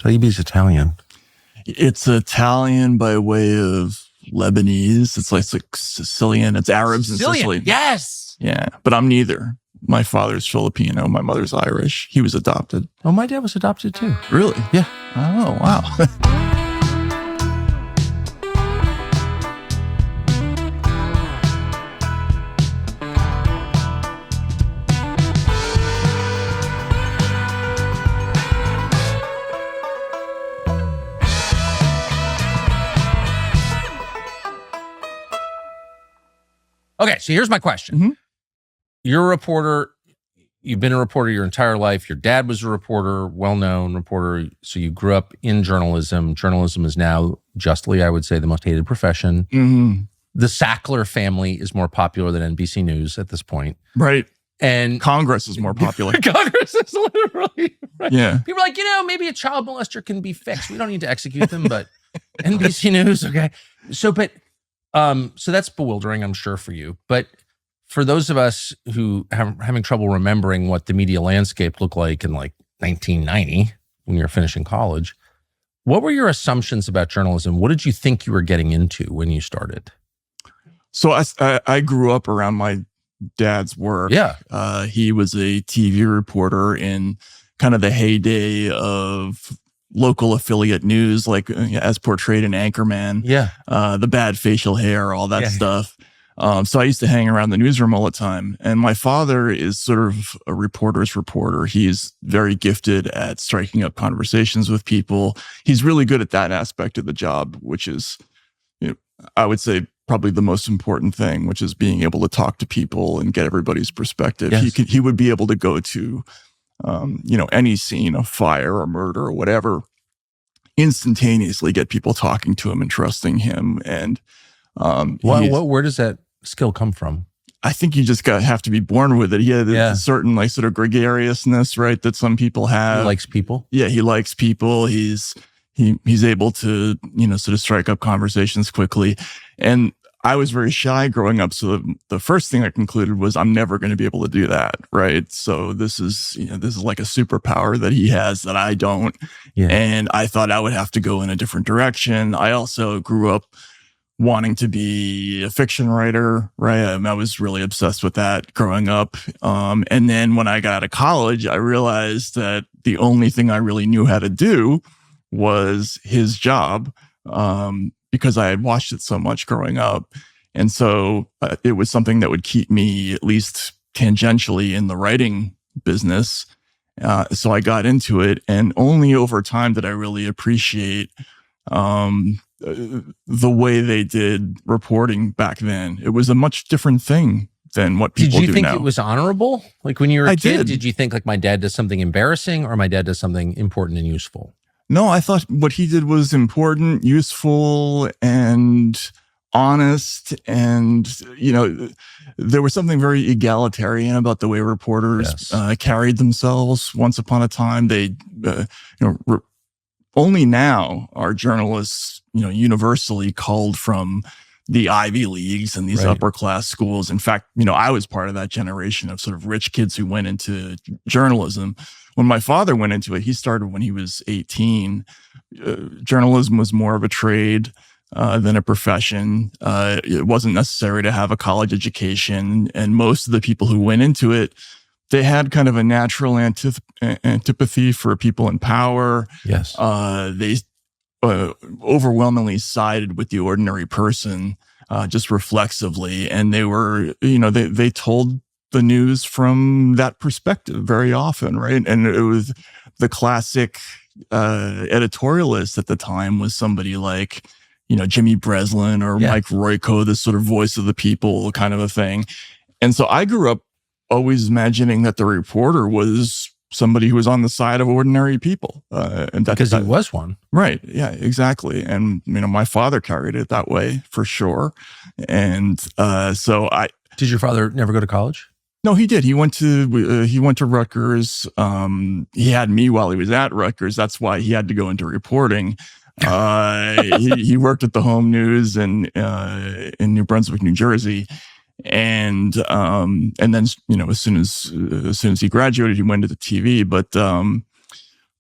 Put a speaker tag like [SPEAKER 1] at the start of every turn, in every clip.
[SPEAKER 1] Taibbi's Italian.
[SPEAKER 2] It's Italian by way of Lebanese. It's like Sicilian. It's Arabs and Sicilian.
[SPEAKER 3] Yes.
[SPEAKER 2] Yeah, but I'm neither. My father's Filipino. My mother's Irish. He was adopted.
[SPEAKER 1] Oh, my dad was adopted too.
[SPEAKER 2] Really?
[SPEAKER 1] Yeah.
[SPEAKER 2] Oh, wow.
[SPEAKER 3] Okay, so here's my question.
[SPEAKER 2] Mm-hmm.
[SPEAKER 3] You're a reporter. You've been a reporter your entire life. Your dad was a reporter, well-known reporter. So you grew up in journalism. Journalism is now, justly, I would say, the most hated profession.
[SPEAKER 2] Mm-hmm.
[SPEAKER 3] The Sackler family is more popular than NBC News at this point.
[SPEAKER 2] Right.
[SPEAKER 3] And
[SPEAKER 2] Congress is more popular.
[SPEAKER 3] Congress is literally right.
[SPEAKER 2] Yeah.
[SPEAKER 3] People are like, maybe a child molester can be fixed. We don't need to execute them, but NBC News, okay. So that's bewildering, I'm sure, for you. But for those of us who are having trouble remembering what the media landscape looked like in like 1990 when you were finishing college, what were your assumptions about journalism? What did you think you were getting into when you started?
[SPEAKER 2] So I grew up around my dad's work.
[SPEAKER 3] Yeah.
[SPEAKER 2] He was a TV reporter in kind of the heyday of local affiliate news, like as portrayed in Anchorman.
[SPEAKER 3] Yeah.
[SPEAKER 2] The bad facial hair, all that stuff. So I used to hang around the newsroom all the time. And my father is sort of a reporter's reporter. He's very gifted at striking up conversations with people. He's really good at that aspect of the job, which is, I would say, probably the most important thing, which is being able to talk to people and get everybody's perspective.
[SPEAKER 3] Yes.
[SPEAKER 2] He would be able to go to, any scene of fire or murder or whatever, instantaneously get people talking to him and trusting him. And
[SPEAKER 3] where does that skill come from?
[SPEAKER 2] I think you just have to be born with it. He had a certain sort of gregariousness, right, that some people have.
[SPEAKER 3] He likes people.
[SPEAKER 2] Yeah, he likes people. He's able to, sort of strike up conversations quickly. And I was very shy growing up. So the first thing I concluded was I'm never going to be able to do that. Right. So this is like a superpower that he has that I don't.
[SPEAKER 1] Yeah.
[SPEAKER 2] And I thought I would have to go in a different direction. I also grew up wanting to be a fiction writer. Right. I was really obsessed with that growing up. And then when I got out of college, I realized that the only thing I really knew how to do was his job, because I had watched it so much growing up. And so it was something that would keep me at least tangentially in the writing business. So I got into it, and only over time did I really appreciate the way they did reporting back then. It was a much different thing than what people do now.
[SPEAKER 3] Did you think it was honorable? Like when you were a kid,
[SPEAKER 2] did.
[SPEAKER 3] Did you think like my dad does something embarrassing or my dad does something important and useful?
[SPEAKER 2] No, I thought what he did was important, useful, and honest. And, there was something very egalitarian about the way reporters carried themselves. Once upon a time, they, only now are journalists, universally culled from the Ivy Leagues and these upper class schools. In fact, I was part of that generation of sort of rich kids who went into journalism. When my father went into it, he started when he was 18. Journalism was more of a trade than a profession. It wasn't necessary to have a college education. And most of the people who went into it, they had kind of a natural antipathy for people in power.
[SPEAKER 1] Yes.
[SPEAKER 2] They overwhelmingly sided with the ordinary person, just reflexively. And they were, they told the news from that perspective very often, right? And it was the classic editorialist at the time was somebody like, Jimmy Breslin or Mike Royko, this sort of voice of the people kind of a thing. And so I grew up always imagining that the reporter was somebody who was on the side of ordinary people. And
[SPEAKER 3] because he was one.
[SPEAKER 2] Right. Yeah, exactly. And, my father carried it that way for sure. And
[SPEAKER 3] Did your father never go to college?
[SPEAKER 2] No, he did. He went to Rutgers. He had me while he was at Rutgers. That's why he had to go into reporting. He worked at the Home News in New Brunswick, New Jersey, and then as soon as he graduated, he went into TV. But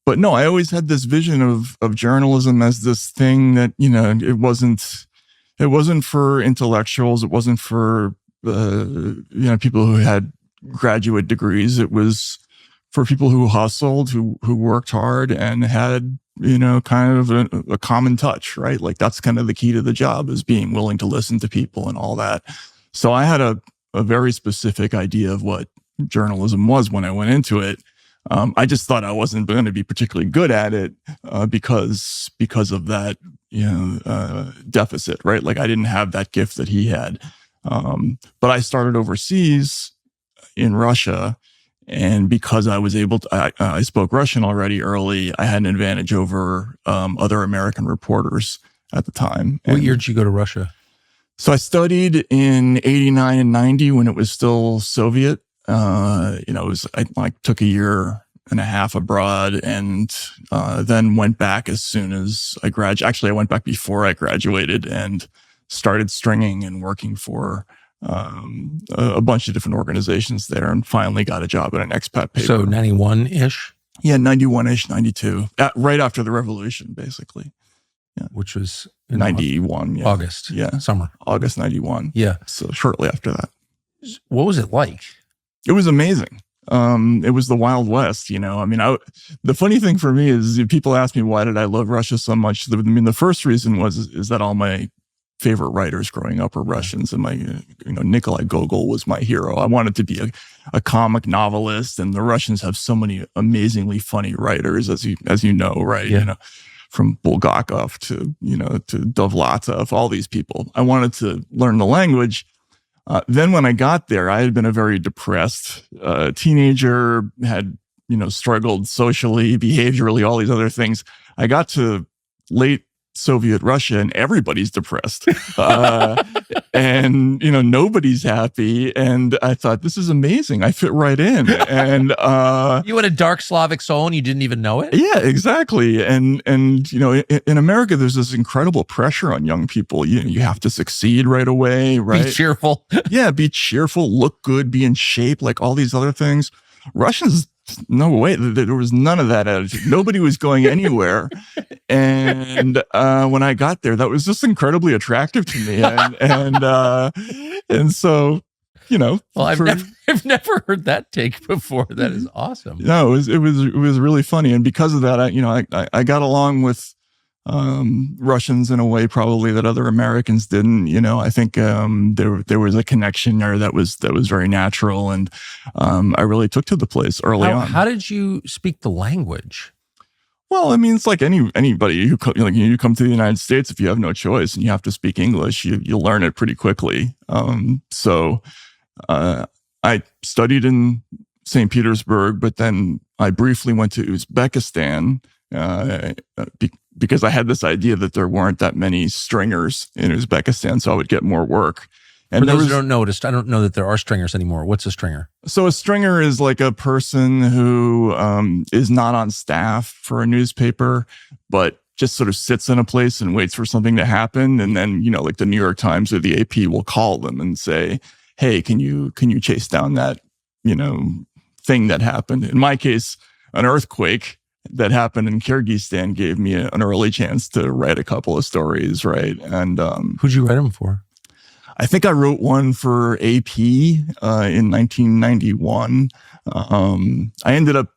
[SPEAKER 2] but no, I always had this vision of journalism as this thing that, it wasn't for intellectuals. It wasn't for, people who had graduate degrees. It was for people who hustled, who worked hard and had, kind of a common touch, right? Like that's kind of the key to the job, is being willing to listen to people and all that. So I had a very specific idea of what journalism was when I went into it. I just thought I wasn't going to be particularly good at it because of that, deficit, right? Like I didn't have that gift that he had. But I started overseas in Russia, and because I was able to, I spoke Russian already early. I had an advantage over other American reporters at the time.
[SPEAKER 3] What year did you go to Russia?
[SPEAKER 2] So I studied in 89 and 90 when it was still Soviet. I took a year and a half abroad, and then went back as soon as I graduated. Actually, I went back before I graduated and started stringing and working for a bunch of different organizations there, and finally got a job at an expat paper.
[SPEAKER 3] So 91-ish?
[SPEAKER 2] Yeah, 91-ish, 92. Right after the revolution, basically. Yeah.
[SPEAKER 3] Which was
[SPEAKER 2] 91. Yeah.
[SPEAKER 3] August.
[SPEAKER 2] Yeah.
[SPEAKER 3] Summer.
[SPEAKER 2] August 91.
[SPEAKER 3] Yeah.
[SPEAKER 2] So shortly after that.
[SPEAKER 3] What was it like?
[SPEAKER 2] It was amazing. It was the Wild West, the funny thing for me is people ask me, why did I love Russia so much? The first reason is that all my favorite writers growing up were Russians, and Nikolai Gogol was my hero. I wanted to be a comic novelist, and the Russians have so many amazingly funny writers, as you know, right?
[SPEAKER 3] Yeah.
[SPEAKER 2] From Bulgakov to Dovlatov, all these people. I wanted to learn the language. Then when I got there, I had been a very depressed teenager, had, struggled socially, behaviorally, all these other things. I got to late Soviet Russia and everybody's depressed. And, nobody's happy. And I thought, this is amazing. I fit right in. And
[SPEAKER 3] you had a dark Slavic soul and you didn't even know it?
[SPEAKER 2] Yeah, exactly. And in America, there's this incredible pressure on young people. You have to succeed right away, right?
[SPEAKER 3] Be cheerful.
[SPEAKER 2] Yeah, be cheerful, look good, be in shape, like all these other things. Russians, no way. There was none of that attitude. Nobody was going anywhere. And when I got there, that was just incredibly attractive to me. And so,
[SPEAKER 3] well, I've never heard that take before. That is awesome.
[SPEAKER 2] No, it was really funny. And because of that, I got along with Russians in a way probably that other Americans didn't. I think there was a connection there that was very natural, and I really took to the place early on.
[SPEAKER 3] How did you speak the language?
[SPEAKER 2] Well, it's like anybody who you come to the United States. If you have no choice and you have to speak English, you'll learn it pretty quickly. So I studied in St. Petersburg, but then I briefly went to Uzbekistan because I had this idea that there weren't that many stringers in Uzbekistan, so I would get more work. And
[SPEAKER 3] for those who don't notice, I don't know that there are stringers anymore. What's a stringer?
[SPEAKER 2] So a stringer is like a person who is not on staff for a newspaper, but just sort of sits in a place and waits for something to happen. And then, like the New York Times or the AP will call them and say, hey, can you chase down that, thing that happened? In my case, an earthquake that happened in Kyrgyzstan gave me an early chance to write a couple of stories, right? And
[SPEAKER 3] who'd you write them for?
[SPEAKER 2] I think I wrote one for AP in 1991. I ended up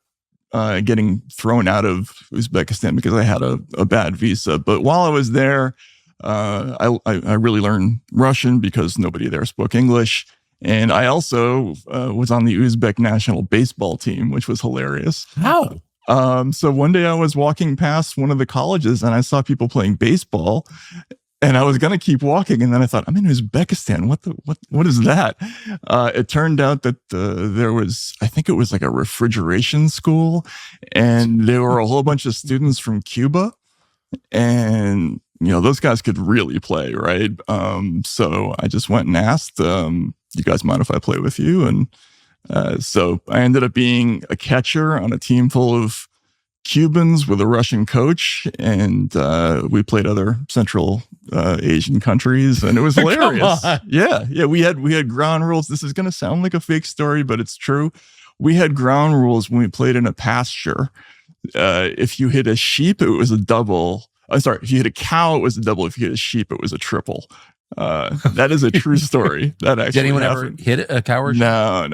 [SPEAKER 2] getting thrown out of Uzbekistan because I had a bad visa. But while I was there, I really learned Russian because nobody there spoke English. And I also was on the Uzbek national baseball team, which was hilarious.
[SPEAKER 3] How?
[SPEAKER 2] So one day I was walking past one of the colleges and I saw people playing baseball, and I was going to keep walking. And then I thought, I'm in Uzbekistan. What is that? It turned out that there was, I think it was like a refrigeration school, and there were a whole bunch of students from Cuba, and those guys could really play, right? So I just went and asked, you guys mind if I play with you? And so I ended up being a catcher on a team full of Cubans with a Russian coach, and we played other Central Asian countries, and it was hilarious. Yeah. We had ground rules. This is going to sound like a fake story, but it's true. We had ground rules when we played in a pasture. If you hit a sheep, it was a double. Sorry, if you hit a cow, it was a double. If you hit a sheep, it was a triple. That is a true story. That actually
[SPEAKER 3] Did anyone
[SPEAKER 2] happened.
[SPEAKER 3] ever hit a cow or sheep?
[SPEAKER 2] No.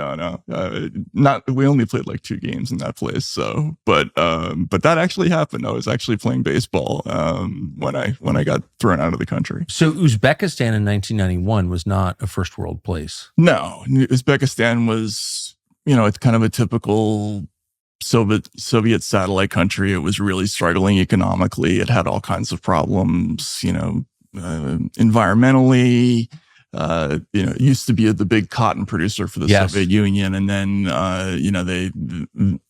[SPEAKER 2] Not. We only played like 2 games in that place. So, but that actually happened. I was actually playing baseball when I got thrown out of the country.
[SPEAKER 3] So Uzbekistan in 1991 was not a first world place.
[SPEAKER 2] No, Uzbekistan was, it's kind of a typical Soviet satellite country. It was really struggling economically. It had all kinds of problems, environmentally. It used to be the big cotton producer for the Soviet Union, and then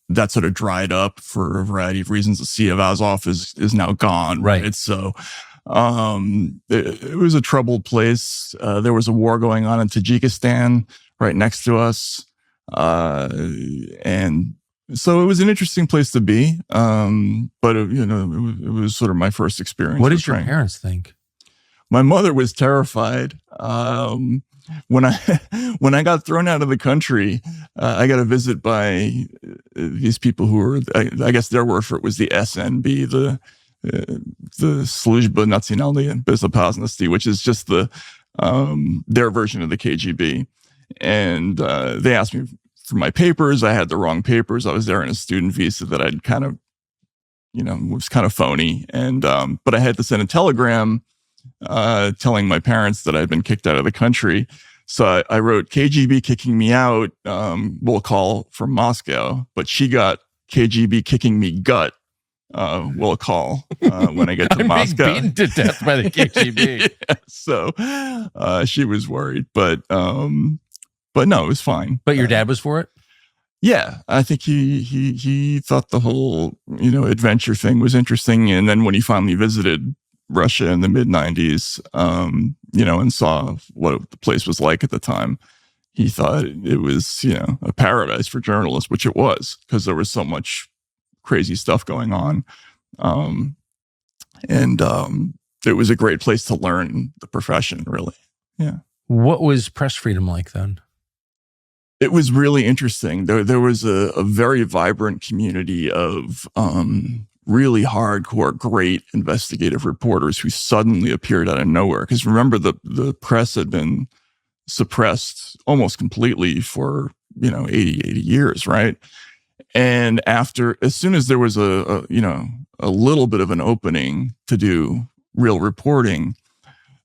[SPEAKER 2] that sort of dried up for a variety of reasons. The Sea of Azov is now gone, right? So it was a troubled place. There was a war going on in Tajikistan right next to us, and so it was an interesting place to be. But it was sort of my first experience.
[SPEAKER 3] What did your parents think?
[SPEAKER 2] My mother was terrified. When I got thrown out of the country, I got a visit by these people who were, I guess their word for it was the SNB, the Služba Nacionalna Bezopasnosti, which is just their version of the KGB. And they asked me for my papers. I had the wrong papers. I was there on a student visa that I'd kind of, was kind of phony. And but I had to send a telegram telling my parents that I'd been kicked out of the country. So I wrote, KGB kicking me out, will call from Moscow. But she got KGB kicking me gut, will call when I get to Moscow.
[SPEAKER 3] I'm being beaten to death by the KGB.
[SPEAKER 2] Yeah, so she was worried, but no, it was fine.
[SPEAKER 3] But your dad was for it?
[SPEAKER 2] Yeah, I think he thought the whole adventure thing was interesting. And then when he finally visited Russia in the mid-90s, and saw what the place was like at the time, he thought it was, a paradise for journalists, which it was, because there was so much crazy stuff going on. And it was a great place to learn the profession, really. Yeah.
[SPEAKER 3] What was press freedom like then?
[SPEAKER 2] It was really interesting. There was a very vibrant community of really hardcore, great investigative reporters who suddenly appeared out of nowhere. Because remember, the press had been suppressed almost completely for 80 years, right? And as soon as there was a little bit of an opening to do real reporting,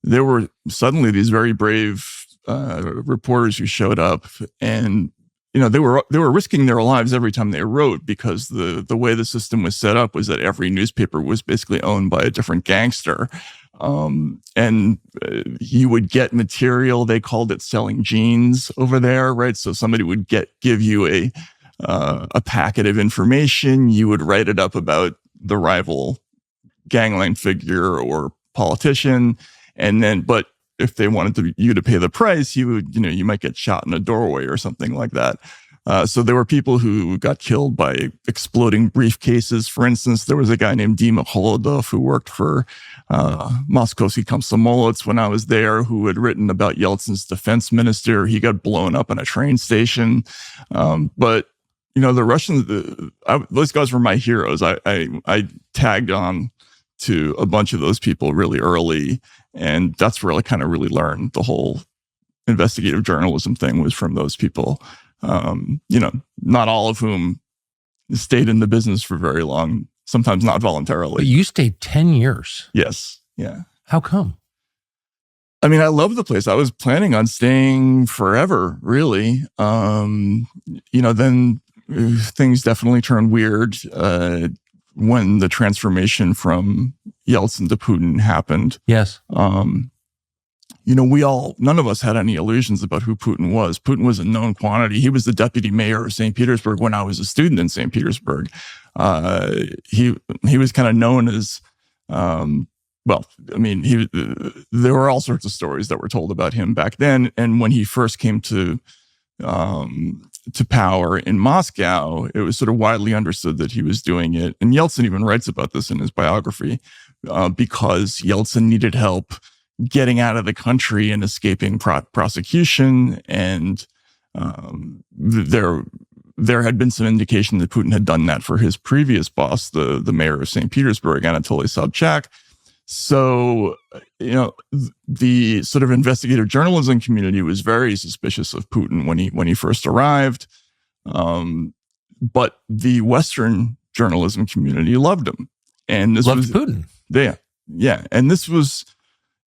[SPEAKER 2] there were suddenly these very brave reporters who showed up, and they were risking their lives every time they wrote, because the way the system was set up was that every newspaper was basically owned by a different gangster, and you would get material. They called it selling jeans over there, right? So somebody would give you a packet of information. You would write it up about the rival gangland figure or politician, and then but if they wanted you to pay the price, you might get shot in a doorway or something like that. So there were people who got killed by exploding briefcases. For instance, there was a guy named Dima Holodov who worked for Moskovsky Komsomolets when I was there, who had written about Yeltsin's defense minister. He got blown up in a train station. But the Russians, those guys were my heroes. I tagged on to a bunch of those people really early. And that's where I kind of really learned the whole investigative journalism thing, was from those people. Not all of whom stayed in the business for very long, sometimes not voluntarily.
[SPEAKER 3] But you stayed 10 years.
[SPEAKER 2] Yes. Yeah.
[SPEAKER 3] How come?
[SPEAKER 2] I mean, I love the place. I was planning on staying forever, really. Then things definitely turned weird when the transformation from Yeltsin to Putin happened.
[SPEAKER 3] Yes.
[SPEAKER 2] None of us had any illusions about who Putin was. Putin was a known quantity. He was the deputy mayor of St. Petersburg when I was a student in St. Petersburg. He was kind of known as, there were all sorts of stories that were told about him back then. And when he first came to power in Moscow, it was sort of widely understood that he was doing it. And Yeltsin even writes about this in his biography, because Yeltsin needed help getting out of the country and escaping prosecution. And there had been some indication that Putin had done that for his previous boss, the mayor of St. Petersburg, Anatoly Sobchak. So, the sort of investigative journalism community was very suspicious of Putin when he first arrived. But the Western journalism community loved him. And this
[SPEAKER 3] loved Putin.
[SPEAKER 2] Yeah. And this was,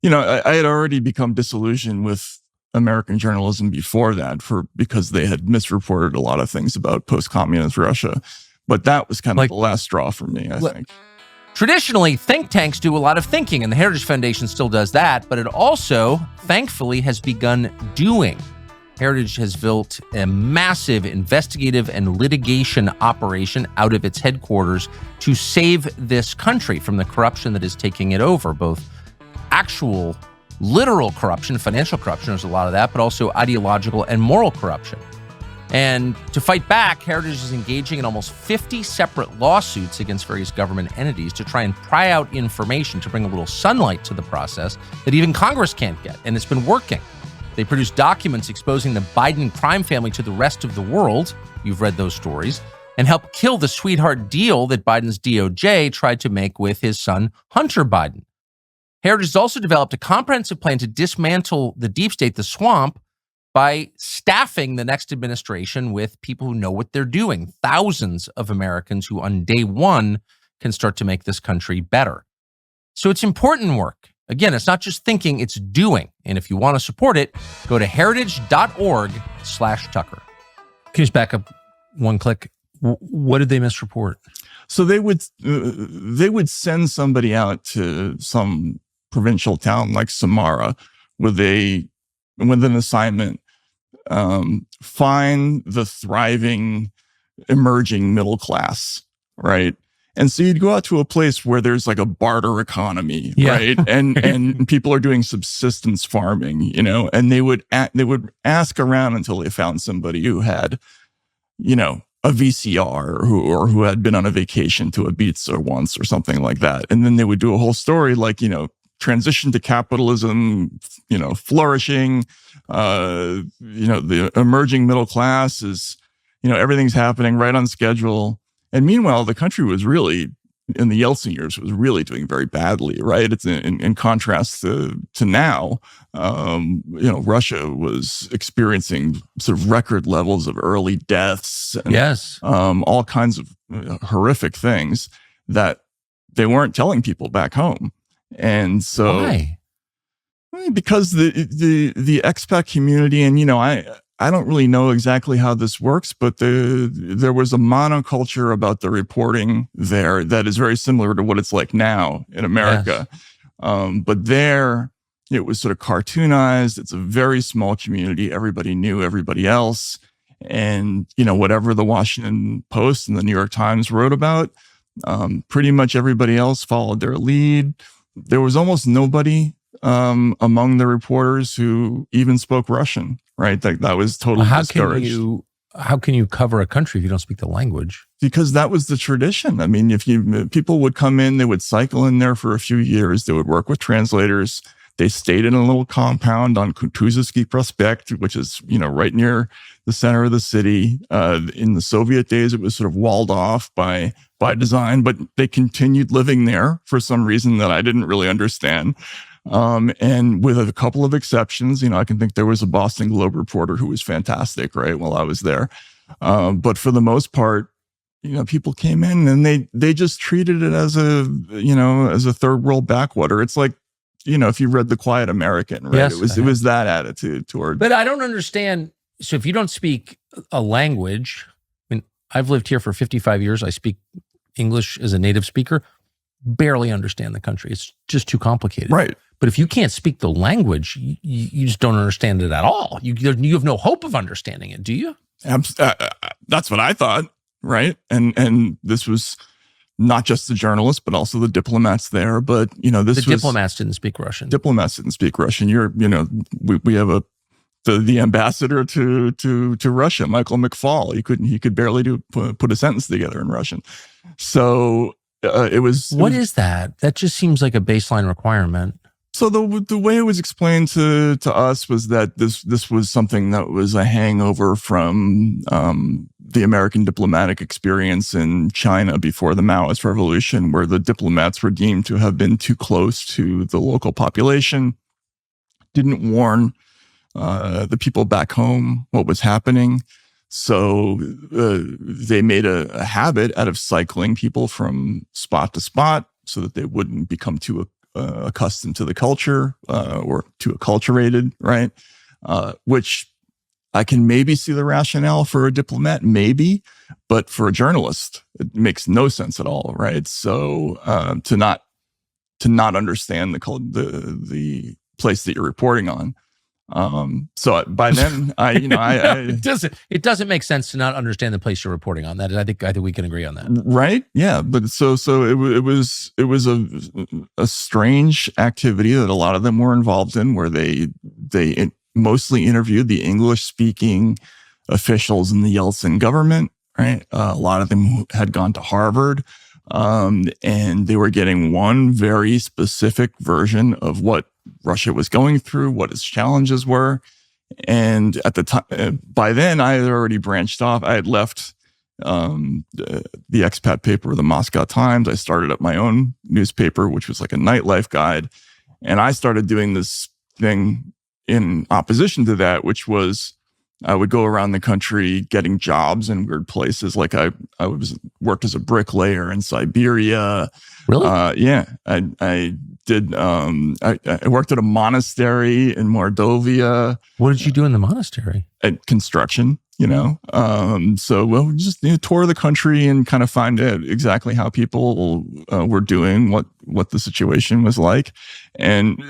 [SPEAKER 2] I had already become disillusioned with American journalism before that because they had misreported a lot of things about post-communist Russia. But that was kind of the last straw for me, I think.
[SPEAKER 3] Traditionally, think tanks do a lot of thinking, and the Heritage Foundation still does that, but it also, thankfully, has begun doing. Heritage has built a massive investigative and litigation operation out of its headquarters to save this country from the corruption that is taking it over, both actual, literal corruption, financial corruption, there's a lot of that, but also ideological and moral corruption. And to fight back, Heritage is engaging in almost 50 separate lawsuits against various government entities to try and pry out information to bring a little sunlight to the process that even Congress can't get. And it's been working. They produced documents exposing the Biden crime family to the rest of the world. You've read those stories. And helped kill the sweetheart deal that Biden's DOJ tried to make with his son, Hunter Biden. Heritage has also developed a comprehensive plan to dismantle the deep state, the swamp, by staffing the next administration with people who know what they're doing. Thousands of Americans who on day one can start to make this country better. So it's important work. Again, it's not just thinking, it's doing. And if you want to support it, go to heritage.org/Tucker. Can you just back up one click? What did they misreport?
[SPEAKER 2] So they would send somebody out to some provincial town like Samara with an assignment, find the thriving, emerging middle class, right? And so you'd go out to a place where there's like a barter economy, right? And people are doing subsistence farming, and they would ask around until they found somebody who had, a VCR or who had been on a vacation to Ibiza once or something like that. And then they would do a whole story like, transition to capitalism, flourishing, the emerging middle class is, everything's happening right on schedule. And meanwhile, the country was really, in the Yeltsin years, was really doing very badly, right? It's in contrast to now, Russia was experiencing sort of record levels of early deaths, and, all kinds of horrific things that they weren't telling people back home. And so,
[SPEAKER 3] why?
[SPEAKER 2] Because the expat community, and I don't really know exactly how this works, but there was a monoculture about the reporting there that is very similar to what it's like now in America. Yes. But there, it was sort of cartoonized. It's a very small community. Everybody knew everybody else. And, whatever the Washington Post and the New York Times wrote about, pretty much everybody else followed their lead. There was almost nobody among the reporters who even spoke Russian, right? That was totally discouraged.
[SPEAKER 3] How can you cover a country if you don't speak the language?
[SPEAKER 2] Because that was the tradition. I mean, people would come in, they would cycle in there for a few years. They would work with translators. They stayed in a little compound on Kutuzovsky Prospect, which is, right near the center of the city. In the Soviet days, it was sort of walled off by design, but they continued living there for some reason that I didn't really understand. And with a couple of exceptions, I can think there was a Boston Globe reporter who was fantastic, right, while I was there. But for the most part, people came in and they just treated it as a third world backwater. It's like, if you read The Quiet American, right? Yes, it was that attitude toward.
[SPEAKER 3] But I don't understand. So if you don't speak a language, I mean, I've lived here for 55 years. I speak English as a native speaker, barely understand the country. It's just too complicated.
[SPEAKER 2] Right.
[SPEAKER 3] But if you can't speak the language, you just don't understand it at all. You have no hope of understanding it, do you?
[SPEAKER 2] That's what I thought, right? And this was not just the journalists, but also the diplomats there. But
[SPEAKER 3] diplomats didn't speak Russian.
[SPEAKER 2] Diplomats didn't speak Russian. We have the ambassador to Russia, Michael McFaul. He could barely put a sentence together in Russian. So it was.
[SPEAKER 3] What is that? That just seems like a baseline requirement.
[SPEAKER 2] So the way it was explained to us was that this was something that was a hangover from the American diplomatic experience in China before the Maoist Revolution, where the diplomats were deemed to have been too close to the local population, didn't warn the people back home what was happening. So they made a habit out of cycling people from spot to spot so that they wouldn't become too accustomed to the culture or too acculturated, right? Which I can maybe see the rationale for a diplomat, maybe, but for a journalist, it makes no sense at all, right? So to not understand the place that you're reporting on. So by then,
[SPEAKER 3] it doesn't make sense to not understand the place you're reporting on. That I think we can agree on that,
[SPEAKER 2] right? Yeah, but so it was a strange activity that a lot of them were involved in, where they mostly interviewed the English-speaking officials in the Yeltsin government, right? A lot of them had gone to Harvard, and they were getting one very specific version of what Russia was going through, what its challenges were. And at the time, by then, I had already branched off. I had left the expat paper, the Moscow Times. I started up my own newspaper, which was like a nightlife guide. And I started doing this thing in opposition to that, which was I would go around the country getting jobs in weird places. Like I worked as a bricklayer in Siberia.
[SPEAKER 3] Really?
[SPEAKER 2] Yeah. I did. I worked at a monastery in Mordovia.
[SPEAKER 3] What did you do in the monastery?
[SPEAKER 2] At construction, So we just tour the country and kind of find out exactly how people were doing, what the situation was like. And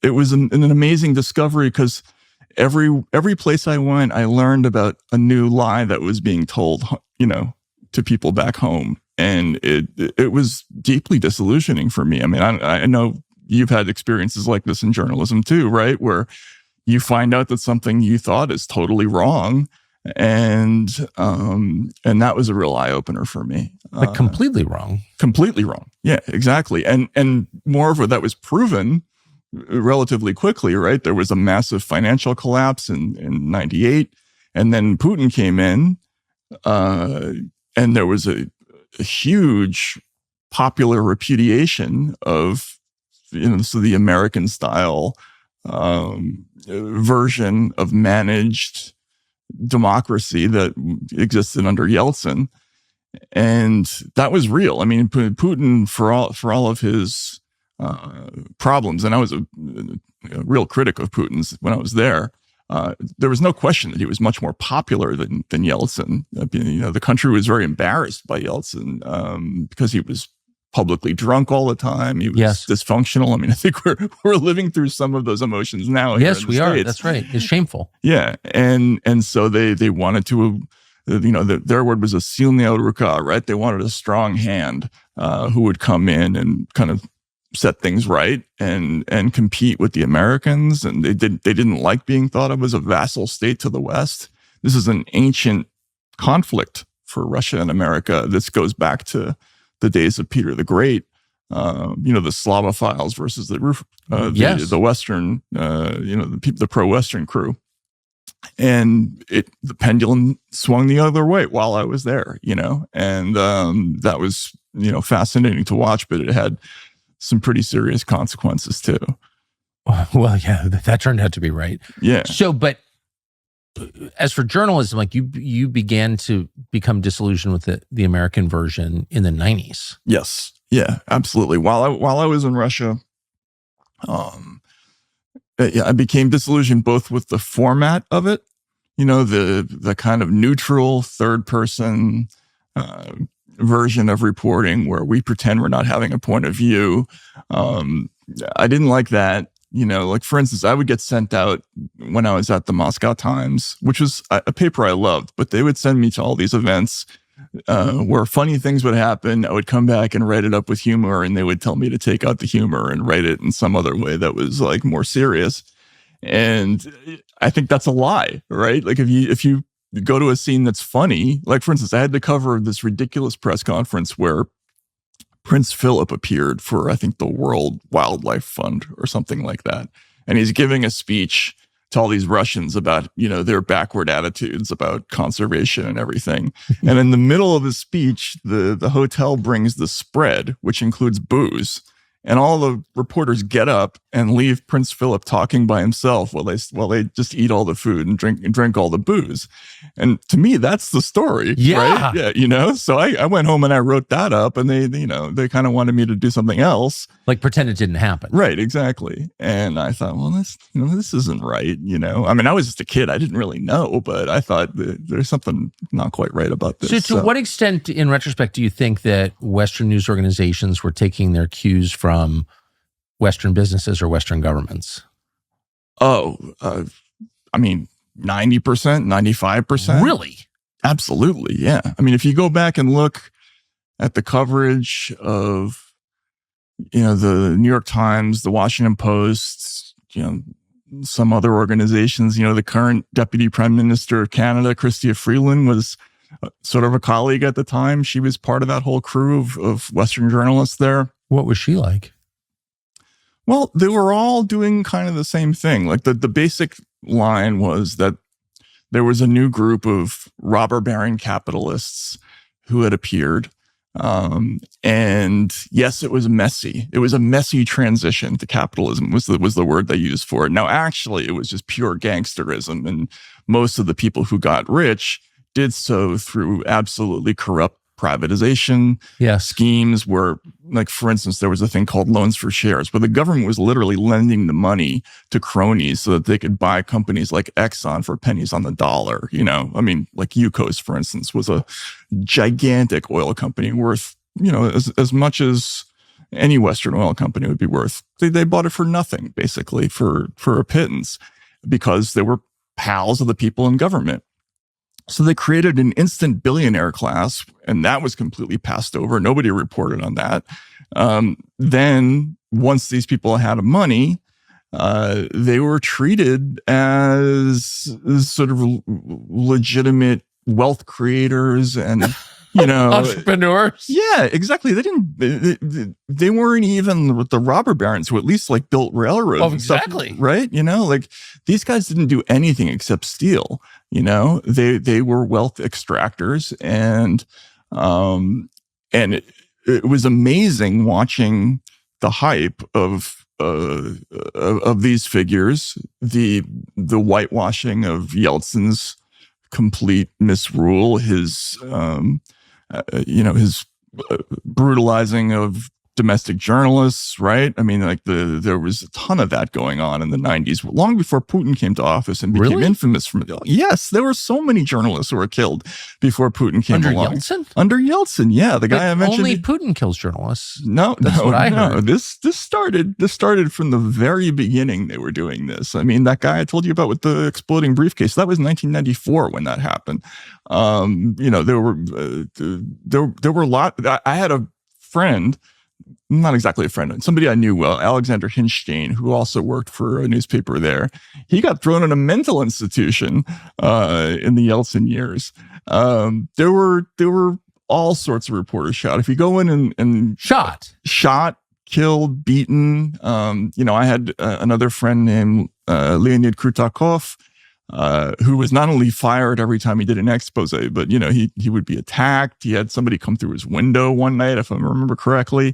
[SPEAKER 2] it was an amazing discovery, because every place I went, I learned about a new lie that was being told, to people back home. And it was deeply disillusioning for me. I mean, I know you've had experiences like this in journalism too, right? Where you find out that something you thought is totally wrong. And that was a real eye opener for me.
[SPEAKER 3] Like completely wrong.
[SPEAKER 2] Completely wrong. Yeah, exactly. And moreover, that was proven relatively quickly, right? There was a massive financial collapse in 98. And then Putin came in, and there was a huge popular repudiation of, so the American style version of managed democracy that existed under Yeltsin. And that was real. I mean, Putin, for all of his problems, and I was a real critic of Putin's when I was there, there was no question that he was much more popular than Yeltsin. The country was very embarrassed by Yeltsin because he was publicly drunk all the time. He was dysfunctional. I mean, I think we're living through some of those emotions now.
[SPEAKER 3] Yes, we are. That's right. It's shameful.
[SPEAKER 2] Yeah, and so they wanted to, their word was a silnaya ruka, right? They wanted a strong hand who would come in and kind of set things right and compete with the Americans. And they didn't like being thought of as a vassal state to the West. This is an ancient conflict for Russia and America. This goes back to the days of Peter the Great, the Slavophiles versus the Western, the pro-Western crew. And the pendulum swung the other way while I was there, and that was, fascinating to watch, but it had some pretty serious consequences too.
[SPEAKER 3] Well, yeah, that turned out to be right.
[SPEAKER 2] Yeah.
[SPEAKER 3] So, but as for journalism, like you began to become disillusioned with the American version in the 90s.
[SPEAKER 2] Yes. Yeah, absolutely. While I was in Russia, I became disillusioned both with the format of it, the kind of neutral third person version of reporting where we pretend we're not having a point of view. I didn't like that. Like for instance, I would get sent out when I was at the Moscow Times, which was a paper I loved, but they would send me to all these events where funny things would happen. I would come back and write it up with humor, and they would tell me to take out the humor and write it in some other way that was like more serious. And I think that's a lie, right? Like if you go to a scene that's funny, like for instance, I had to cover this ridiculous press conference where Prince Philip appeared for, I think, the World Wildlife Fund or something like that. And he's giving a speech to all these Russians about, their backward attitudes about conservation and everything. And in the middle of his speech, the hotel brings the spread, which includes booze. And all the reporters get up and leave Prince Philip talking by himself while they just eat all the food and drink all the booze. And to me, that's the story.
[SPEAKER 3] Yeah.
[SPEAKER 2] Right? Yeah. So I went home and I wrote that up, and they kind of wanted me to do something else.
[SPEAKER 3] Like pretend it didn't happen.
[SPEAKER 2] Right. Exactly. And I thought, well, this isn't right. I mean, I was just a kid. I didn't really know, but I thought there's something not quite right about this.
[SPEAKER 3] So to what extent, in retrospect, do you think that Western news organizations were taking their cues from Western businesses or Western governments?
[SPEAKER 2] I mean, 90%, 95%.
[SPEAKER 3] Really?
[SPEAKER 2] Absolutely. Yeah. I mean, if you go back and look at the coverage of, the New York Times, the Washington Post, some other organizations, the current Deputy Prime Minister of Canada, Chrystia Freeland, was sort of a colleague at the time. She was part of that whole crew of Western journalists there.
[SPEAKER 3] What was she like?
[SPEAKER 2] Well, they were all doing kind of the same thing. Like the basic line was that there was a new group of robber baron capitalists who had appeared. And yes, it was messy. It was a messy transition to capitalism was the word they used for it. Now, actually, it was just pure gangsterism. And most of the people who got rich did so through absolutely corrupt privatization schemes where, like, for instance, there was a thing called loans for shares, where the government was literally lending the money to cronies so that they could buy companies like Exxon for pennies on the dollar. I mean, like Yukos, for instance, was a gigantic oil company worth, as much as any Western oil company would be worth. They bought it for nothing, basically, for a pittance, because they were pals of the people in government. So they created an instant billionaire class, and that was completely passed over. Nobody reported on that. Then once these people had money, they were treated as sort of legitimate wealth creators and,
[SPEAKER 3] entrepreneurs.
[SPEAKER 2] Yeah, exactly. They weren't even with the robber barons who at least like built railroads.
[SPEAKER 3] Oh, exactly.
[SPEAKER 2] Stuff, right. Like these guys didn't do anything except steal. They were wealth extractors, and it was amazing watching the hype of these figures, the whitewashing of Yeltsin's complete misrule, his his brutalizing of domestic journalists, right? I mean, like there was a ton of that going on in the 90s, long before Putin came to office and became infamous from it. Yes, there were so many journalists who were killed before Putin came along.
[SPEAKER 3] Yeltsin?
[SPEAKER 2] Under Yeltsin, yeah. The guy I mentioned.
[SPEAKER 3] Only Putin kills journalists.
[SPEAKER 2] No,
[SPEAKER 3] That's what I heard.
[SPEAKER 2] This started from the very beginning. They were doing this. I mean, that guy I told you about with the exploding briefcase, that was 1994 when that happened. There were a lot. I had a friend, not exactly a friend, somebody I knew well, Alexander Hinstein, who also worked for a newspaper there. He got thrown in a mental institution in the Yeltsin years. There were all sorts of reporters shot. If you go in and shot, killed, beaten. I had another friend named Leonid Krutakov, who was not only fired every time he did an expose, but, he would be attacked. He had somebody come through his window one night, if I remember correctly.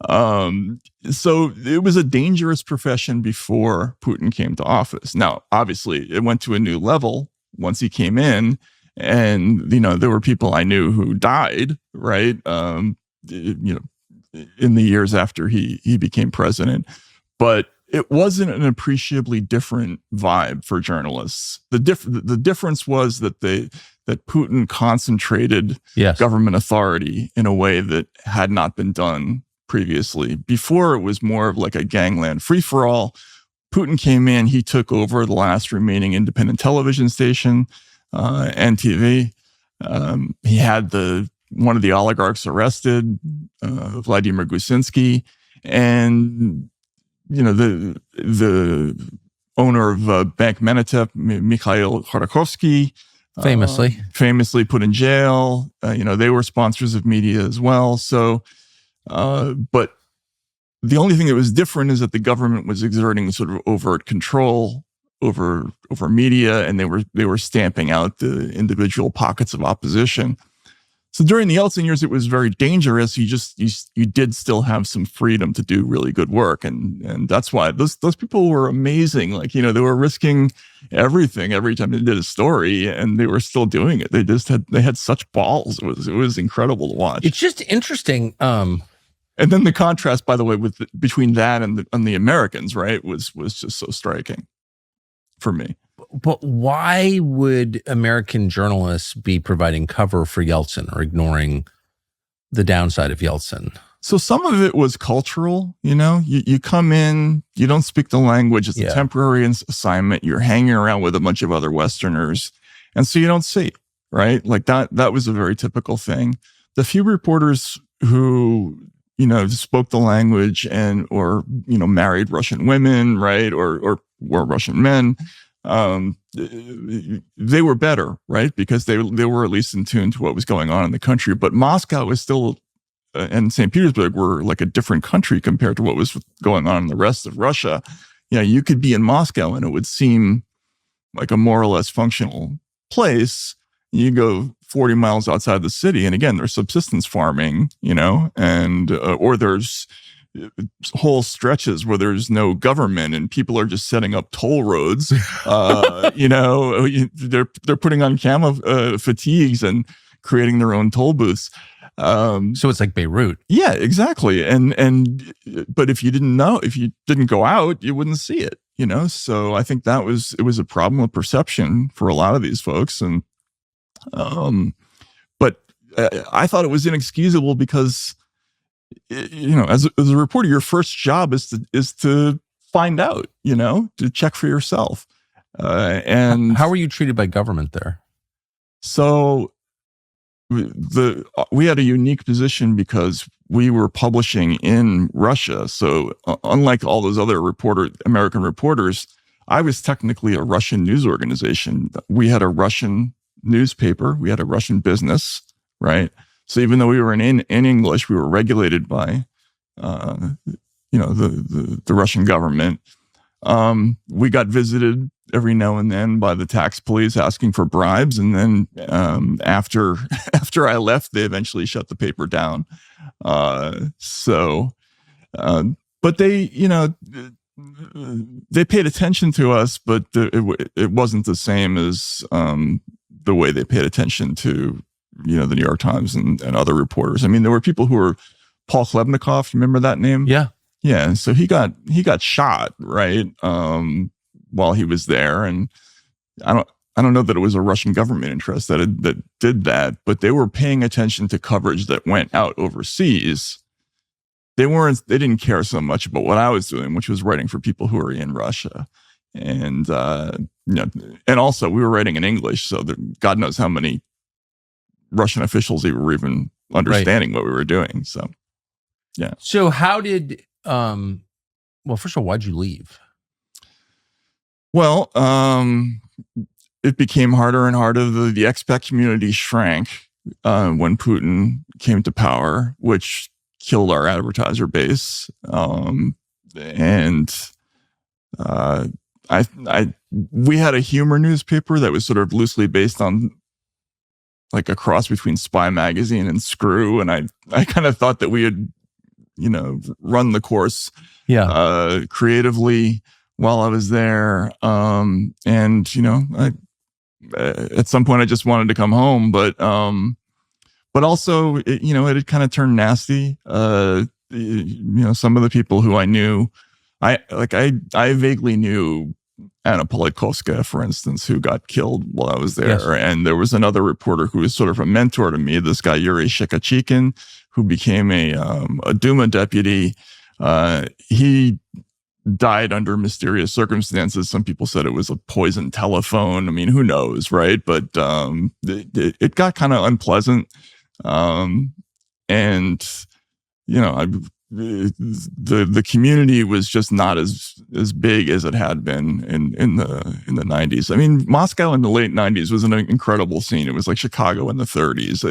[SPEAKER 2] So it was a dangerous profession before Putin came to office. Now, obviously, it went to a new level once he came in, and, there were people I knew who died, right? In the years after he became president. But it wasn't an appreciably different vibe for journalists. The difference was that Putin concentrated government authority in a way that had not been done previously. Before, it was more of like a gangland free-for-all. Putin came in, he took over the last remaining independent television station, NTV. He had one of the oligarchs arrested, Vladimir Gusinsky, and the owner of Bank Menatep, Mikhail Khodorkovsky, famously put in jail. They were sponsors of media as well. So, but the only thing that was different is that the government was exerting sort of overt control over media, and they were stamping out the individual pockets of opposition. So during the Yeltsin years, it was very dangerous. You did still have some freedom to do really good work, and that's why those people were amazing. Like, they were risking everything every time they did a story, and they were still doing it. They had such balls. It was incredible to watch.
[SPEAKER 3] It's just interesting.
[SPEAKER 2] And then the contrast, by the way, between that and the Americans, right, was just so striking for me.
[SPEAKER 3] But why would American journalists be providing cover for Yeltsin or ignoring the downside of Yeltsin?
[SPEAKER 2] So some of it was cultural. You come in, you don't speak the language. It's a temporary assignment. You're hanging around with a bunch of other Westerners, and so you don't see, right? Like that was a very typical thing. The few reporters who spoke the language or married Russian women, right, or were Russian men. They were better, right? Because they were at least in tune to what was going on in the country. But Moscow was still, and St. Petersburg were like a different country compared to what was going on in the rest of Russia. You could be in Moscow and it would seem like a more or less functional place. You go 40 miles outside the city, and again, there's subsistence farming, and or there's whole stretches where there's no government and people are just setting up toll roads. They're putting on camo fatigues and creating their own toll booths.
[SPEAKER 3] So it's like Beirut.
[SPEAKER 2] Yeah, exactly. But if you didn't go out, you wouldn't see it. So I think it was a problem of perception for a lot of these folks, and but I thought it was inexcusable because. As a reporter, your first job is to find out, to check for yourself. And
[SPEAKER 3] how were you treated by government there?
[SPEAKER 2] So we had a unique position because we were publishing in Russia. So unlike all those other American reporters, I was technically a Russian news organization. We had a Russian newspaper. We had a Russian business, right? So even though we were in English, we were regulated by, the Russian government. We got visited every now and then by the tax police asking for bribes, and then after I left, they eventually shut the paper down. But they, they paid attention to us, but it wasn't the same as the way they paid attention to. The New York Times and other reporters. I mean, there were people who were Paul Klebnikov. You remember that name?
[SPEAKER 3] Yeah.
[SPEAKER 2] Yeah. So he got shot, right? While he was there. And I don't know that it was a Russian government interest that did that, but they were paying attention to coverage that went out overseas. They didn't care so much about what I was doing, which was writing for people who were in Russia. And, and also we were writing in English. So God knows how many Russian officials were even understanding what we were doing. So, yeah.
[SPEAKER 3] So how did, first of all, why'd you leave?
[SPEAKER 2] Well, it became harder and harder. The expat community shrank when Putin came to power, which killed our advertiser base. We had a humor newspaper that was sort of loosely based on like a cross between Spy Magazine and Screw. And I kind of thought that we had, run the course creatively while I was there. At some point I just wanted to come home, but also, it had kind of turned nasty. Some of the people who I knew, I vaguely knew Anna Politkovskaya, for instance, who got killed while I was there. Yes. And there was another reporter who was sort of a mentor to me, this guy, Yuri Shikachikin, who became a Duma deputy. He died under mysterious circumstances. Some people said it was a poisoned telephone. I mean, who knows, right? But it got kind of unpleasant. The community was just not as big as it had been in the 90s. I mean, Moscow in the late 90s was an incredible scene. It was like Chicago in the 30s.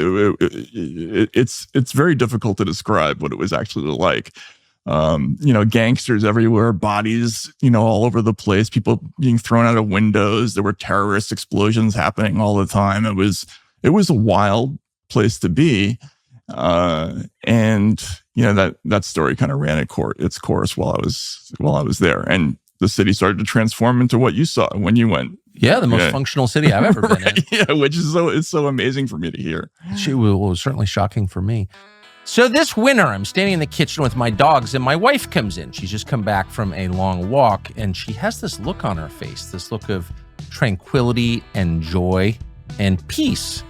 [SPEAKER 2] It's very difficult to describe what it was actually like. Gangsters everywhere, bodies, all over the place, people being thrown out of windows. There were terrorist explosions happening all the time. It was a wild place to be. That story kind of ran its course while I was there. And the city started to transform into what you saw when you went.
[SPEAKER 3] Yeah, the most functional city I've ever been in.
[SPEAKER 2] Yeah, which is it's so amazing for me to hear.
[SPEAKER 3] It was certainly shocking for me. So this winter, I'm standing in the kitchen with my dogs and my wife comes in. She's just come back from a long walk and she has this look on her face, this look of tranquility and joy and peace.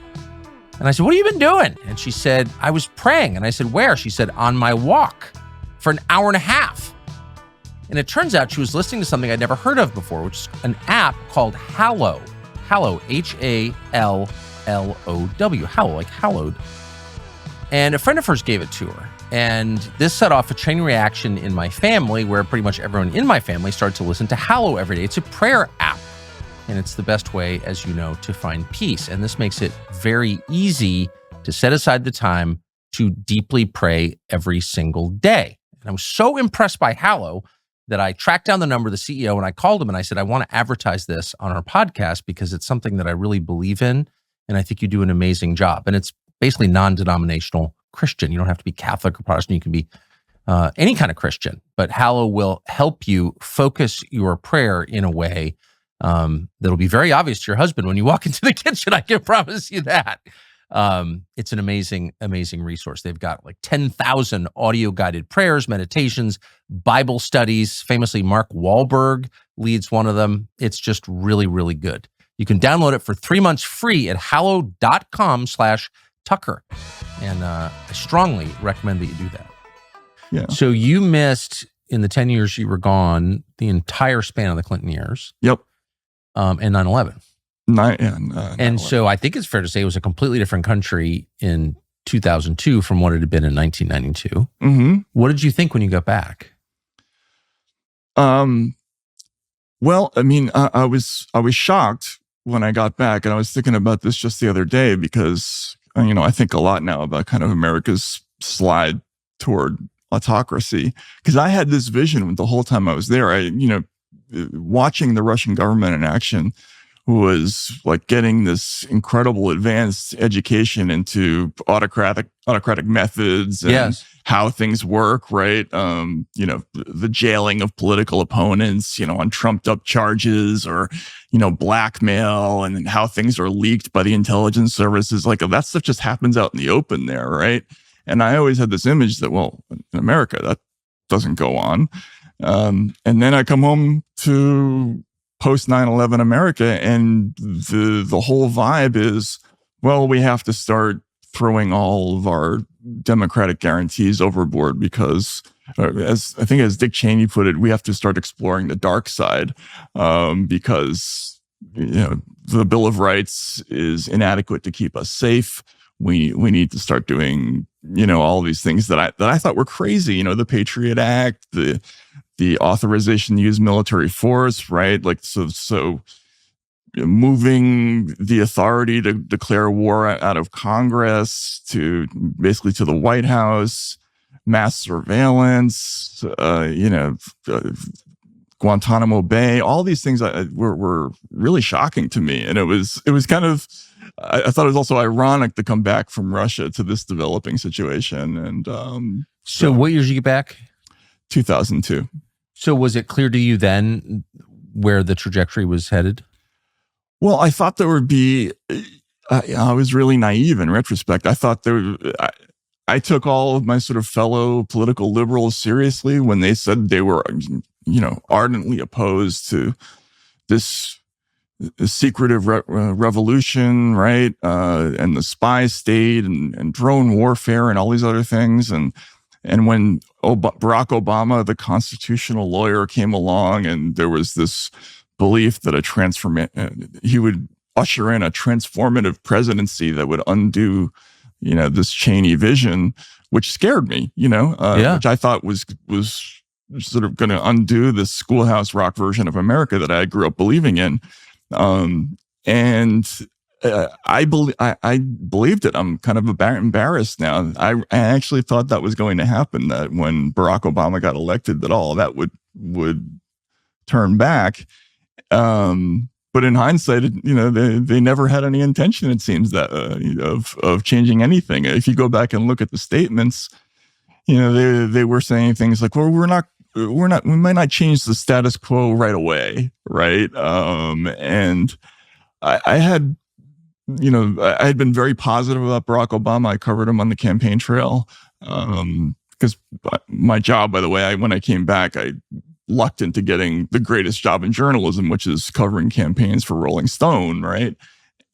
[SPEAKER 3] And I said, what have you been doing? And she said, I was praying. And I said, where? She said, on my walk for an hour and a half. And it turns out she was listening to something I'd never heard of before, which is an app called Hallow. Hallow, Halllow, Hallow, like hallowed. And a friend of hers gave it to her. And this set off a chain reaction in my family where pretty much everyone in my family started to listen to Hallow every day. It's a prayer app. And it's the best way, as you know, to find peace. And this makes it very easy to set aside the time to deeply pray every single day. And I was so impressed by Hallow that I tracked down the number of the CEO and I called him and I said, I want to advertise this on our podcast because it's something that I really believe in. And I think you do an amazing job. And it's basically non-denominational Christian. You don't have to be Catholic or Protestant. You can be any kind of Christian. But Hallow will help you focus your prayer in a way that'll be very obvious to your husband when you walk into the kitchen. I can promise you that. It's an amazing, amazing resource. They've got like 10,000 audio guided prayers, meditations, Bible studies. Famously, Mark Wahlberg leads one of them. It's just really, really good. You can download it for 3 months free at hallow.com/Tucker. And I strongly recommend that you do that.
[SPEAKER 2] Yeah.
[SPEAKER 3] So you missed, in the 10 years you were gone, the entire span of the Clinton years.
[SPEAKER 2] Yep.
[SPEAKER 3] And 9/11. And so I think it's fair to say it was a completely different country in 2002 from what it had been in 1992.
[SPEAKER 2] Mm-hmm.
[SPEAKER 3] What did you think when you got back?
[SPEAKER 2] Well, I mean, I was shocked when I got back, and I was thinking about this just the other day because, I think a lot now about kind of America's slide toward autocracy, because I had this vision the whole time I was there. Watching the Russian government in action was like getting this incredible advanced education into autocratic methods and how things work, right? The jailing of political opponents, on trumped up charges or, blackmail, and how things are leaked by the intelligence services. Like that stuff just happens out in the open there, right? And I always had this image that, well, in America, that doesn't go on. And then I come home to post 9/11 America, and the whole vibe is, well, we have to start throwing all of our democratic guarantees overboard because, as Dick Cheney put it, we have to start exploring the dark side because the Bill of Rights is inadequate to keep us safe. We need to start doing all these things that I thought were crazy. The Patriot Act, the authorization to use military force, right? Like, so moving the authority to declare war out of Congress to basically to the White House, mass surveillance, Guantanamo Bay, all these things were really shocking to me. And it was kind of, I thought it was also ironic to come back from Russia to this developing situation. And
[SPEAKER 3] so what years did you get back?
[SPEAKER 2] 2002.
[SPEAKER 3] So was it clear to you then where the trajectory was headed?
[SPEAKER 2] Well, I thought there would be, I was really naive in retrospect. I thought I took all of my sort of fellow political liberals seriously when they said they were, ardently opposed to this secretive revolution, right? And the spy state and drone warfare and all these other things. And when Barack Obama, the constitutional lawyer, came along, and there was this belief that he would usher in a transformative presidency that would undo, this Cheney vision, which scared me, which I thought was sort of going to undo the schoolhouse rock version of America that I grew up believing in. And I believed it. I'm kind of embarrassed now. I actually thought that was going to happen, that when Barack Obama got elected, that all that would turn back. But in hindsight, they never had any intention, it seems, that of changing anything. If you go back and look at the statements, they were saying things like, well, we might not change the status quo right away, right? And I had been very positive about Barack Obama. I covered him on the campaign trail, because my job, by the way, when I came back, I lucked into getting the greatest job in journalism, which is covering campaigns for Rolling Stone, right?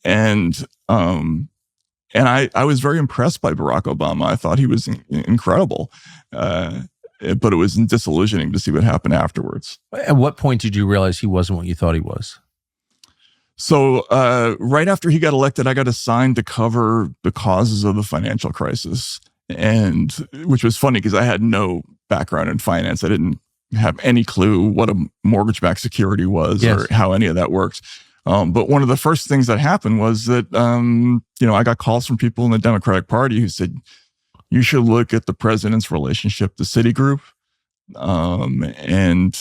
[SPEAKER 2] And I was very impressed by Barack Obama. I thought he was incredible, but it was disillusioning to see what happened afterwards.
[SPEAKER 3] At what point did you realize he wasn't what you thought he was?
[SPEAKER 2] So right after he got elected, I got assigned to cover the causes of the financial crisis, and which was funny because I had no background in finance. I didn't have any clue what a mortgage-backed security was, yes, or how any of that works. But one of the first things that happened was that, I got calls from people in the Democratic Party who said, you should look at the president's relationship to Citigroup, and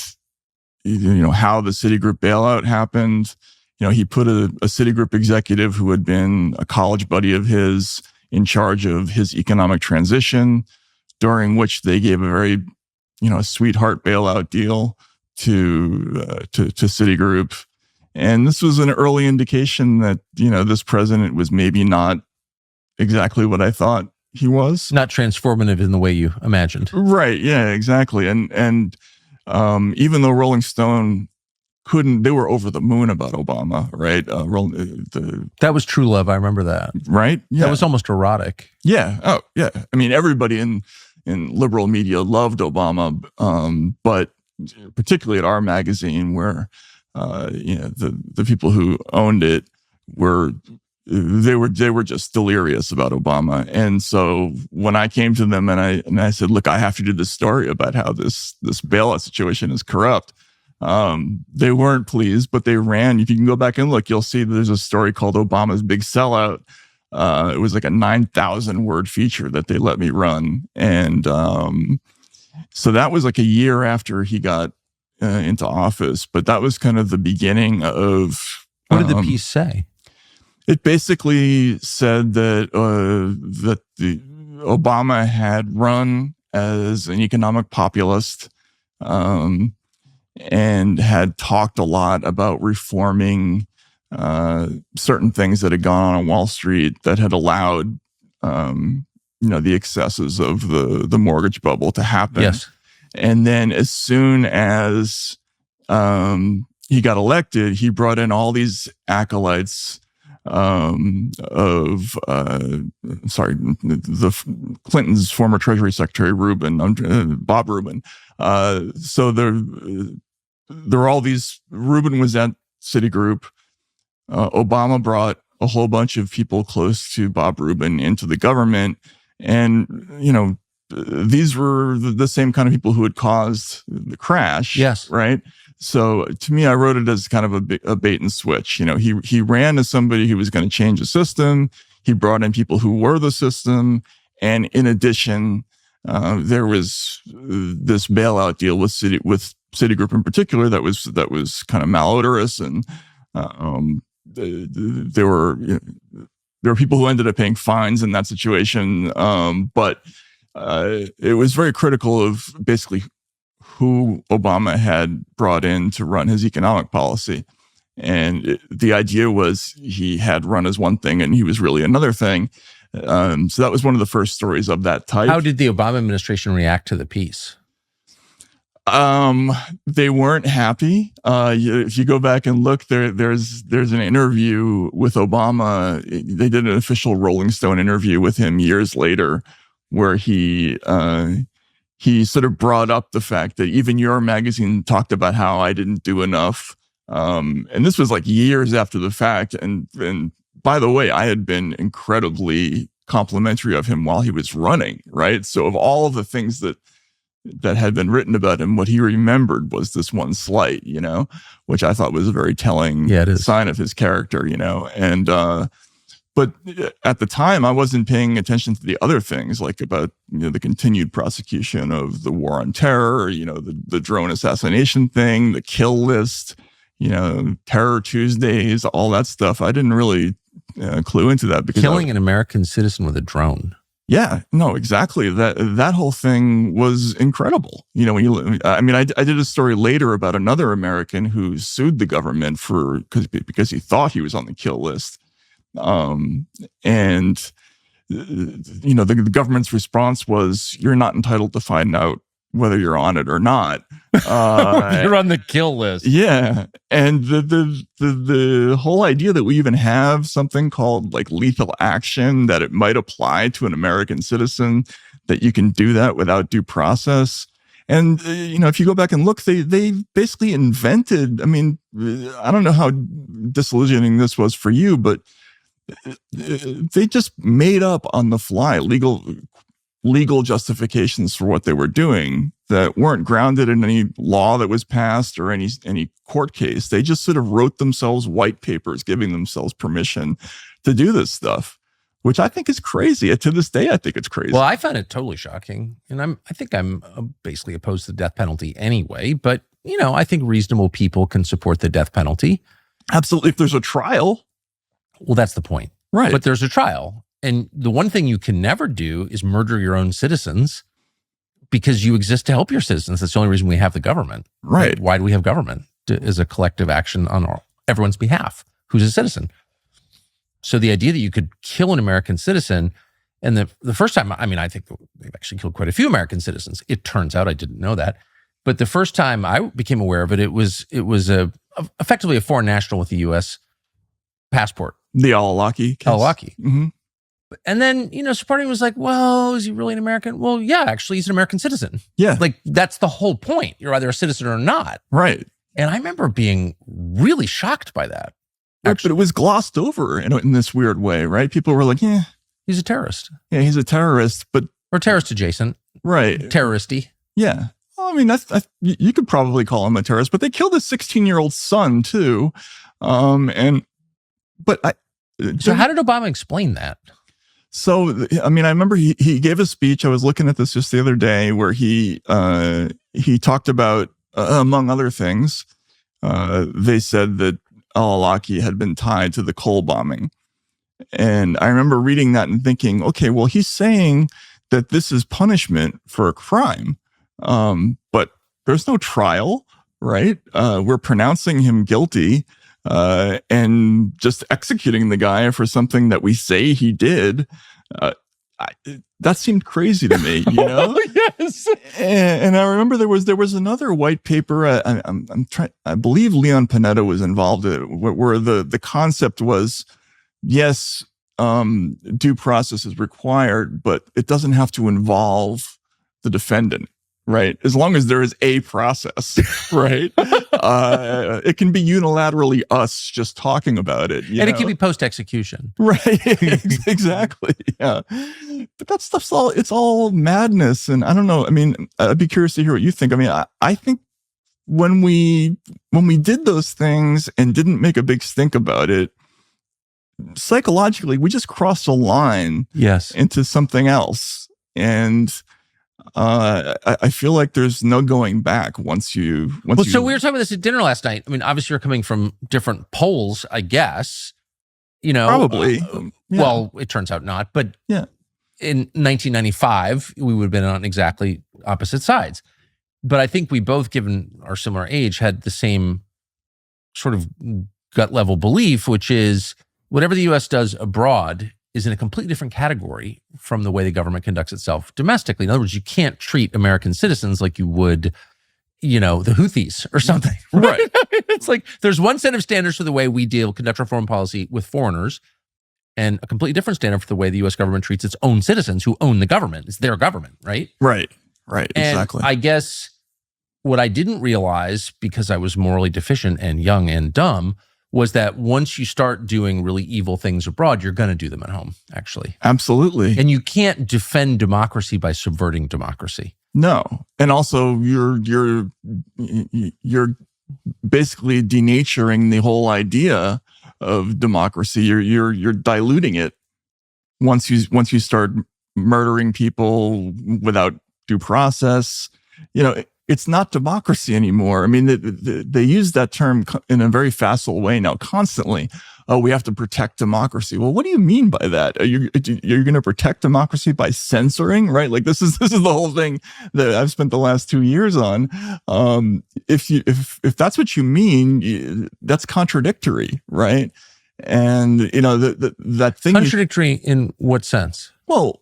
[SPEAKER 2] how the Citigroup bailout happened. He put a Citigroup executive who had been a college buddy of his in charge of his economic transition, during which they gave a very a sweetheart bailout deal to Citigroup. And this was an early indication that, this president was maybe not exactly what I thought he was.
[SPEAKER 3] Not transformative in the way you imagined.
[SPEAKER 2] Right. Yeah, exactly. And even though Rolling Stone they were over the moon about Obama, right?
[SPEAKER 3] That was True Love. I remember that.
[SPEAKER 2] Right. Yeah.
[SPEAKER 3] That was almost erotic.
[SPEAKER 2] Yeah. Oh, yeah. I mean, everybody in liberal media loved Obama, but particularly at our magazine, where the people who owned it were just delirious about Obama. And so when I came to them and I said, look, I have to do this story about how this bailout situation is corrupt, they weren't pleased, but they ran. If you can go back and look, you'll see there's a story called Obama's Big Sellout. It was like a 9,000 word feature that they let me run. And so that was like a year after he got into office, but that was kind of the beginning of...
[SPEAKER 3] What did the piece say?
[SPEAKER 2] It basically said that the Obama had run as an economic populist, and had talked a lot about reforming certain things that had gone on Wall Street that had allowed, the excesses of the mortgage bubble to happen.
[SPEAKER 3] Yes.
[SPEAKER 2] And then as soon as he got elected, he brought in all these acolytes Clinton's former Treasury Secretary Bob Rubin. So there were all these. Rubin was at Citigroup. Obama brought a whole bunch of people close to Bob Rubin into the government, and these were the same kind of people who had caused the crash.
[SPEAKER 3] Yes,
[SPEAKER 2] right. So to me, I wrote it as kind of a bait and switch. He ran as somebody who was going to change the system. He brought in people who were the system, and in addition, there was this bailout deal with Citigroup in particular that was kind of malodorous, and there were people who ended up paying fines in that situation. But it was very critical of basically who Obama had brought in to run his economic policy. And the idea was he had run as one thing and he was really another thing. So that was one of the first stories of that type.
[SPEAKER 3] How did the Obama administration react to the piece?
[SPEAKER 2] They weren't happy. If you go back and look, there's an interview with Obama. They did an official Rolling Stone interview with him years later, where he sort of brought up the fact that even your magazine talked about how I didn't do enough. And this was like years after the fact. And by the way, I had been incredibly complimentary of him while he was running, right? So of all of the things that that had been written about him, what he remembered was this one slight, which I thought was a very telling sign of his character, and but at the time I wasn't paying attention to the other things, like about the continued prosecution of the war on terror, the drone assassination thing, the kill list, Terror Tuesdays, all that stuff. I didn't really clue into that because
[SPEAKER 3] killing an American citizen with a drone.
[SPEAKER 2] Yeah, no, exactly. That whole thing was incredible. I did a story later about another American who sued the government because he thought he was on the kill list. The government's response was, "You're not entitled to find out whether you're on it or not.
[SPEAKER 3] You're on the kill list."
[SPEAKER 2] Yeah. And the whole idea that we even have something called like lethal action, that it might apply to an American citizen, that you can do that without due process. And, if you go back and look, they basically invented, I don't know how disillusioning this was for you, but they just made up on the fly legal justifications for what they were doing that weren't grounded in any law that was passed or any court case. They just sort of wrote themselves white papers, giving themselves permission to do this stuff, which I think is crazy. To this day, I think it's crazy.
[SPEAKER 3] Well, I find it totally shocking. And I think I'm basically opposed to the death penalty anyway. But, I think reasonable people can support the death penalty.
[SPEAKER 2] Absolutely. If there's a trial.
[SPEAKER 3] Well, that's the point.
[SPEAKER 2] Right.
[SPEAKER 3] But there's a trial. And the one thing you can never do is murder your own citizens, because you exist to help your citizens. That's the only reason we have the government.
[SPEAKER 2] Right.
[SPEAKER 3] Why do we have government? As a collective action on everyone's behalf who's a citizen. So the idea that you could kill an American citizen, and the first time, I think they've actually killed quite a few American citizens. It turns out I didn't know that. But the first time I became aware of it, it was effectively a foreign national with a U.S. passport.
[SPEAKER 2] The Al-Awlaki case.
[SPEAKER 3] Al-Awlaki.
[SPEAKER 2] Mm-hmm.
[SPEAKER 3] And then, so part of me was like, well, is he really an American? Well, yeah, actually, he's an American citizen.
[SPEAKER 2] Yeah.
[SPEAKER 3] Like, that's the whole point. You're either a citizen or not.
[SPEAKER 2] Right.
[SPEAKER 3] And I remember being really shocked by that.
[SPEAKER 2] But it was glossed over in this weird way, right? People were like, yeah.
[SPEAKER 3] He's a terrorist.
[SPEAKER 2] Yeah, he's a terrorist, but...
[SPEAKER 3] Or terrorist adjacent.
[SPEAKER 2] Right.
[SPEAKER 3] Terroristy.
[SPEAKER 2] Yeah. Well, you could probably call him a terrorist, but they killed his 16-year-old son, too. So
[SPEAKER 3] how did Obama explain that?
[SPEAKER 2] So, I remember he gave a speech. I was looking at this just the other day where he talked about, among other things, they said that Al-Awlaki had been tied to the Cole bombing. And I remember reading that and thinking, okay, well, he's saying that this is punishment for a crime. But there's no trial, right? We're pronouncing him guilty. And just executing the guy for something that we say he did, that seemed crazy to me,
[SPEAKER 3] Yes.
[SPEAKER 2] And I remember there was another white paper. I believe Leon Panetta was involved in it, where the concept was, yes, due process is required, but it doesn't have to involve the defendant. Right. As long as there is a process, right? It can be unilaterally us just talking about it.
[SPEAKER 3] It can be post-execution.
[SPEAKER 2] Right. Exactly. Yeah. But that stuff's it's all madness. And I don't know. I'd be curious to hear what you think. I think when we did those things and didn't make a big stink about it, psychologically, we just crossed a line into something else. And I feel like there's no going back once you.
[SPEAKER 3] So we were talking about this at dinner last night. Obviously, you're coming from different poles, I guess.
[SPEAKER 2] Probably.
[SPEAKER 3] Yeah. Well, it turns out not. But
[SPEAKER 2] yeah,
[SPEAKER 3] in 1995, we would have been on exactly opposite sides. But I think we both, given our similar age, had the same sort of gut level belief, which is whatever the U.S. does abroad is in a completely different category from the way the government conducts itself domestically. In other words, you can't treat American citizens like you would, the Houthis or something. Right. It's like there's one set of standards for the way we conduct our foreign policy with foreigners, and a completely different standard for the way the U.S. government treats its own citizens who own the government. It's their government, right?
[SPEAKER 2] Right.
[SPEAKER 3] And
[SPEAKER 2] exactly.
[SPEAKER 3] I guess what I didn't realize, because I was morally deficient and young and dumb, was that once you start doing really evil things abroad, you're going to do them at home, actually.
[SPEAKER 2] Absolutely.
[SPEAKER 3] And you can't defend democracy by subverting democracy.
[SPEAKER 2] No. And also you're basically denaturing the whole idea of democracy. You're diluting it once you start murdering people without due process. It's not democracy anymore. I mean, they use that term in a very facile way now, constantly. Oh, we have to protect democracy. Well, what do you mean by that? You're going to protect democracy by censoring, right? Like this is the whole thing that I've spent the last 2 years on. If that's what you mean, that's contradictory, right? And that thing.
[SPEAKER 3] Contradictory in what sense?
[SPEAKER 2] Well,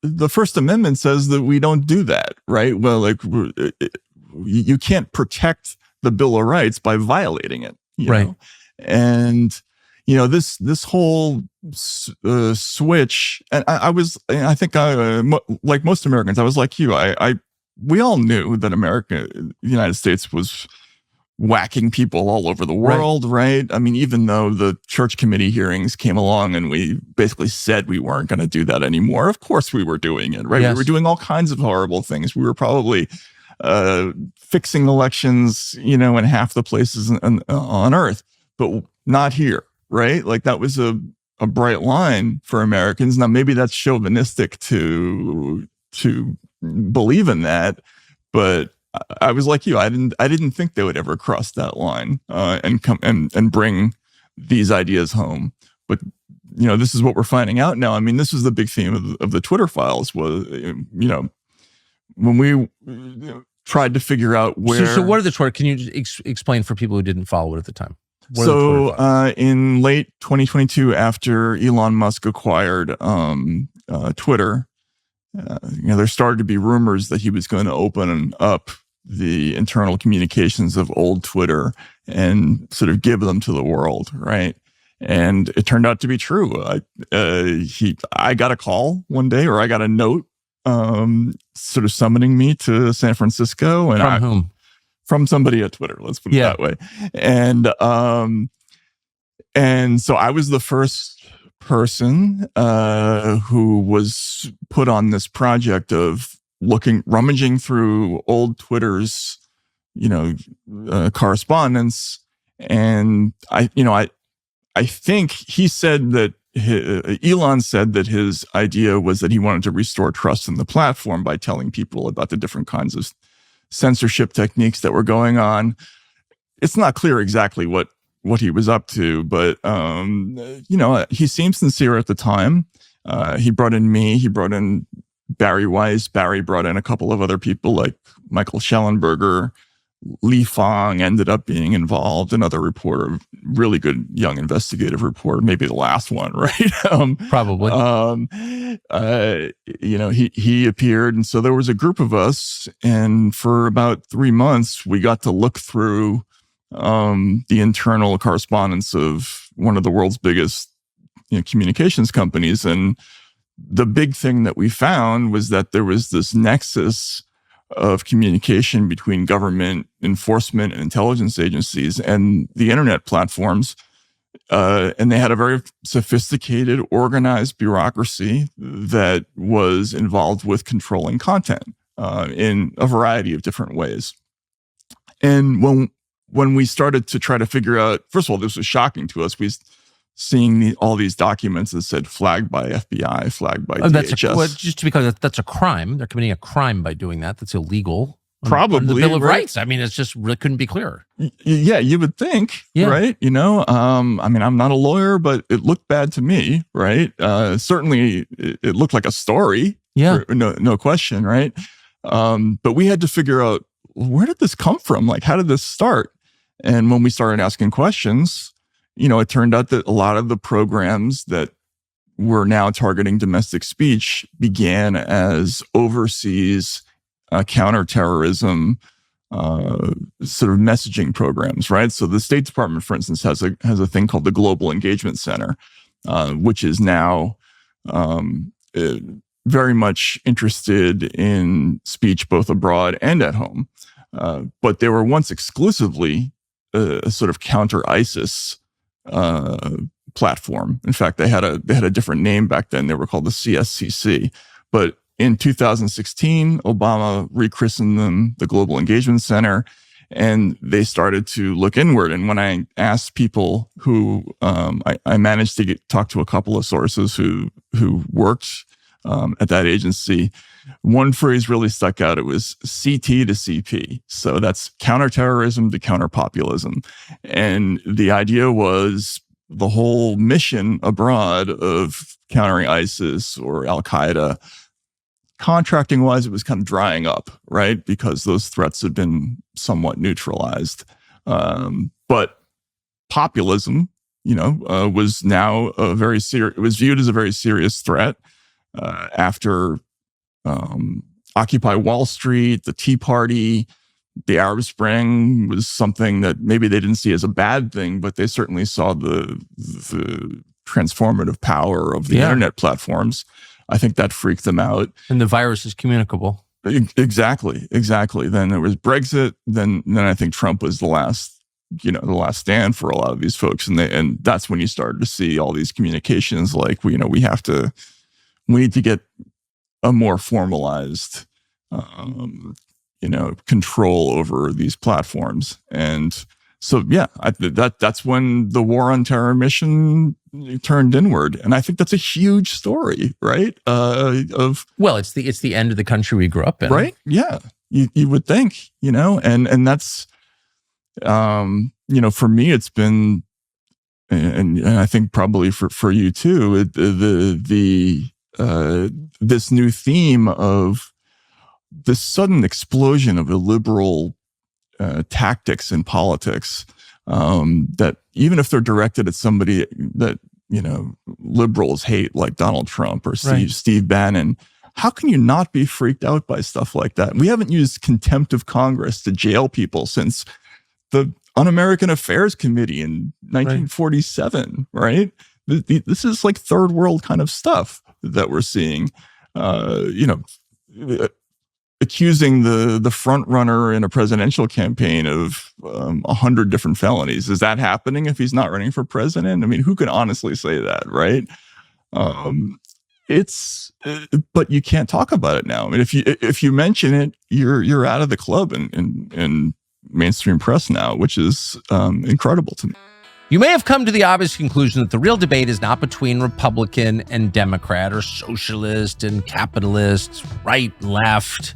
[SPEAKER 2] the First Amendment says that we don't do that, right? Well, like you can't protect the Bill of Rights by violating it,
[SPEAKER 3] right?
[SPEAKER 2] Know? And this whole switch, and I think like most Americans, I was like you. We all knew that the United States was whacking people all over the world, right? I mean, even though the church committee hearings came along and we basically said we weren't going to do that anymore, of course we were doing it, right? Yes. We were doing all kinds of horrible things. We were probably fixing elections, in half the places on Earth, but not here, right? Like that was a bright line for Americans. Now, maybe that's chauvinistic to believe in that, but I was like you. I didn't think they would ever cross that line and come and bring these ideas home. But this is what we're finding out now. I mean, this is the big theme of the Twitter files. Was when we tried to figure out where.
[SPEAKER 3] So what are the Twitter? Can you explain for people who didn't follow it at the time?
[SPEAKER 2] So in late 2022, after Elon Musk acquired Twitter. There started to be rumors that he was going to open up the internal communications of old Twitter and sort of give them to the world, right? And it turned out to be true. I got a call one day, or I got a note, sort of summoning me to San Francisco. And
[SPEAKER 3] from whom?
[SPEAKER 2] From somebody at Twitter. Let's put it that way. And so I was the first person who was put on this project of rummaging through old Twitter's, correspondence. And I think he said that Elon said that his idea was that he wanted to restore trust in the platform by telling people about the different kinds of censorship techniques that were going on. It's not clear exactly what he was up to, but he seemed sincere at the time. He brought in me, he brought in Barry Weiss, Barry brought in a couple of other people like Michael Schellenberger. Li Fang ended up being involved, another reporter, really good young investigative reporter, maybe the last one, right?
[SPEAKER 3] Probably.
[SPEAKER 2] He appeared, and so there was a group of us, and for about 3 months, we got to look through the internal correspondence of one of the world's biggest communications companies. And the big thing that we found was that there was this nexus of communication between government enforcement and intelligence agencies and the internet platforms. And they had a very sophisticated, organized bureaucracy that was involved with controlling content in a variety of different ways. And when we started to try to figure out, first of all, this was shocking to us. Seeing all these documents that said flagged by FBI, flagged by DHS.
[SPEAKER 3] Just because that's a crime. They're committing a crime by doing that. That's illegal.
[SPEAKER 2] Probably.
[SPEAKER 3] The Bill of Rights. I mean, it's just really couldn't be clearer.
[SPEAKER 2] Yeah, you would think, right? I mean, I'm not a lawyer, but it looked bad to me, right? Certainly, it looked like a story.
[SPEAKER 3] Yeah.
[SPEAKER 2] No question, right? But we had to figure out, where did this come from? Like, how did this start? And when we started asking questions, it turned out that a lot of the programs that were now targeting domestic speech began as overseas counterterrorism sort of messaging programs, right? So the State Department, for instance, has a thing called the Global Engagement Center, which is now very much interested in speech both abroad and at home. But they were once exclusively a sort of counter-ISIS platform. In fact, they had a different name back then. They were called the CSCC. But in 2016, Obama rechristened them the Global Engagement Center, and they started to look inward. And when I asked people who, I managed to talk to a couple of sources who worked at that agency. One phrase really stuck out. It was CT to CP. So that's counterterrorism to counterpopulism. And the idea was the whole mission abroad of countering ISIS or Al-Qaeda, contracting wise, it was kind of drying up, right? Because those threats had been somewhat neutralized. But populism, was now it was viewed as a very serious threat after Occupy Wall Street, the Tea Party, the Arab Spring was something that maybe they didn't see as a bad thing, but they certainly saw the transformative power of the internet platforms. I think that freaked them out.
[SPEAKER 3] And the virus is communicable.
[SPEAKER 2] Exactly. Then there was Brexit. Then I think Trump was the last stand for a lot of these folks. And that's when you started to see all these communications like, we need to get a more formalized, control over these platforms. And so, that's when the war on terror mission turned inward. And I think that's a huge story, right?
[SPEAKER 3] It's the end of the country we grew up in.
[SPEAKER 2] Right? Yeah. You would think, and that's, for me, it's been, and I think probably for you too, this new theme of this sudden explosion of illiberal tactics in politics, that even if they're directed at somebody that, liberals hate, like Donald Trump or Steve Bannon, how can you not be freaked out by stuff like that? We haven't used contempt of Congress to jail people since the Un-American Affairs Committee in 1947, right? This is like third world kind of stuff that we're seeing, accusing the front runner in a presidential campaign of 100 different felonies. Is that happening if he's not running for president? I mean, who can honestly say that, right? But you can't talk about it now. I mean, if you mention it, you're out of the club in mainstream press now, which is incredible to me.
[SPEAKER 3] You may have come to the obvious conclusion that the real debate is not between Republican and Democrat or socialist and capitalist, right, left.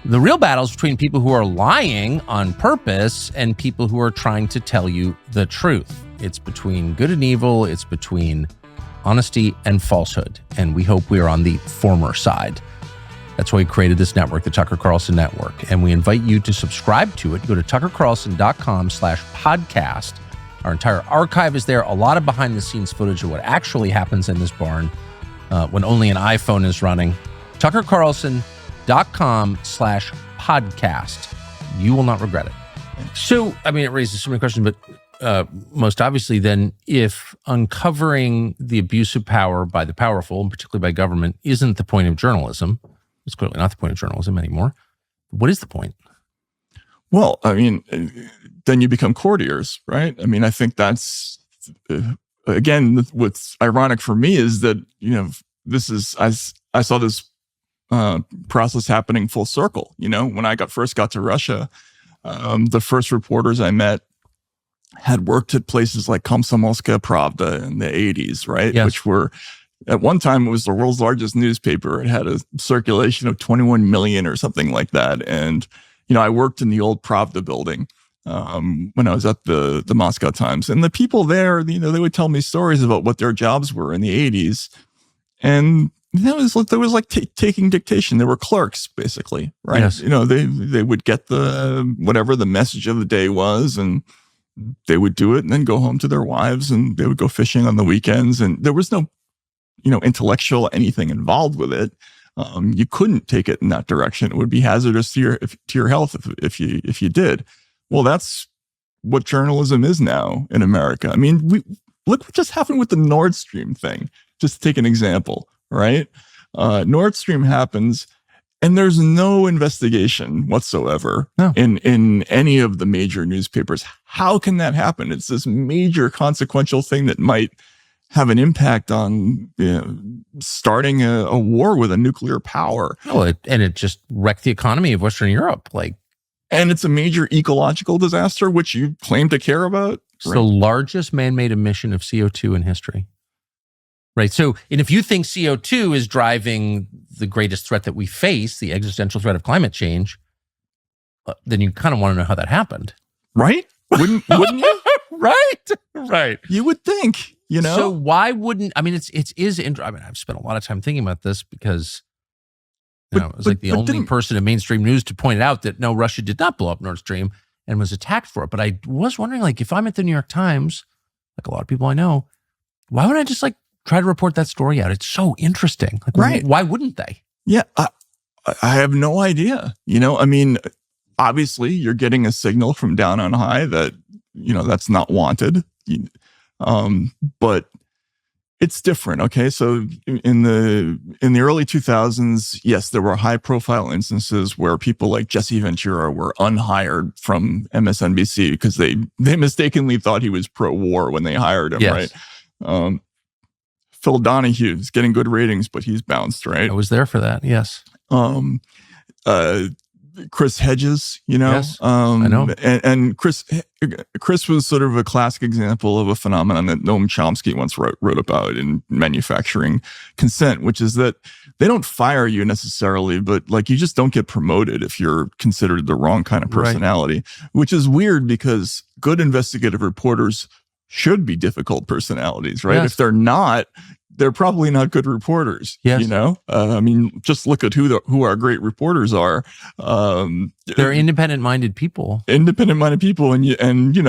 [SPEAKER 3] The real battle is between people who are lying on purpose and people who are trying to tell you the truth. It's between good and evil. It's between honesty and falsehood. And we hope we are on the former side. That's why we created this network, the Tucker Carlson Network. And we invite you to subscribe to it. Go to tuckercarlson.com/podcast. Our entire archive is there. A lot of behind the scenes footage of what actually happens in this barn when only an iPhone is running. tuckercarlson.com/podcast. You will not regret it. So, I mean, it raises so many questions, but most obviously then, if uncovering the abuse of power by the powerful, and particularly by government, isn't the point of journalism, it's clearly not the point of journalism anymore. What is the point?
[SPEAKER 2] Well, I mean, then you become courtiers, right? I mean, I think that's, again, what's ironic for me is that, this is, I saw this process happening full circle. When I first got to Russia, the first reporters I met had worked at places like Komsomolskaya Pravda in the 80s, right?
[SPEAKER 3] Yes.
[SPEAKER 2] Which were, at one time, it was the world's largest newspaper. It had a circulation of 21 million or something like that. And I worked in the old Pravda building when I was at the Moscow Times. And the people there, they would tell me stories about what their jobs were in the 80s. And there was like taking dictation. They were clerks, basically, right?
[SPEAKER 3] Yes.
[SPEAKER 2] They would get whatever the message of the day was, and they would do it and then go home to their wives, and they would go fishing on the weekends. And there was no, intellectual anything involved with it. You couldn't take it in that direction. It would be hazardous to your health if you did. Well, that's what journalism is now in America. I mean, look what just happened with the Nord Stream thing. Just to take an example, right? Nord Stream happens, and there's no investigation whatsoever in any of the major newspapers. How can that happen? It's this major consequential thing that might have an impact on starting a war with a nuclear power.
[SPEAKER 3] Oh, it just wrecked the economy of Western Europe.
[SPEAKER 2] And it's a major ecological disaster, which you claim to care about.
[SPEAKER 3] It's the largest man-made emission of CO2 in history. Right. So, and if you think CO2 is driving the greatest threat that we face, the existential threat of climate change, then you kind of want to know how that happened.
[SPEAKER 2] Right? Wouldn't you?
[SPEAKER 3] Right.
[SPEAKER 2] You would think,
[SPEAKER 3] So why wouldn't, I mean, I've spent a lot of time thinking about this because, I was like the only person in mainstream news to point out that no, Russia did not blow up Nord Stream and was attacked for it. But I was wondering, if I'm at the New York Times, like a lot of people I know, why would I just try to report that story out? It's so interesting.
[SPEAKER 2] Right.
[SPEAKER 3] Why wouldn't they?
[SPEAKER 2] Yeah. I have no idea. Obviously you're getting a signal from down on high that, that's not wanted. But it's different. Okay. So in the early 2000s, yes, there were high profile instances where people like Jesse Ventura were unhired from MSNBC because they mistakenly thought he was pro-war when they hired him.
[SPEAKER 3] Yes.
[SPEAKER 2] Right. Phil Donahue's getting good ratings, but he's bounced, right?
[SPEAKER 3] I was there for that. Yes.
[SPEAKER 2] Chris Hedges,
[SPEAKER 3] Yes, I know.
[SPEAKER 2] And Chris was sort of a classic example of a phenomenon that Noam Chomsky once wrote about in Manufacturing Consent, which is that they don't fire you necessarily, but you just don't get promoted if you're considered the wrong kind of personality, which is weird because good investigative reporters should be difficult personalities, right?
[SPEAKER 3] Yes.
[SPEAKER 2] If they're not, they're probably not good reporters.
[SPEAKER 3] Yes.
[SPEAKER 2] Just look at who our great reporters are.
[SPEAKER 3] They're independent-minded people.
[SPEAKER 2] And you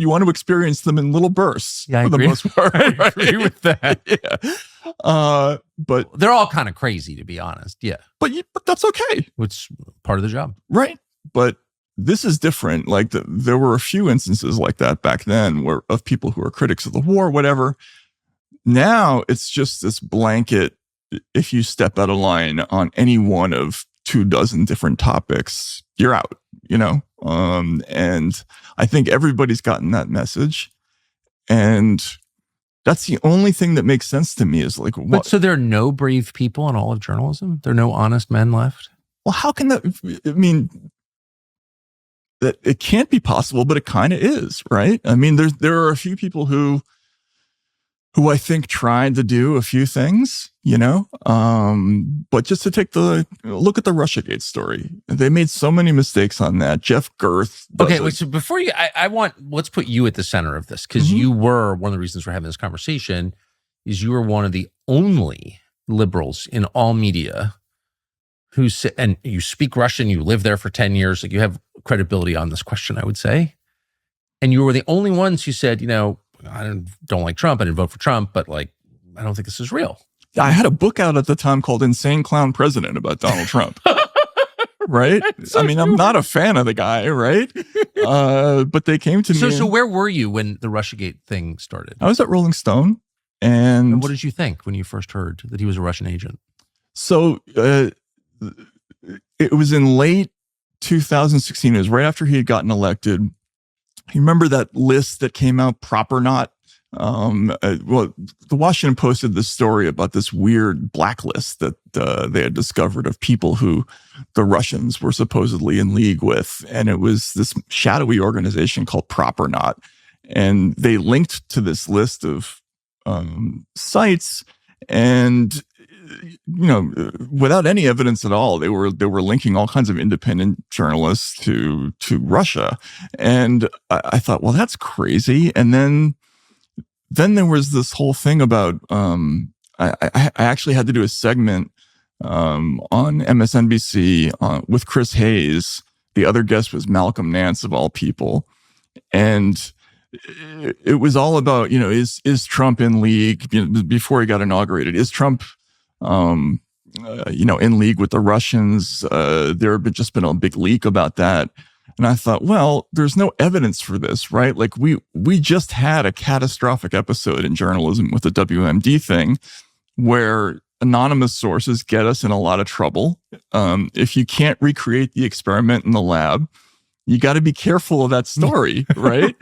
[SPEAKER 2] want to experience them in little bursts
[SPEAKER 3] Yeah,
[SPEAKER 2] for the most part.
[SPEAKER 3] I agree with that.
[SPEAKER 2] Yeah. But
[SPEAKER 3] they're all kind of crazy, to be honest. Yeah.
[SPEAKER 2] But that's okay.
[SPEAKER 3] It's part of the job.
[SPEAKER 2] Right. But this is different. There were a few instances like that back then of people who are critics of the war, whatever. Now it's just this blanket. If you step out of line on any one of 24 different topics, you're out, and I think everybody's gotten that message. And that's the only thing that makes sense to me is what?
[SPEAKER 3] But so there are no brave people in all of journalism? There are no honest men left?
[SPEAKER 2] Well, how can that, that it can't be possible, but it kind of is, right? There are a few people who I think tried to do a few things, but just to look at the Russiagate story, they made so many mistakes on that. Jeff Girth.
[SPEAKER 3] So before you, let's put you at the center of this because you were one of the reasons we're having this conversation is you were one of the only liberals in all media who said, and you speak Russian, you live there for 10 years, you have credibility on this question, I would say. And you were the only ones who said, I don't like Trump. I didn't vote for Trump, but I don't think this is real.
[SPEAKER 2] I had a book out at the time called Insane Clown President about Donald Trump. Right? I'm not a fan of the guy, right? But they came to me.
[SPEAKER 3] So where were you when the Russiagate thing started?
[SPEAKER 2] I was at Rolling Stone. And
[SPEAKER 3] what did you think when you first heard that he was a Russian agent?
[SPEAKER 2] So it was in late 2016. It was right after he had gotten elected. You remember that list that came out, Proper Not? The Washington Post did this story about this weird blacklist that they had discovered of people who the Russians were supposedly in league with. And it was this shadowy organization called Proper Not. And they linked to this list of sites and without any evidence at all, they were linking all kinds of independent journalists to Russia, and I thought, well, that's crazy. And then there was this whole thing about I actually had to do a segment on MSNBC with Chris Hayes. The other guest was Malcolm Nance, of all people, and it was all about is Trump in league before he got inaugurated? Is Trump in league with the Russians? There had just been a big leak about that. And I thought, well, there's no evidence for this, right? We just had a catastrophic episode in journalism with the WMD thing where anonymous sources get us in a lot of trouble. If you can't recreate the experiment in the lab, you got to be careful of that story, right?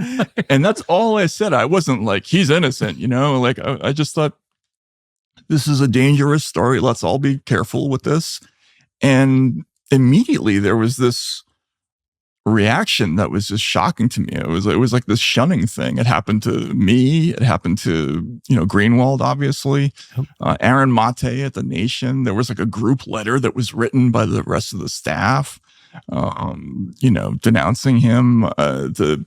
[SPEAKER 2] And that's all I said. I wasn't like, he's innocent, like I just thought, this is a dangerous story. Let's all be careful with this. And immediately there was this reaction that was just shocking to me. It was like this shunning thing. It happened to me. It happened to, Greenwald, obviously. Aaron Mate at The Nation. There was like a group letter that was written by the rest of the staff, denouncing him. The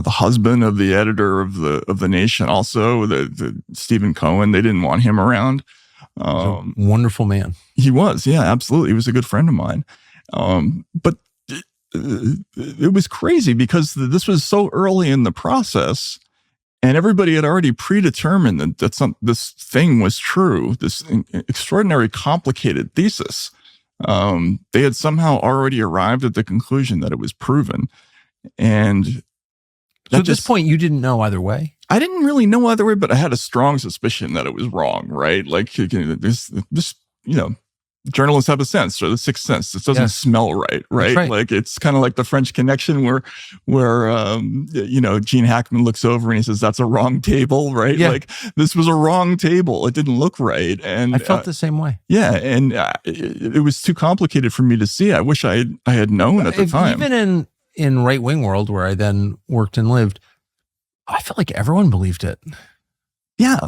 [SPEAKER 2] husband of the editor of the Nation, also the Stephen Cohen. They didn't want him around.
[SPEAKER 3] Wonderful man.
[SPEAKER 2] He was, yeah, absolutely. He was a good friend of mine. But it was crazy because this was so early in the process, and everybody had already predetermined that this thing was true. This extraordinary, complicated thesis. They had somehow already arrived at the conclusion that it was proven, and
[SPEAKER 3] so at this point, you didn't know either way?
[SPEAKER 2] I didn't really know either way, but I had a strong suspicion that it was wrong, right? Like, this journalists have a sense, or the sixth sense. It doesn't smell right?
[SPEAKER 3] Right.
[SPEAKER 2] Like, it's kind of like the French Connection where Gene Hackman looks over and he says, that's a wrong table, right?
[SPEAKER 3] Yeah.
[SPEAKER 2] Like, this was a wrong table. It didn't look right. And
[SPEAKER 3] I felt the same way.
[SPEAKER 2] Yeah. And it was too complicated for me to see. I wish I had known at the time.
[SPEAKER 3] Even in right-wing world, where I then worked and lived, I felt like everyone believed it.
[SPEAKER 2] Yeah.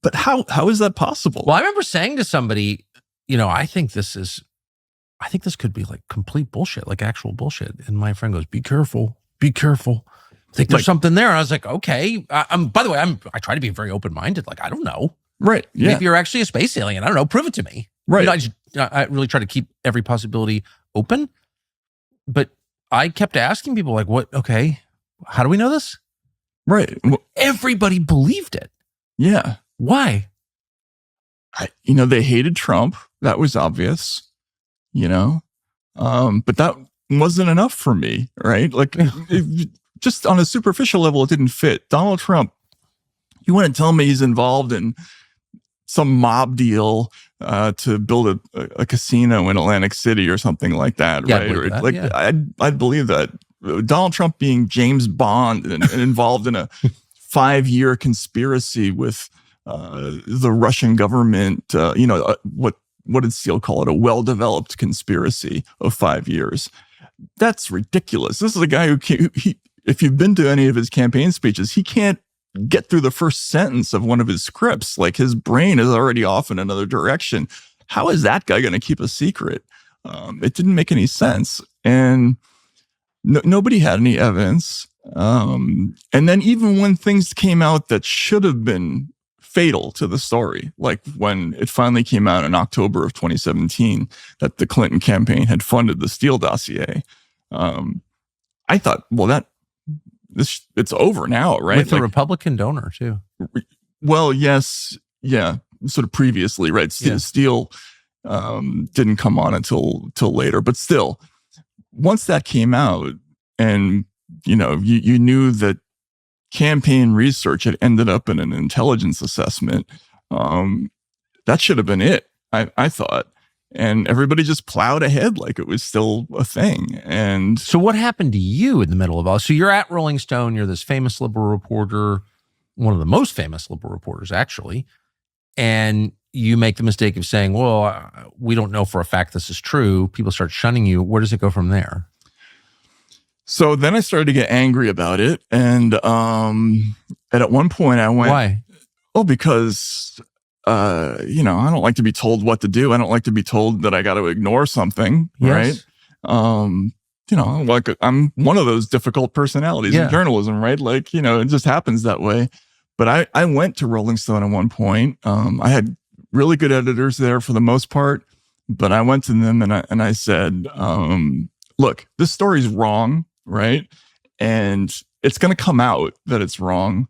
[SPEAKER 2] But how is that possible?
[SPEAKER 3] Well, I remember saying to somebody, I think this could be like complete bullshit, like actual bullshit. And my friend goes, be careful. I think there's something there. And I was like, okay. By the way, I try to be very open-minded. Like, I don't know.
[SPEAKER 2] Right. Yeah.
[SPEAKER 3] Maybe you're actually a space alien. I don't know. Prove it to me.
[SPEAKER 2] Right.
[SPEAKER 3] I really try to keep every possibility open. But I kept asking people like, what? Okay. How do we know this?
[SPEAKER 2] Right.
[SPEAKER 3] Well, everybody believed it.
[SPEAKER 2] Yeah.
[SPEAKER 3] Why?
[SPEAKER 2] They hated Trump. That was obvious, but that wasn't enough for me, right? Like, just on a superficial level, it didn't fit. Donald Trump, you want to tell me he's involved in some mob deal to build a casino in Atlantic City or something like that,
[SPEAKER 3] yeah,
[SPEAKER 2] right? I'd believe that. Donald Trump being James Bond and involved in a 5-year conspiracy with the Russian government, what did Steele call it? A well-developed conspiracy of 5 years. That's ridiculous. This is a guy if you've been to any of his campaign speeches, he can't get through the first sentence of one of his scripts. Like, his brain is already off in another direction. How is that guy going to keep a secret? It didn't make any sense. And nobody had any evidence. And then even when things came out that should have been fatal to the story, like when it finally came out in October of 2017 that the Clinton campaign had funded the Steele dossier, I thought, well, it's over now, right?
[SPEAKER 3] With a Republican donor too.
[SPEAKER 2] Well, yes, yeah, sort of previously, right? Steele didn't come on until later, but still, once that came out, and you knew that campaign research had ended up in an intelligence assessment, that should have been it, I thought. And everybody just plowed ahead like it was still a thing. And
[SPEAKER 3] so what happened to you in the middle of all? So you're at Rolling Stone, you're this famous liberal reporter, one of the most famous liberal reporters, actually. And you make the mistake of saying, well, we don't know for a fact this is true. People start shunning you. Where does it go from there?
[SPEAKER 2] So then I started to get angry about it. And at one point I went,
[SPEAKER 3] why?
[SPEAKER 2] Oh, because, I don't like to be told what to do. I don't like to be told that I got to ignore something.
[SPEAKER 3] Yes.
[SPEAKER 2] Right. Like, I'm one of those difficult personalities in journalism, right? Like, it just happens that way. But I went to Rolling Stone at one point. I had really good editors there for the most part, but I went to them and I said, look, this story's wrong, right? And it's going to come out that it's wrong.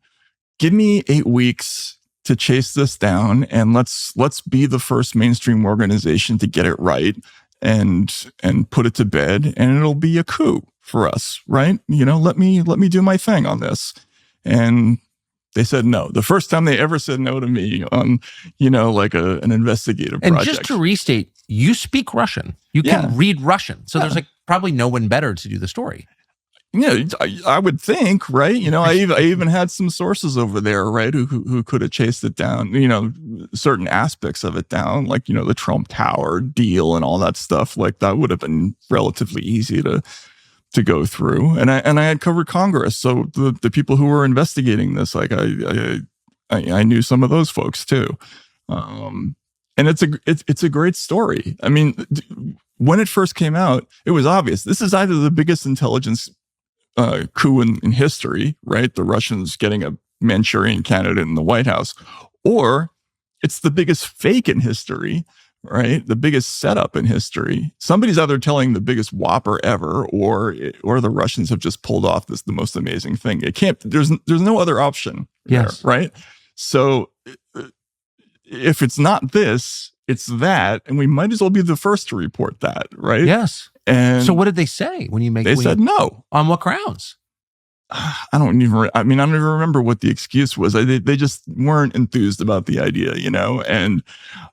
[SPEAKER 2] Give me 8 weeks to chase this down, and let's be the first mainstream organization to get it right and put it to bed, and it'll be a coup for us, right? Let me do my thing on this. And they said no. The first time they ever said no to me on, like an investigative project.
[SPEAKER 3] And just to restate, you speak Russian. You can read Russian. So there's like probably no one better to do the story.
[SPEAKER 2] I would think, right? I even had some sources over there, right, who could have chased it down, certain aspects of it down, like, the Trump Tower deal and all that stuff. Like that would have been relatively easy to go through. And I had covered Congress. So the people who were investigating this, like I knew some of those folks too. And it's a great story. I mean, when it first came out, it was obvious. This is either the biggest intelligence coup in history, right? The Russians getting a Manchurian candidate in the White House, or it's the biggest fake in history, right? The biggest setup in history. Somebody's either telling the biggest whopper ever, or the Russians have just pulled off the most amazing thing. It can't. There's no other option.
[SPEAKER 3] Yes.
[SPEAKER 2] There, right. So if it's not this, it's that, and we might as well be the first to report that, right?
[SPEAKER 3] Yes.
[SPEAKER 2] And
[SPEAKER 3] so what did they say when you make?
[SPEAKER 2] They said no.
[SPEAKER 3] On what grounds?
[SPEAKER 2] I don't even remember what the excuse was. They just weren't enthused about the idea, and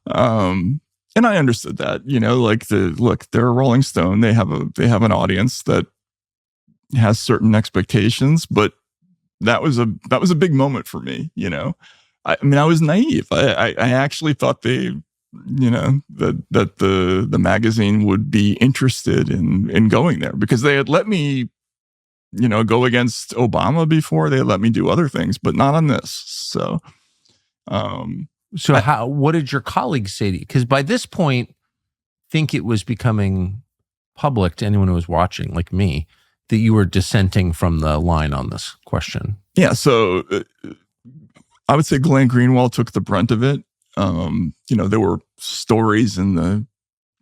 [SPEAKER 2] I understood that, like they're a Rolling Stone. They have an audience that has certain expectations, but that was a big moment for me, I was naive. I actually thought that the magazine would be interested in going there, because they had let me, go against Obama before. They had let me do other things, but not on this. So,
[SPEAKER 3] what did your colleagues say to you? Because by this point, I think it was becoming public to anyone who was watching, like me, that you were dissenting from the line on this question.
[SPEAKER 2] Yeah. So I would say Glenn Greenwald took the brunt of it. There were stories in the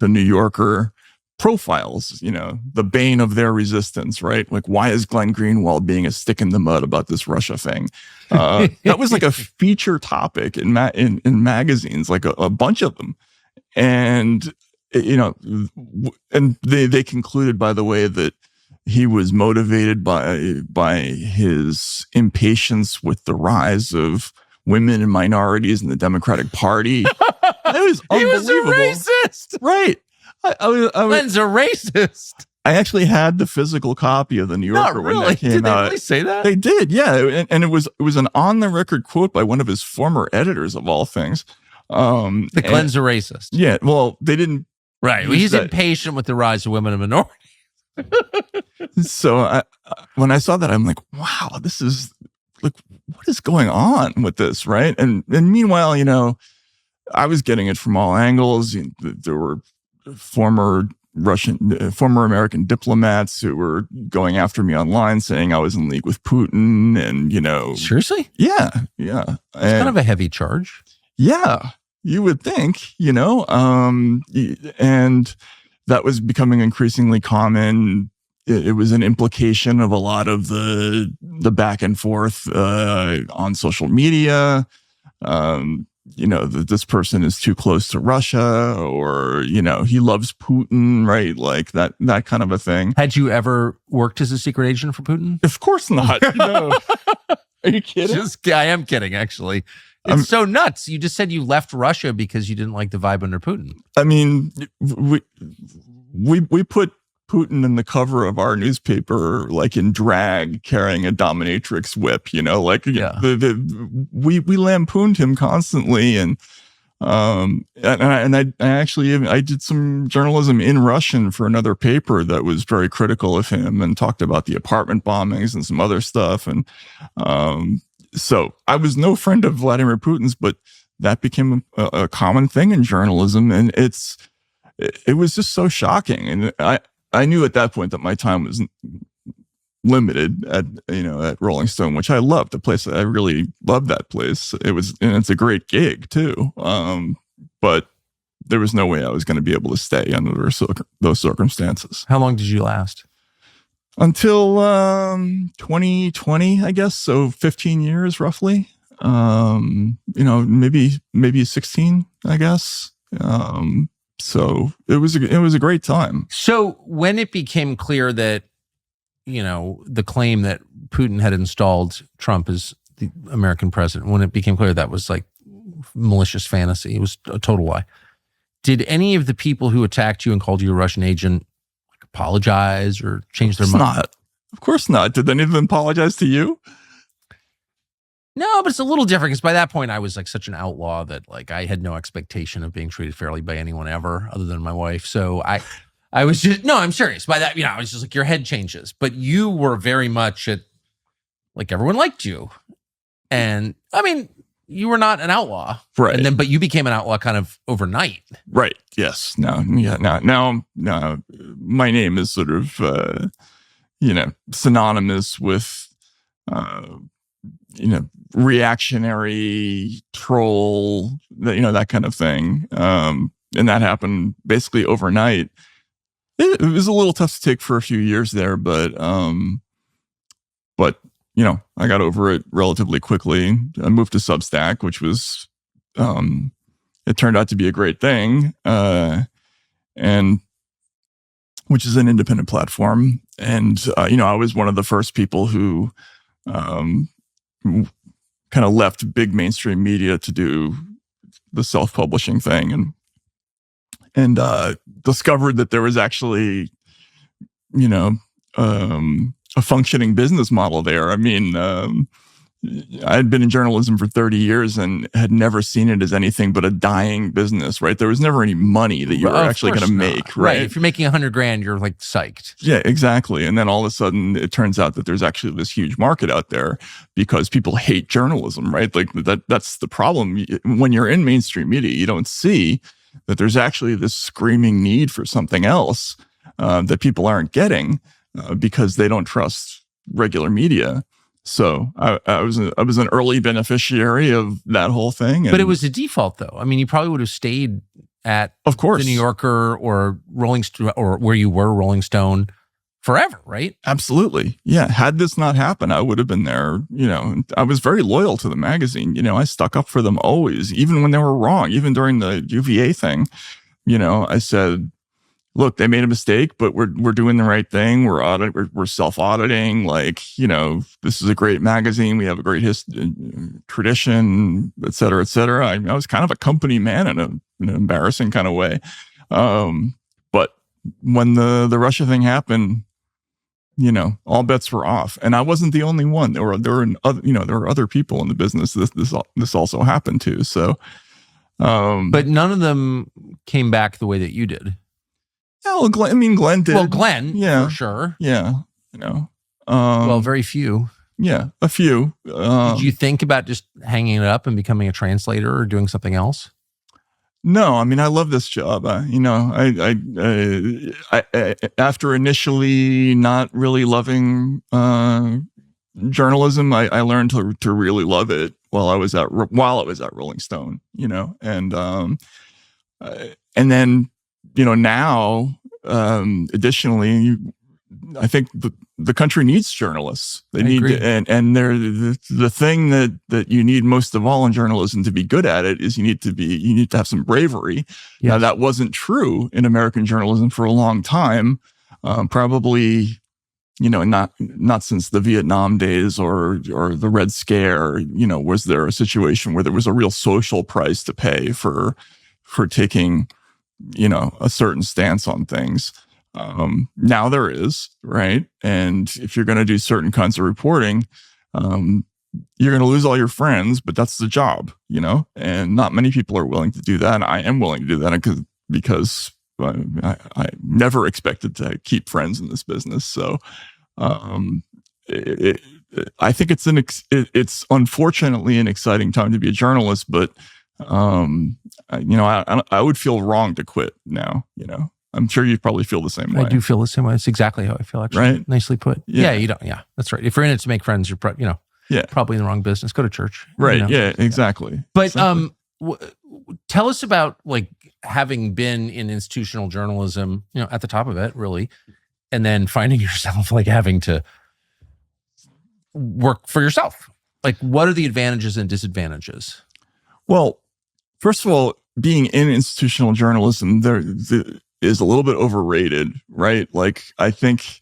[SPEAKER 2] New Yorker profiles, the bane of their resistance, right? Like, why is Glenn Greenwald being a stick in the mud about this Russia thing? That was like a feature topic in magazines, like a bunch of them. And, and they concluded, by the way, that he was motivated by his impatience with the rise of women and minorities in the Democratic Party. It was unbelievable.
[SPEAKER 3] He was a racist,
[SPEAKER 2] right?
[SPEAKER 3] Glenn's a racist.
[SPEAKER 2] I actually had the physical copy of the New Yorker when that came out.
[SPEAKER 3] Did they really say that?
[SPEAKER 2] They did, yeah. And it was an on the record quote by one of his former editors, of all things.
[SPEAKER 3] Glenn's a racist.
[SPEAKER 2] Yeah. Well, they didn't.
[SPEAKER 3] Right. Well, he's impatient with the rise of women and minorities.
[SPEAKER 2] So when I saw that, I'm like, wow, this is like, what is going on with this, right? And meanwhile, I was getting it from all angles. There were former American diplomats who were going after me online, saying I was in league with Putin, and
[SPEAKER 3] seriously,
[SPEAKER 2] yeah,
[SPEAKER 3] it's kind of a heavy charge.
[SPEAKER 2] Yeah, you would think, and that was becoming increasingly common. It was an implication of a lot of the back and forth on social media. That this person is too close to Russia, or he loves Putin, right? Like that kind of a thing.
[SPEAKER 3] Had you ever worked as a secret agent for Putin?
[SPEAKER 2] Of course not. No. Are you kidding?
[SPEAKER 3] I am kidding, actually. It's so nuts. You just said you left Russia because you didn't like the vibe under Putin. I mean,
[SPEAKER 2] we put Putin in the cover of our newspaper, like in drag, carrying a dominatrix whip, we lampooned him constantly. And I actually did some journalism in Russian for another paper that was very critical of him and talked about the apartment bombings and some other stuff. And, so I was no friend of Vladimir Putin's, but that became a common thing in journalism. And it was just so shocking. And I knew at that point that my time was limited at Rolling Stone, which I loved. The place, I really loved that place. And it's a great gig too. But there was no way I was going to be able to stay under those circumstances.
[SPEAKER 3] How long did you last?
[SPEAKER 2] Until 2020, I guess. So 15 years roughly. Maybe 16, I guess. So it was a great time.
[SPEAKER 3] So when it became clear that, the claim that Putin had installed Trump as the American president, when it became clear that was like malicious fantasy, it was a total lie. Did any of the people who attacked you and called you a Russian agent apologize or change their mind?
[SPEAKER 2] Of course not. Did any of them apologize to you?
[SPEAKER 3] No, but it's a little different because by that point I was like such an outlaw that like I had no expectation of being treated fairly by anyone ever other than my wife. So I was just, no, I'm serious. By that, I was just like, your head changes. But you were very much like everyone liked you. And I mean, you were not an outlaw.
[SPEAKER 2] Right.
[SPEAKER 3] And then, but you became an outlaw kind of overnight.
[SPEAKER 2] Right. Yes. Now, my name is sort of, synonymous with, reactionary troll, that kind of thing. And that happened basically overnight. It was a little tough to take for a few years there, but I got over it relatively quickly. I moved to Substack, which was, it turned out to be a great thing, and which is an independent platform. And, I was one of the first people who kind of left big mainstream media to do the self-publishing thing and discovered that there was actually, a functioning business model there. I mean, I had been in journalism for 30 years and had never seen it as anything but a dying business, right? There was never any money that you were actually going to make, right?
[SPEAKER 3] If you're making $100,000, you're like psyched.
[SPEAKER 2] Yeah, exactly. And then all of a sudden it turns out that there's actually this huge market out there because people hate journalism, right? Like that's the problem. When you're in mainstream media, you don't see that there's actually this screaming need for something else that people aren't getting because they don't trust regular media. So I was an early beneficiary of that whole thing.
[SPEAKER 3] But it was a default, though. I mean, you probably would have stayed at,
[SPEAKER 2] of course,
[SPEAKER 3] the New Yorker or Rolling Stone, or where you were, Rolling Stone, forever, right?
[SPEAKER 2] Absolutely. Yeah. Had this not happened, I would have been there. I was very loyal to the magazine. I stuck up for them always, even when they were wrong. Even during the UVA thing, I said, look, they made a mistake, but we're doing the right thing. We're self-auditing. Like, this is a great magazine. We have a great tradition, et cetera, et cetera. I was kind of a company man in an embarrassing kind of way. But when the Russia thing happened, all bets were off, and I wasn't the only one. There were other people in the business. This also happened to. So,
[SPEAKER 3] but none of them came back the way that you did.
[SPEAKER 2] Yeah, well, Glenn did.
[SPEAKER 3] Well, Glenn,
[SPEAKER 2] yeah,
[SPEAKER 3] for sure.
[SPEAKER 2] Yeah,
[SPEAKER 3] very few.
[SPEAKER 2] Yeah, a few.
[SPEAKER 3] Did you think about just hanging it up and becoming a translator or doing something else?
[SPEAKER 2] No, I love this job. I after initially not really loving journalism, I learned to really love it while I was at Rolling Stone. And then. Now, additionally, I think the country needs journalists. They need to, and they're the thing that you need most of all in journalism to be good at it is you need to have some bravery. Yes. Now, that wasn't true in American journalism for a long time. Probably, not since the Vietnam days or the Red Scare. Was there a situation where there was a real social price to pay for taking a certain stance on things. Now there is, right? And if you're going to do certain kinds of reporting, you're going to lose all your friends, but that's the job, and not many people are willing to do that. I am willing to do that because I never expected to keep friends in this business. So, I think it's unfortunately an exciting time to be a journalist, but I would feel wrong to quit now. I'm sure you probably feel the same way.
[SPEAKER 3] I do feel the same way. It's exactly how I feel. Actually,
[SPEAKER 2] right?
[SPEAKER 3] Nicely put. Yeah, you don't. Yeah, that's right. If you're in it to make friends, you're probably in the wrong business. Go to church.
[SPEAKER 2] Right. Yeah. Exactly.
[SPEAKER 3] But
[SPEAKER 2] exactly.
[SPEAKER 3] Tell us about like having been in institutional journalism, at the top of it, really, and then finding yourself like having to work for yourself. Like, what are the advantages and disadvantages?
[SPEAKER 2] Well, first of all, being in institutional journalism there is a little bit overrated, right? Like, I think,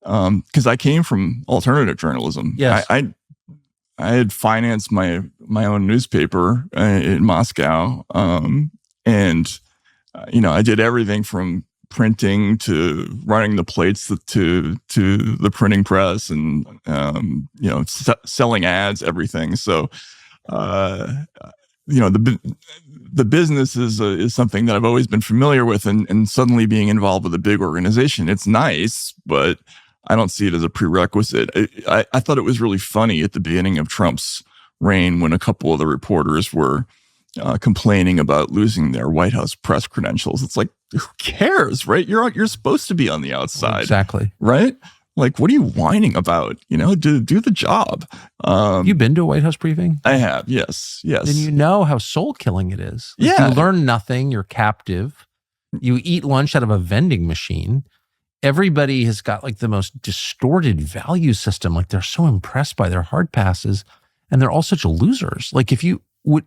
[SPEAKER 2] because I came from alternative journalism.
[SPEAKER 3] Yes.
[SPEAKER 2] I had financed my own newspaper in Moscow, and I did everything from printing to running the plates to the printing press and selling ads, everything. So the business is something that I've always been familiar with, and suddenly being involved with a big organization, it's nice, but I don't see it as a prerequisite. I thought it was really funny at the beginning of Trump's reign when a couple of the reporters were complaining about losing their White House press credentials. It's like, who cares, right? You're supposed to be on the outside,
[SPEAKER 3] Exactly,
[SPEAKER 2] right? Like, what are you whining about? Do the job.
[SPEAKER 3] Have you been to a White House briefing?
[SPEAKER 2] I have, yes.
[SPEAKER 3] Then you know how soul killing it is.
[SPEAKER 2] Yeah.
[SPEAKER 3] You learn nothing. You're captive. You eat lunch out of a vending machine. Everybody has got like the most distorted value system. Like they're so impressed by their hard passes, and they're all such losers. Like if you would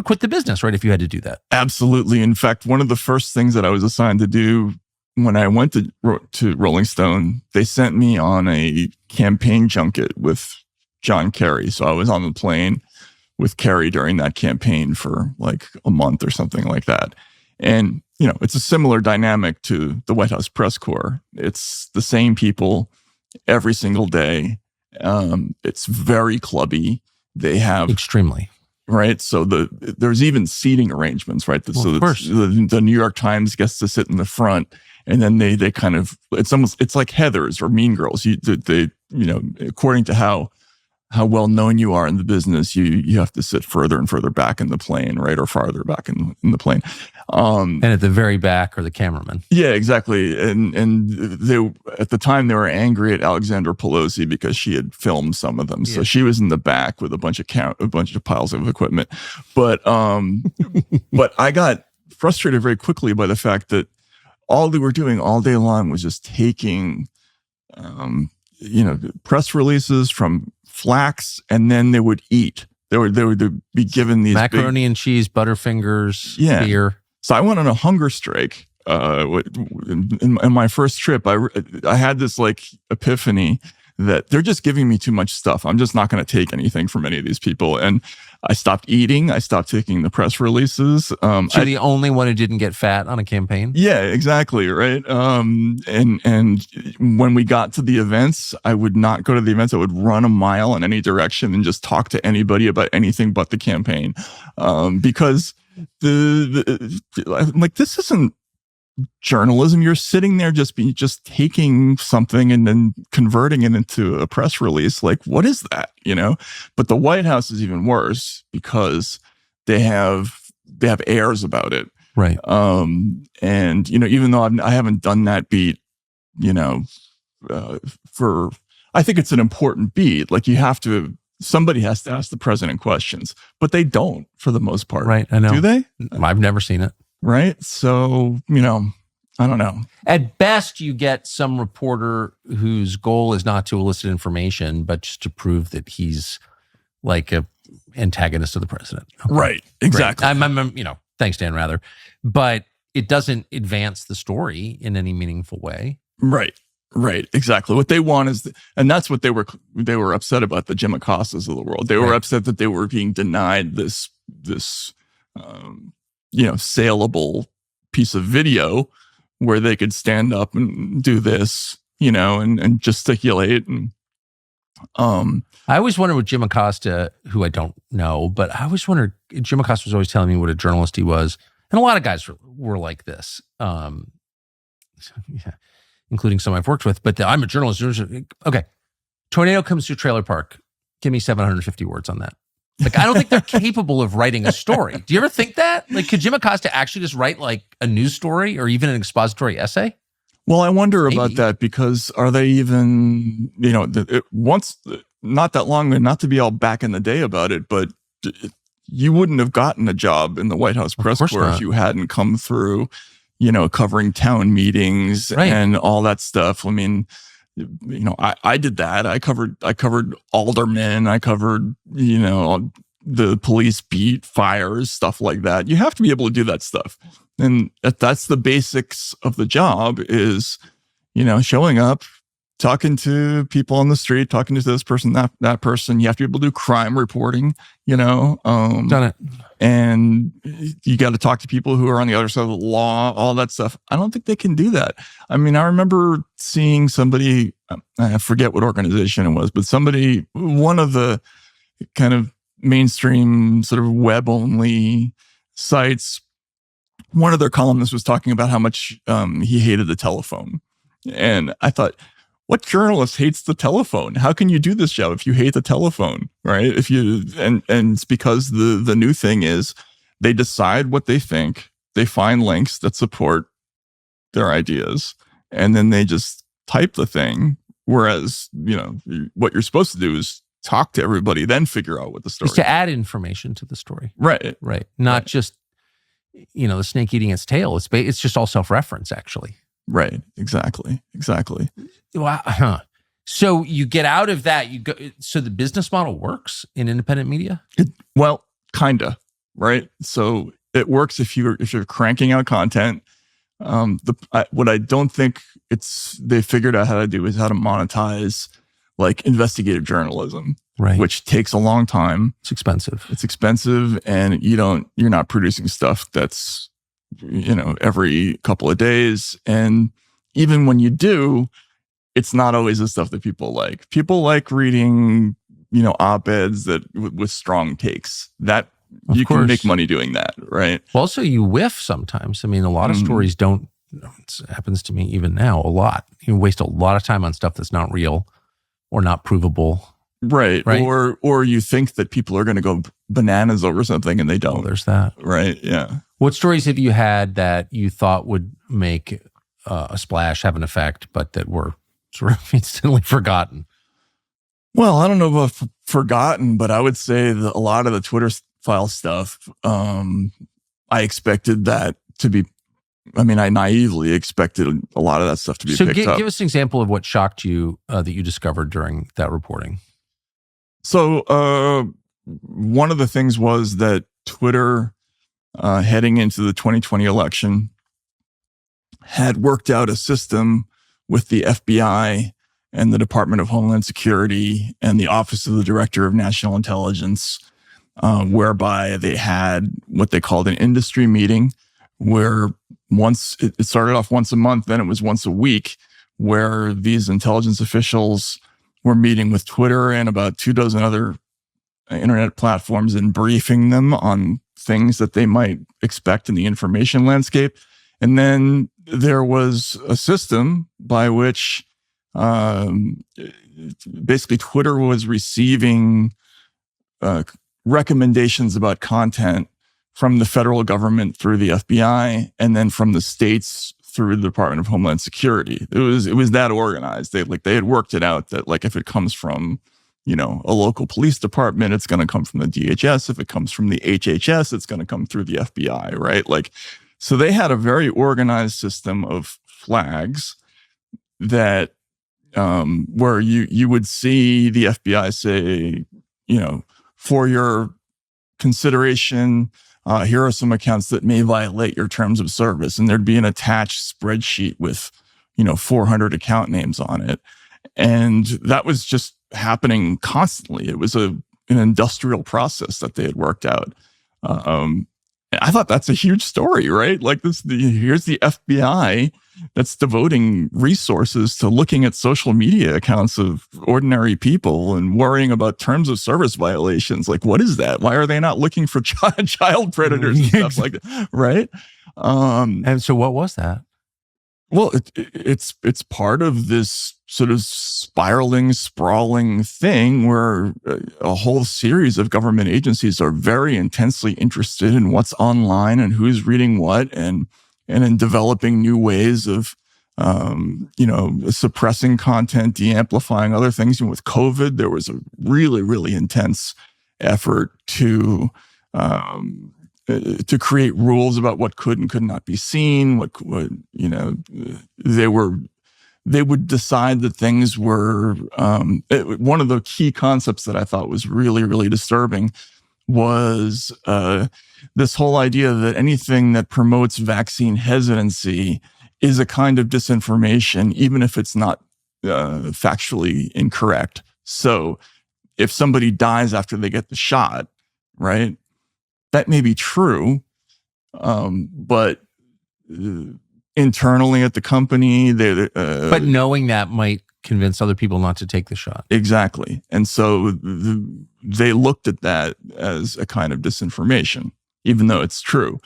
[SPEAKER 3] quit the business, right? If you had to do that.
[SPEAKER 2] Absolutely. In fact, one of the first things that I was assigned to do when I went to Rolling Stone, they sent me on a campaign junket with John Kerry. So I was on the plane with Kerry during that campaign for like a month or something like that. And, it's a similar dynamic to the White House press corps. It's the same people every single day. It's very clubby. They have
[SPEAKER 3] extremely.
[SPEAKER 2] Right. So there's even seating arrangements, right?
[SPEAKER 3] Well, of course.
[SPEAKER 2] The New York Times gets to sit in the front, and then they kind of, it's like Heathers or Mean Girls. They according to how well known you are in the business, you have to sit further and further back in the plane, right? Or farther back in the plane.
[SPEAKER 3] And at the very back are the cameramen.
[SPEAKER 2] Yeah, exactly. And they, at the time, they were angry at Alexandra Pelosi because she had filmed some of them. So she was in the back with a bunch of piles of equipment. But but I got frustrated very quickly by the fact that all they were doing all day long was just taking press releases from Flax, and then they would eat. They would be given these
[SPEAKER 3] macaroni and cheese, Butterfingers, beer.
[SPEAKER 2] So I went on a hunger strike. In my first trip, I had this like epiphany that they're just giving me too much stuff. I'm just not going to take anything from any of these people. And I stopped eating. I stopped taking the press releases.
[SPEAKER 3] So you're the only one who didn't get fat on a campaign?
[SPEAKER 2] Yeah, exactly. Right. And when we got to the events, I would not go to the events. I would run a mile in any direction and just talk to anybody about anything but the campaign. Because like, this isn't journalism. You're sitting there just taking something and then converting it into a press release. Like, what is that? But the White House is even worse because they have airs about it.
[SPEAKER 3] Right.
[SPEAKER 2] And even though I haven't done that beat, I think it's an important beat. Like, somebody has to ask the president questions, but they don't for the most part.
[SPEAKER 3] Right. I know.
[SPEAKER 2] Do they?
[SPEAKER 3] I've never seen it.
[SPEAKER 2] Right. So, I don't know.
[SPEAKER 3] At best, you get some reporter whose goal is not to elicit information, but just to prove that he's like a antagonist of the president. Okay.
[SPEAKER 2] Right. Exactly.
[SPEAKER 3] Thanks, Dan Rather. But it doesn't advance the story in any meaningful way.
[SPEAKER 2] Right. Right. Exactly. What they want is, and that's what they were upset about, the Jim Acostas of the world. They were upset that they were being denied this saleable piece of video where they could stand up and do this, and gesticulate. And
[SPEAKER 3] I always wonder with Jim Acosta, who I don't know, but I always wondered, Jim Acosta was always telling me what a journalist he was. And a lot of guys were like this. Including some I've worked with, but I'm a journalist. Okay. Tornado comes to a trailer park. Give me 750 words on that. Like, I don't think they're capable of writing a story. Do you ever think that? Like, could Jim Acosta actually just write like a news story or even an expository essay?
[SPEAKER 2] Well, I wonder about that, because are they even, once, not that long, not to be all back in the day about it, but you wouldn't have gotten a job in the White House press corps if you hadn't come through, covering town meetings and all that stuff. I mean, I did that. I covered aldermen. I covered, the police beat, fires, stuff like that. You have to be able to do that stuff. And that's the basics of the job is, showing up, talking to people on the street, talking to this person, that person. You have to be able to do crime reporting,
[SPEAKER 3] Done it.
[SPEAKER 2] and you got to talk to people who are on the other side of the law, all that stuff. I don't think they can do that. I mean, I remember seeing somebody, I forget what organization it was, but one of the kind of mainstream sort of web only sites, one of their columnists was talking about how much he hated the telephone. And I thought, what journalist hates the telephone? How can you do this job if you hate the telephone, right? And it's because the new thing is they decide what they think, they find links that support their ideas, and then they just type the thing. Whereas, what you're supposed to do is talk to everybody, then figure out what the story is.
[SPEAKER 3] To add information to the story.
[SPEAKER 2] Right.
[SPEAKER 3] Not just, the snake eating its tail. It's just all self-reference, actually.
[SPEAKER 2] Right. Exactly.
[SPEAKER 3] Wow. So you get out of that. So the business model works in independent media?
[SPEAKER 2] Well, kinda, right? So it works if you're cranking out content. What I don't think they figured out how to do is how to monetize like investigative journalism,
[SPEAKER 3] right?
[SPEAKER 2] Which takes a long time.
[SPEAKER 3] It's expensive,
[SPEAKER 2] and you're not producing stuff that's every couple of days. And even when you do, it's not always the stuff that people like. People like reading, op-eds with strong takes. That you can make money doing that, right?
[SPEAKER 3] Well, also you whiff sometimes. I mean, a lot of stories don't. It happens to me even now a lot. You waste a lot of time on stuff that's not real or not provable.
[SPEAKER 2] Right. Or you think that people are going to go bananas over something and they don't.
[SPEAKER 3] Oh, there's that.
[SPEAKER 2] Right. Yeah.
[SPEAKER 3] What stories have you had that you thought would make a splash, have an effect, but that were sort of instantly forgotten?
[SPEAKER 2] Well, I don't know about forgotten, but I would say that a lot of the Twitter file stuff, I expected that to be, I naively expected a lot of that stuff to be picked up.
[SPEAKER 3] Give us an example of what shocked you that you discovered during that reporting.
[SPEAKER 2] So one of the things was that Twitter, heading into the 2020 election, had worked out a system with the FBI and the Department of Homeland Security and the Office of the Director of National Intelligence, whereby they had what they called an industry meeting, where it started off once a month, then it was once a week, where these intelligence officials were meeting with Twitter and about 24 other internet platforms and briefing them on things that they might expect in the information landscape. And then there was a system by which basically Twitter was receiving recommendations about content from the federal government through the FBI, and then from the states through the Department of Homeland Security. It was that organized. They had worked it out that like if it comes from a local police department, it's going to come from the DHS. If it comes from the HHS, it's going to come through the FBI, right? Like, so they had a very organized system of flags that where you would see the FBI say, for your consideration, here are some accounts that may violate your terms of service. And there'd be an attached spreadsheet with, 400 account names on it. And that was just happening constantly. It was an industrial process that they had worked out. I thought that's a huge story, right? Like here's the FBI that's devoting resources to looking at social media accounts of ordinary people and worrying about terms of service violations. Like, what is that? Why are they not looking for child predators and stuff like that? Right.
[SPEAKER 3] And so what was that?
[SPEAKER 2] Well, it's part of this sort of sprawling thing where a whole series of government agencies are very intensely interested in what's online and who's reading what, and in developing new ways of, suppressing content, de-amplifying other things. And with COVID, there was a really, really intense effort to create rules about what could and could not be seen. They would decide that things were. One of the key concepts that I thought was really, really disturbing was this whole idea that anything that promotes vaccine hesitancy is a kind of disinformation, even if it's not factually incorrect. So if somebody dies after they get the shot, right, that may be true, but internally at the company,
[SPEAKER 3] but knowing that might convince other people not to take the shot.
[SPEAKER 2] Exactly. And so they looked at that as a kind of disinformation, even though it's true.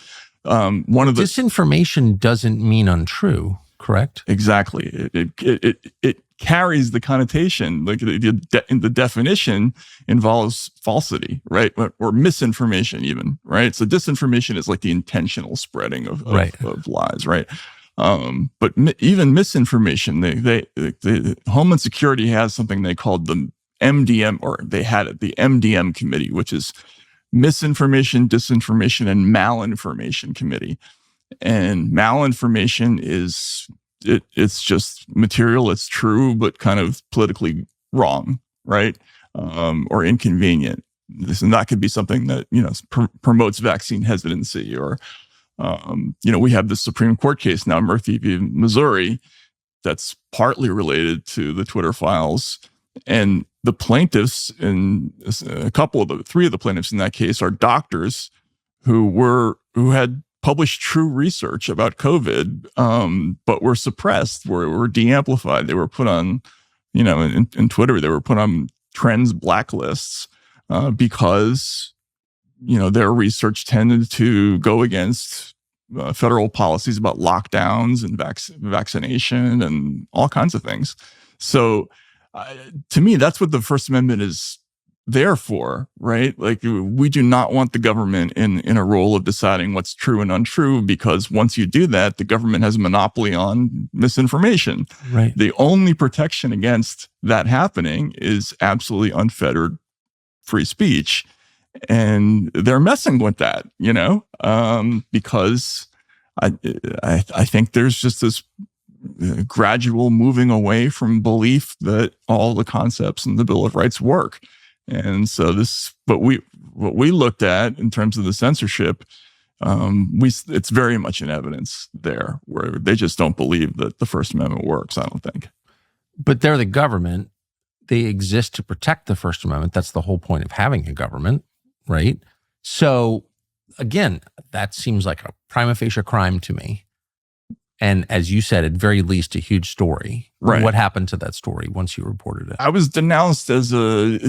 [SPEAKER 2] One of the
[SPEAKER 3] disinformation doesn't mean untrue, correct?
[SPEAKER 2] Exactly. It carries the connotation, like the definition involves falsity, right? Or misinformation even, right? So disinformation is like the intentional spreading of lies, right? But even misinformation, the Homeland Security has something they called the MDM, or they had it, the MDM committee, which is Misinformation, Disinformation, and Malinformation Committee. And malinformation is it's just material, it's true, but kind of politically wrong, right? Or inconvenient. And that could be something that, promotes vaccine hesitancy, or we have the Supreme Court case now, Murphy v. Missouri, that's partly related to the Twitter files. And the plaintiffs, and three of the plaintiffs in that case are doctors who had published true research about COVID, but were suppressed, were de-amplified. They were put on, in Twitter, they were put on trends blacklists because their research tended to go against federal policies about lockdowns and vaccination and all kinds of things. So to me, that's what the First Amendment is there for, right? Like, we do not want the government in a role of deciding what's true and untrue, because once you do that, the government has a monopoly on misinformation.
[SPEAKER 3] Right.
[SPEAKER 2] The only protection against that happening is absolutely unfettered free speech. And they're messing with that, because I think there's just this gradual moving away from belief that all the concepts in the Bill of Rights work. And so what we looked at in terms of the censorship, it's very much in evidence there, where they just don't believe that the First Amendment works, I don't think.
[SPEAKER 3] But they're the government. They exist to protect the First Amendment. That's the whole point of having a government, right? So again, that seems like a prima facie crime to me. And as you said, at very least, a huge story.
[SPEAKER 2] Right.
[SPEAKER 3] What happened to that story once you reported it?
[SPEAKER 2] I was denounced as a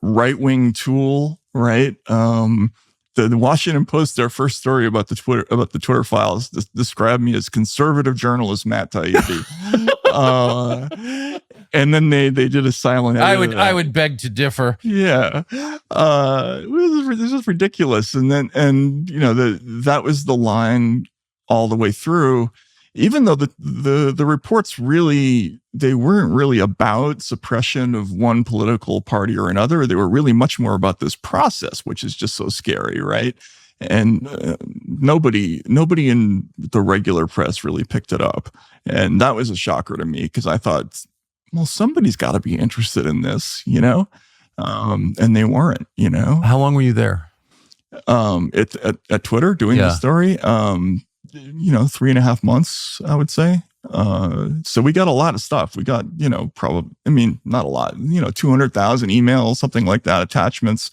[SPEAKER 2] right-wing tool, right? The Washington Post, their first story about the Twitter files, described me as conservative journalist Matt Taibbi. And then they did a silent edit.
[SPEAKER 3] I would beg to differ.
[SPEAKER 2] Yeah. It was just ridiculous. And that was the line all the way through, even though the reports they weren't really about suppression of one political party or another. They were really much more about this process, which is just so scary, right? And nobody in the regular press really picked it up. And that was a shocker to me, because I thought, well, somebody's got to be interested in this, and they weren't,
[SPEAKER 3] How long were you there?
[SPEAKER 2] At Twitter doing the story? 3.5 months, I would say. So we got a lot of stuff. We got, not a lot, 200,000 emails, something like that, attachments.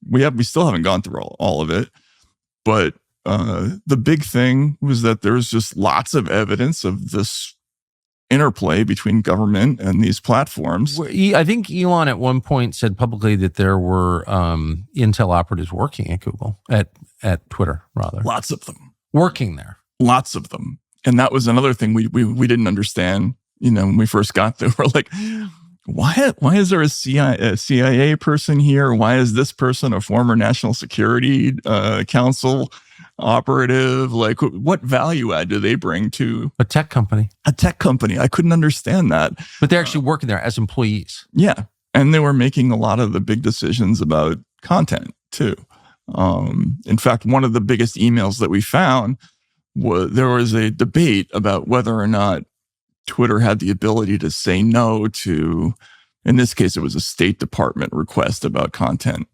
[SPEAKER 2] We still haven't gone through all of it. But the big thing was that there's just lots of evidence of this interplay between government and these platforms.
[SPEAKER 3] I think Elon at one point said publicly that there were Intel operatives working at Google, at Twitter, rather.
[SPEAKER 2] Lots of them.
[SPEAKER 3] Working there.
[SPEAKER 2] Lots of them. And that was another thing we didn't understand, when we first got there. We're like, why is there a CIA person here? Why is this person a former National Security Council operative? Like, what value add do they bring to
[SPEAKER 3] a tech company?
[SPEAKER 2] I couldn't understand that.
[SPEAKER 3] But they're actually working there as employees.
[SPEAKER 2] Yeah. And they were making a lot of the big decisions about content too. In fact, one of the biggest emails that we found there was a debate about whether or not Twitter had the ability to say no to, in this case, it was a State Department request about content.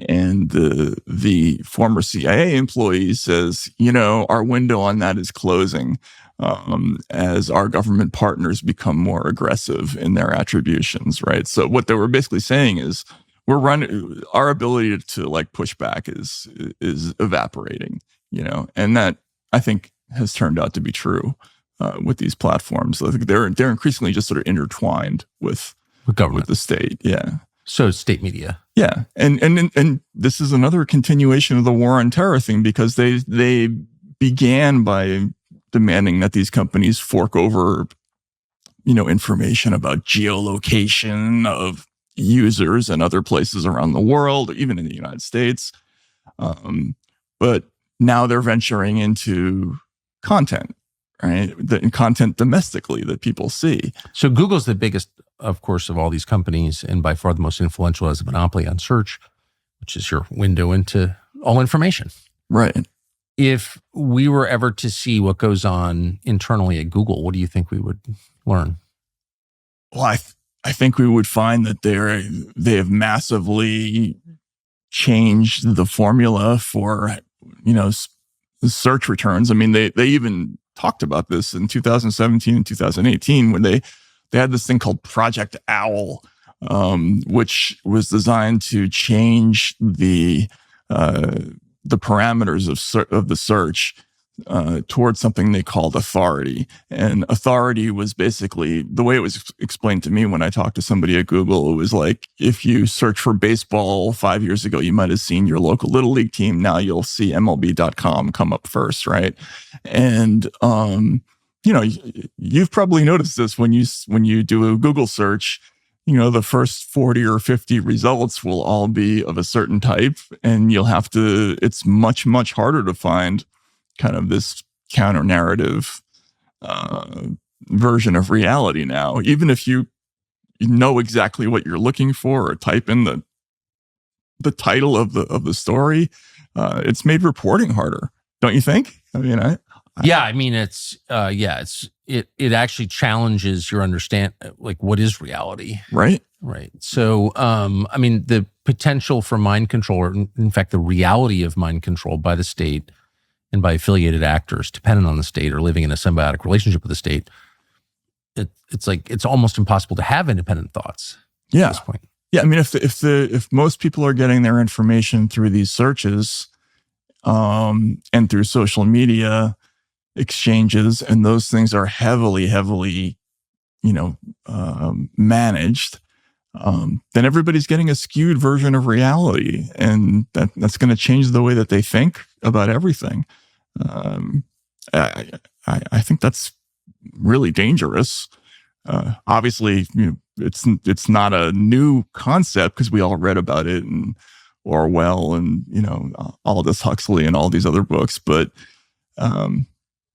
[SPEAKER 2] And the former CIA employee says, our window on that is closing as our government partners become more aggressive in their attributions, right? So what they were basically saying is our ability to like push back is evaporating, and that I think has turned out to be true with these platforms. I think they're increasingly just sort of intertwined with
[SPEAKER 3] government,
[SPEAKER 2] with the state. Yeah.
[SPEAKER 3] So state media.
[SPEAKER 2] Yeah. And this is another continuation of the war on terror thing, because they began by demanding that these companies fork over, information about geolocation of users and other places around the world, even in the United States. But now they're venturing into content, right? Content domestically that people see.
[SPEAKER 3] So Google's the biggest, of course, of all these companies, and by far the most influential, as a monopoly on search, which is your window into all information.
[SPEAKER 2] Right.
[SPEAKER 3] If we were ever to see what goes on internally at Google, what do you think we would learn?
[SPEAKER 2] Well, I think we would find that they have massively changed the formula for, search returns. I mean, they even talked about this in 2017 and 2018 when they had this thing called Project Owl, which was designed to change the parameters of the search towards something they called authority. And authority was basically, the way it was explained to me when I talked to somebody at Google, it was like, if you search for baseball 5 years ago, you might have seen your local Little League team. Now you'll see MLB.com come up first, right? And you've probably noticed this when you do a Google search. The first 40 or 50 results will all be of a certain type, and it's much, much harder to find kind of this counter narrative version of reality now. Even if you know exactly what you're looking for or type in the title of the story, it's made reporting harder, don't you think? I mean, it actually challenges your understand, like, what is reality, right?
[SPEAKER 3] Right. So, the potential for mind control, or in fact, the reality of mind control by the state and by affiliated actors dependent on the state or living in a symbiotic relationship with the state, it's almost impossible to have independent thoughts at this point.
[SPEAKER 2] Yeah. I mean, if most people are getting their information through these searches and through social media exchanges, and those things are heavily managed, then everybody's getting a skewed version of reality, and that's going to change the way that they think about everything. I think that's really dangerous. Obviously, it's not a new concept because we all read about it in Orwell and Aldous Huxley and all these other books, but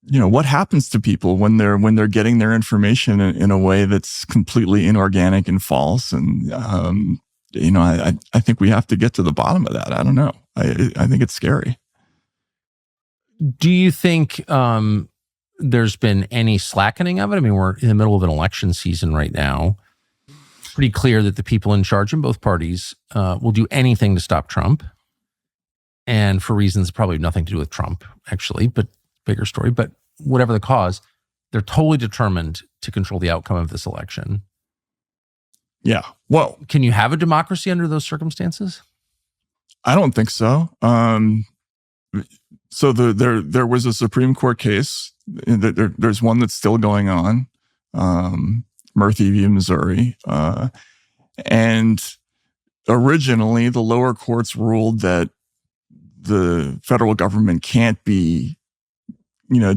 [SPEAKER 2] what happens to people when they're getting their information in a way that's completely inorganic and false? And I think we have to get to the bottom of that. I don't know. I think it's scary.
[SPEAKER 3] Do you think there's been any slackening of it? I mean, we're in the middle of an election season right now. Pretty clear that the people in charge in both parties will do anything to stop Trump, and for reasons probably nothing to do with Trump, actually, but bigger story. But whatever the cause, they're totally determined to control the outcome of this election.
[SPEAKER 2] Yeah. Well,
[SPEAKER 3] can you have a democracy under those circumstances?
[SPEAKER 2] I don't think so. So there was a Supreme Court case. There's one that's still going on, Murphy v. Missouri. And originally, the lower courts ruled that the federal government can't be,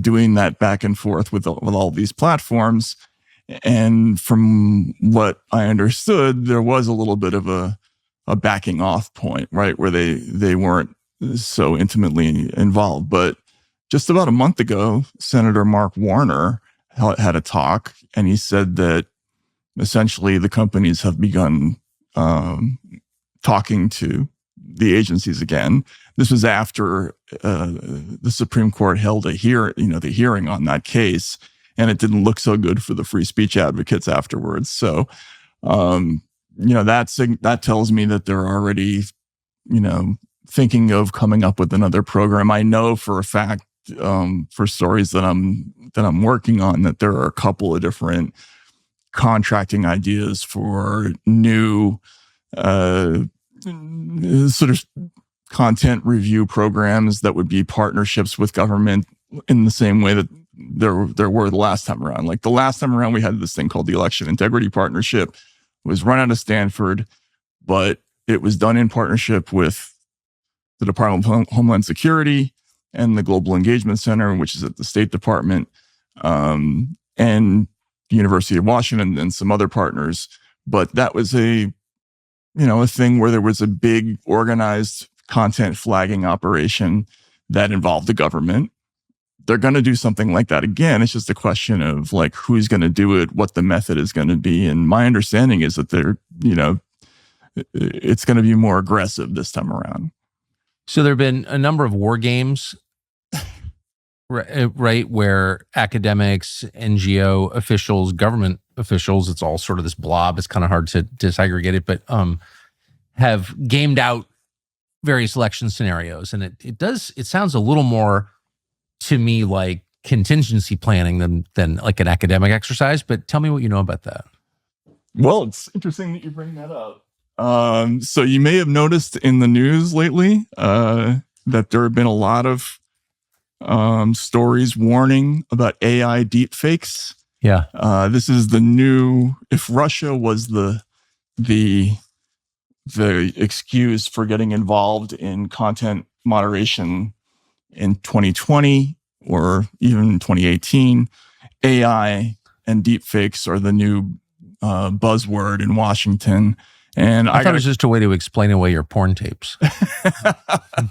[SPEAKER 2] doing that back and forth with all these platforms. And from what I understood, there was a little bit of a backing off point, right, where they weren't so intimately involved. But just about a month ago, Senator Mark Warner had a talk, and he said that essentially the companies have begun talking to the agencies again. This was after the Supreme Court held the hearing on that case, and it didn't look so good for the free speech advocates afterwards. So, that tells me that they're already thinking of coming up with another program. I know for a fact, for stories that I'm working on, that there are a couple of different contracting ideas for new sort of content review programs that would be partnerships with government in the same way that there were the last time around. Like the last time around, we had this thing called the Election Integrity Partnership. It was run out of Stanford, but it was done in partnership with the Department of Homeland Security and the Global Engagement Center, which is at the State Department, and the University of Washington and some other partners. But that was a thing where there was a big organized content flagging operation that involved the government. They're going to do something like that again. It's just a question of like who's going to do it, what the method is going to be. And my understanding is that it's going to be more aggressive this time around.
[SPEAKER 3] So there have been a number of war games, right, where academics, NGO officials, government officials, it's all sort of this blob. It's kind of hard to disaggregate it, but have gamed out various election scenarios. And it sounds a little more to me like contingency planning than like an academic exercise. But tell me what you know about that.
[SPEAKER 2] Well, it's interesting that you bring that up. So you may have noticed in the news lately that there have been a lot of stories warning about AI deepfakes.
[SPEAKER 3] Yeah.
[SPEAKER 2] This is the new, if Russia was the excuse for getting involved in content moderation in 2020 or even 2018, AI and deepfakes are the new buzzword in Washington. And
[SPEAKER 3] I thought it was just a way to explain away your porn tapes.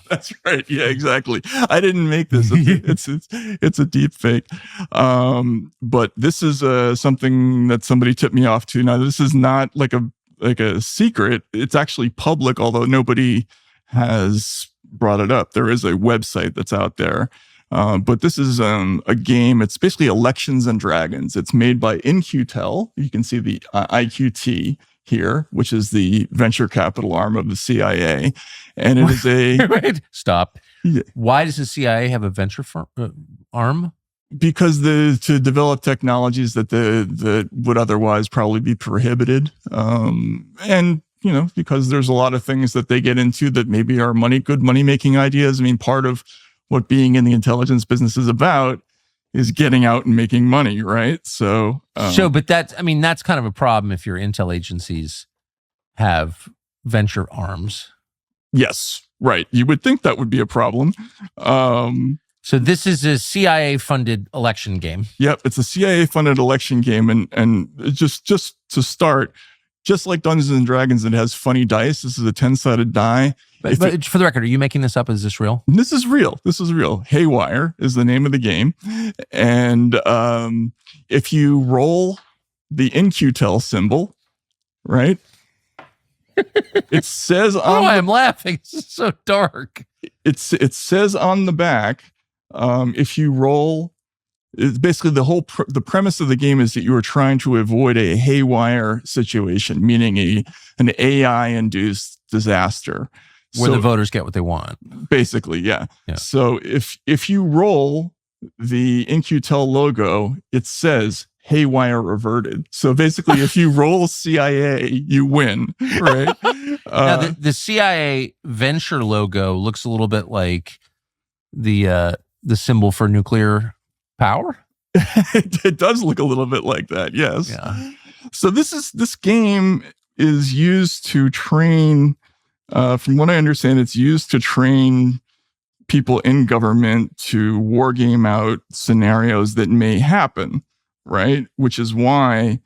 [SPEAKER 2] That's right. Yeah, exactly. I didn't make this. It's a deep fake. But this is something that somebody tipped me off to. Now, this is not like a secret. It's actually public, although nobody has brought it up. There is a website that's out there. But this is a game. It's basically Elections and Dragons. It's made by InQtel. You can see the IQT here, which is the venture capital arm of the CIA. And it is a...
[SPEAKER 3] Wait, stop. Yeah. Why does the CIA have a venture arm?
[SPEAKER 2] Because to develop technologies that would otherwise probably be prohibited. And, because there's a lot of things that they get into that maybe are good money-making ideas. I mean, part of what being in the intelligence business is about is getting out and making money, right?
[SPEAKER 3] But that's kind of a problem if your intel agencies have venture arms.
[SPEAKER 2] Yes, right. You would think that would be a problem.
[SPEAKER 3] So this is a CIA-funded election game.
[SPEAKER 2] Yep, it's a CIA-funded election game, and just to start, just like Dungeons and Dragons, it has funny dice. This is a 10-sided die.
[SPEAKER 3] But for the record, are you making this up? Is this real?
[SPEAKER 2] This is real. Haywire is the name of the game. And if you roll the InQtel symbol, right? It says on
[SPEAKER 3] I'm laughing. This is so dark.
[SPEAKER 2] It says on the back, if you roll, it's basically the premise of the game is that you are trying to avoid a haywire situation, meaning an AI-induced disaster.
[SPEAKER 3] Where the voters get what they want.
[SPEAKER 2] Basically, yeah. So if you roll the InQtel logo, it says haywire averted. So basically, if you roll CIA, you win, right?
[SPEAKER 3] Now, the CIA venture logo looks a little bit like the symbol for nuclear power.
[SPEAKER 2] It does look a little bit like that, yes.
[SPEAKER 3] Yeah.
[SPEAKER 2] So this game is used to train... from what I understand, it's used to train people in government to war game out scenarios that may happen, right? Which is why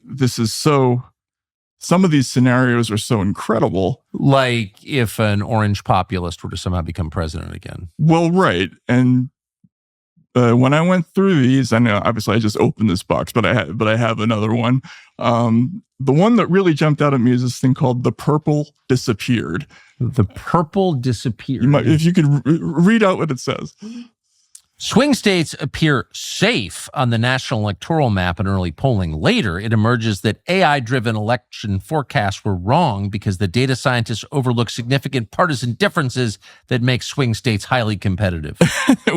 [SPEAKER 2] this is so... Some of these scenarios are so incredible.
[SPEAKER 3] Like if an orange populist were to somehow become president again.
[SPEAKER 2] Well, right. And when I went through these, I know obviously I just opened this box, but I have another one. The one that really jumped out at me is this thing called The Purple Disappeared.
[SPEAKER 3] The Purple Disappeared.
[SPEAKER 2] If you could read out what it says.
[SPEAKER 3] Swing states appear safe on the national electoral map in early polling. Later, it emerges that AI-driven election forecasts were wrong because the data scientists overlooked significant partisan differences that make swing states highly competitive.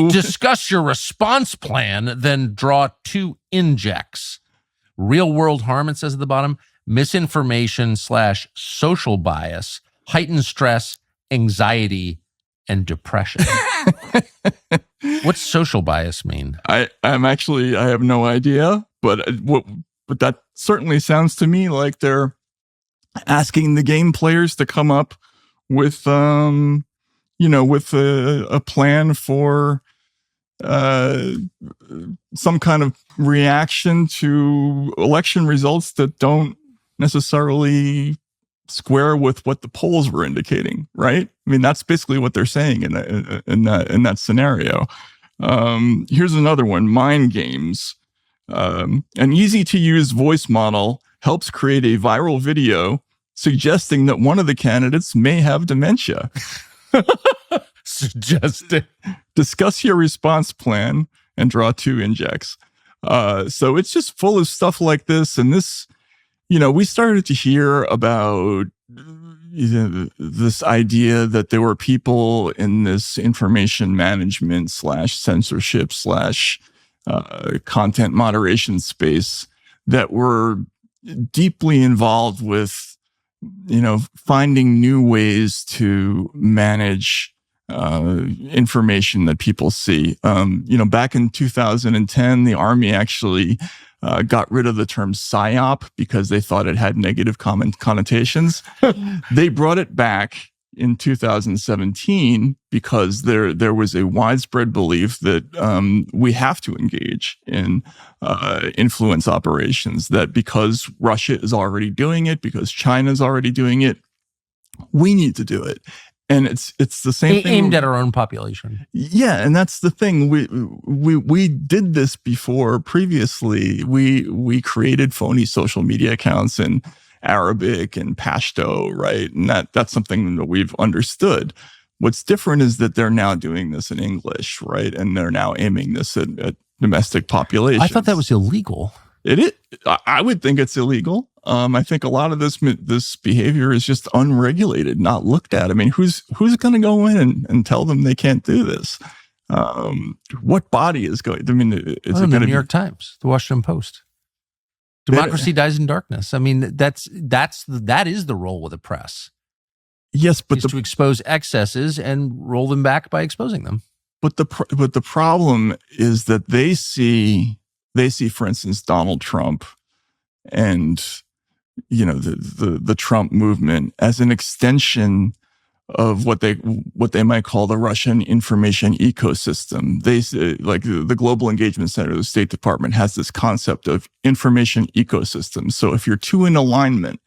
[SPEAKER 3] Discuss your response plan, then draw 2 injects. Real-world harm, it says at the bottom, misinformation/social bias, heightened stress, anxiety, and depression. What's social bias mean?
[SPEAKER 2] I have no idea, but that certainly sounds to me like they're asking the game players to come up with a plan for some kind of reaction to election results that don't necessarily square with what the polls were indicating, right? I mean, that's basically what they're saying in that scenario. Here's another one: mind games. An easy-to-use voice model helps create a viral video suggesting that one of the candidates may have dementia.
[SPEAKER 3] Suggesting.
[SPEAKER 2] Discuss your response plan and draw 2 injects. So it's just full of stuff like this, and this. We started to hear about this idea that there were people in this information management /censorship / content moderation space that were deeply involved with, finding new ways to manage information that people see. Back in 2010, the Army actually got rid of the term PSYOP because they thought it had negative connotations. They brought it back in 2017 because there was a widespread belief that we have to engage in influence operations, that because Russia is already doing it, because China is already doing it, we need to do it. And it's the same thing
[SPEAKER 3] aimed at our own population.
[SPEAKER 2] Yeah, and that's the thing. We did this before previously. We created phony social media accounts in Arabic and Pashto, right? And that's something that we've understood. What's different is that they're now doing this in English, right? And they're now aiming this at domestic populations.
[SPEAKER 3] I thought that was illegal.
[SPEAKER 2] It is. I would think it's illegal. I think a lot of this behavior is just unregulated, not looked at. I mean, who's going to go in and tell them they can't do this? What body is going? I mean, it's
[SPEAKER 3] the New York Times, the Washington Post. Democracy dies in darkness. I mean, that is the role of the press.
[SPEAKER 2] Yes, but
[SPEAKER 3] to expose excesses and roll them back by exposing them.
[SPEAKER 2] But the problem is that they see, for instance, Donald Trump and the Trump movement as an extension of what they might call the Russian information ecosystem. They say, like the Global Engagement Center of the State Department has this concept of information ecosystem. So if you're too in alignment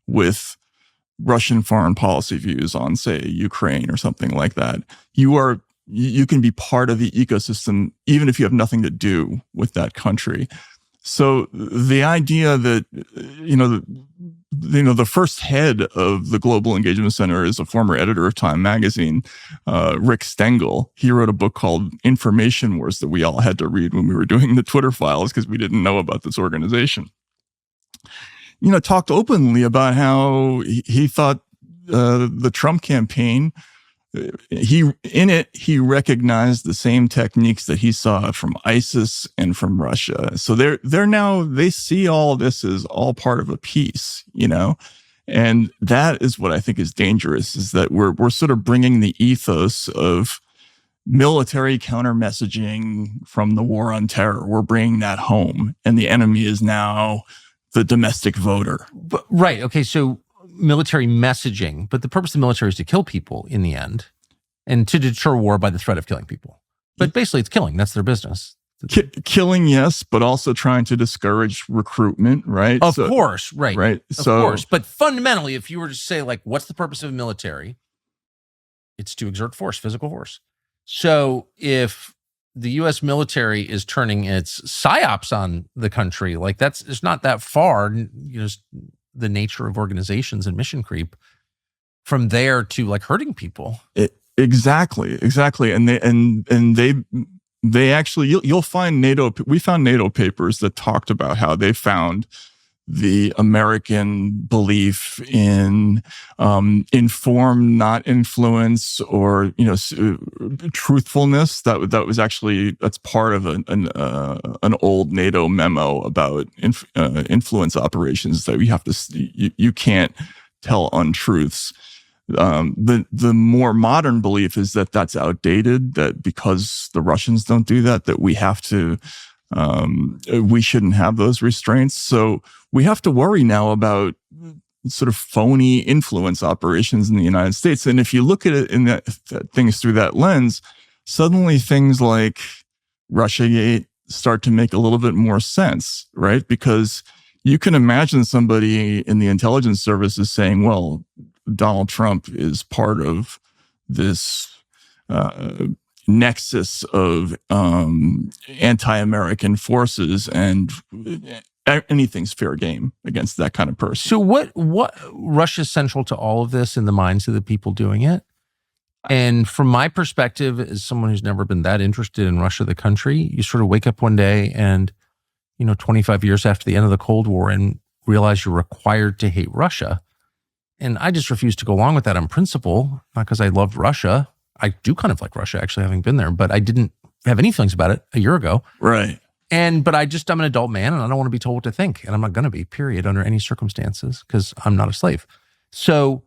[SPEAKER 2] with Russian foreign policy views on, say, Ukraine or something like that, you can be part of the ecosystem even if you have nothing to do with that country. So the idea that, the first head of the Global Engagement Center is a former editor of Time magazine, Rick Stengel. He wrote a book called Information Wars that we all had to read when we were doing the Twitter files because we didn't know about this organization. Talked openly about how he thought the Trump campaign, he recognized the same techniques that he saw from ISIS and from Russia. So they see all this as all part of a piece, and that is what I think is dangerous, is that we're sort of bringing the ethos of military counter messaging from the war on terror. We're bringing that home, and the enemy is now the domestic voter.
[SPEAKER 3] Right. Okay. So military messaging, but the purpose of the military is to kill people in the end and to deter war by the threat of killing people. But basically it's killing. That's their business.
[SPEAKER 2] Killing, yes, but also trying to discourage recruitment, right?
[SPEAKER 3] Of course, right.
[SPEAKER 2] Right.
[SPEAKER 3] Of course. But fundamentally, if you were to say, like, what's the purpose of military? It's to exert force, physical force. So if the U.S. military is turning its psyops on the country, like it's not that far, the nature of organizations and mission creep from there to like hurting people.
[SPEAKER 2] Exactly. And they they actually, you'll find we found NATO papers that talked about how they found the American belief in inform, not influence, or truthfulness. That was actually, that's part of an old NATO memo about influence operations, that you can't tell untruths. The more modern belief is that that's outdated, that because the Russians don't do that we have to, we shouldn't have those restraints. So we have to worry now about sort of phony influence operations in the United States. And if you look at it in things through that lens, suddenly things like Russiagate start to make a little bit more sense, right? Because you can imagine somebody in the intelligence services saying, well, Donald Trump is part of this nexus of anti-American forces, and anything's fair game against that kind of person.
[SPEAKER 3] So what Russia's central to all of this in the minds of the people doing it? And from my perspective, as someone who's never been that interested in Russia, the country, you sort of wake up one day and, 25 years after the end of the Cold War, and realize you're required to hate Russia. And I just refuse to go along with that on principle, not because I loved Russia. I do kind of like Russia, actually, having been there, but I didn't have any feelings about it a year ago.
[SPEAKER 2] Right.
[SPEAKER 3] But I'm an adult man, and I don't want to be told what to think. And I'm not going to be, period, under any circumstances, because I'm not a slave. So,